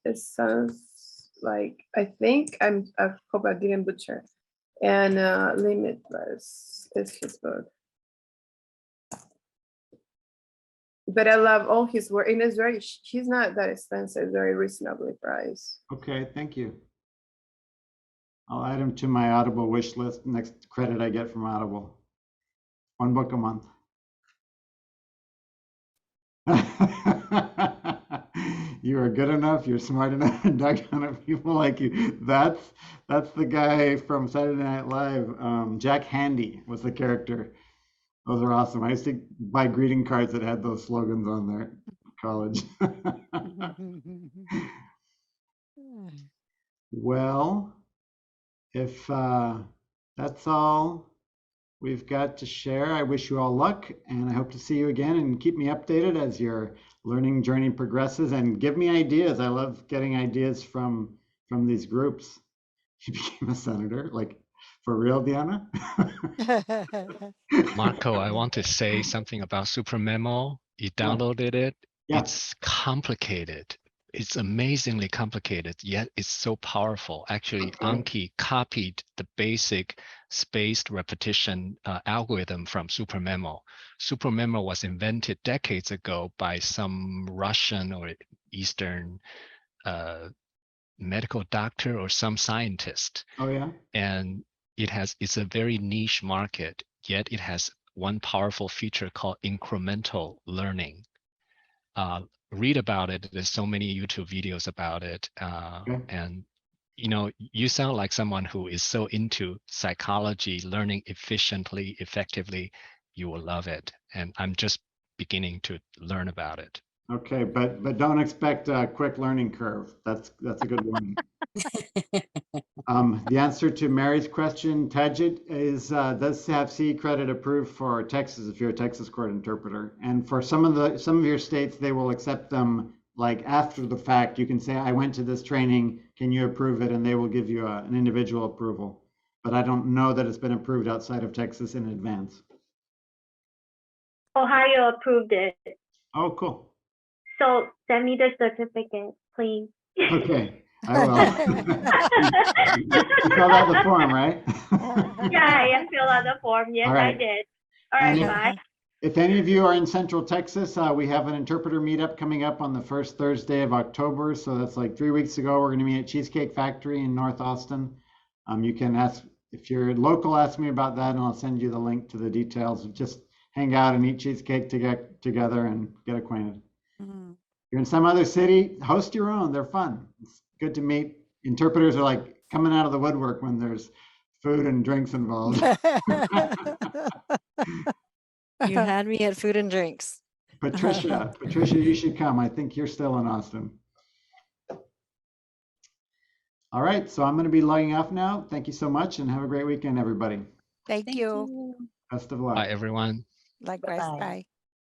It sounds like, I hope I didn't butcher. And Limitless is his book. But I love all his work, and he's not that expensive, very reasonably priced. Okay, thank you. I'll add him to my Audible wish list. Next credit I get from Audible. 1 book a month. You are good enough, you're smart enough, and doggone it, people like you. That's the guy from Saturday Night Live. Jack Handy was the character. Those are awesome. I used to buy greeting cards that had those slogans on there in college. Well, if that's all we've got to share, I wish you all luck, and I hope to see you again, and keep me updated as your learning journey progresses, and give me ideas. I love getting ideas from these groups. You became a senator, like for real, Deanna? Marco, I want to say something about SuperMemo. You downloaded it. Yeah. It's complicated. It's amazingly complicated, yet it's so powerful. Actually, Anki copied the basic spaced repetition algorithm from SuperMemo. SuperMemo was invented decades ago by some Russian or Eastern medical doctor or some scientist. Oh yeah. And it's a very niche market, yet it has one powerful feature called incremental learning. Read about it. There's so many YouTube videos about it. And you sound like someone who is so into psychology, learning efficiently, effectively. You will love it. And I'm just beginning to learn about it. Okay, but don't expect a quick learning curve. That's a good one. The answer to Mary's question, Tajid, is does have C credit approved for Texas if you're a Texas court interpreter. And for some of your states, they will accept them like after the fact. You can say, I went to this training, can you approve it? And they will give you an individual approval. But I don't know that it's been approved outside of Texas in advance. Ohio approved it. Oh, cool. So send me the certificate, please. Okay, I will. You filled out the form, right? Yeah, I filled out the form. Yes, All right. I did. All right, bye. If any of you are in Central Texas, we have an interpreter meetup coming up on the first Thursday of October. So that's like 3 weeks ago. We're going to meet at Cheesecake Factory in North Austin. You can ask, if you're local, ask me about that and I'll send you the link to the details. Just hang out and eat cheesecake to get together and get acquainted. Mhm. You're in some other city, host your own. They're fun. It's good to meet. Interpreters are like coming out of the woodwork when there's food and drinks involved. You had me at food and drinks. Patricia, you should come. I think you're still in Austin. All right, so I'm going to be logging off now. Thank you so much and have a great weekend, everybody. Thank you. Best of luck. Bye, everyone. Likewise. Bye-bye. Bye.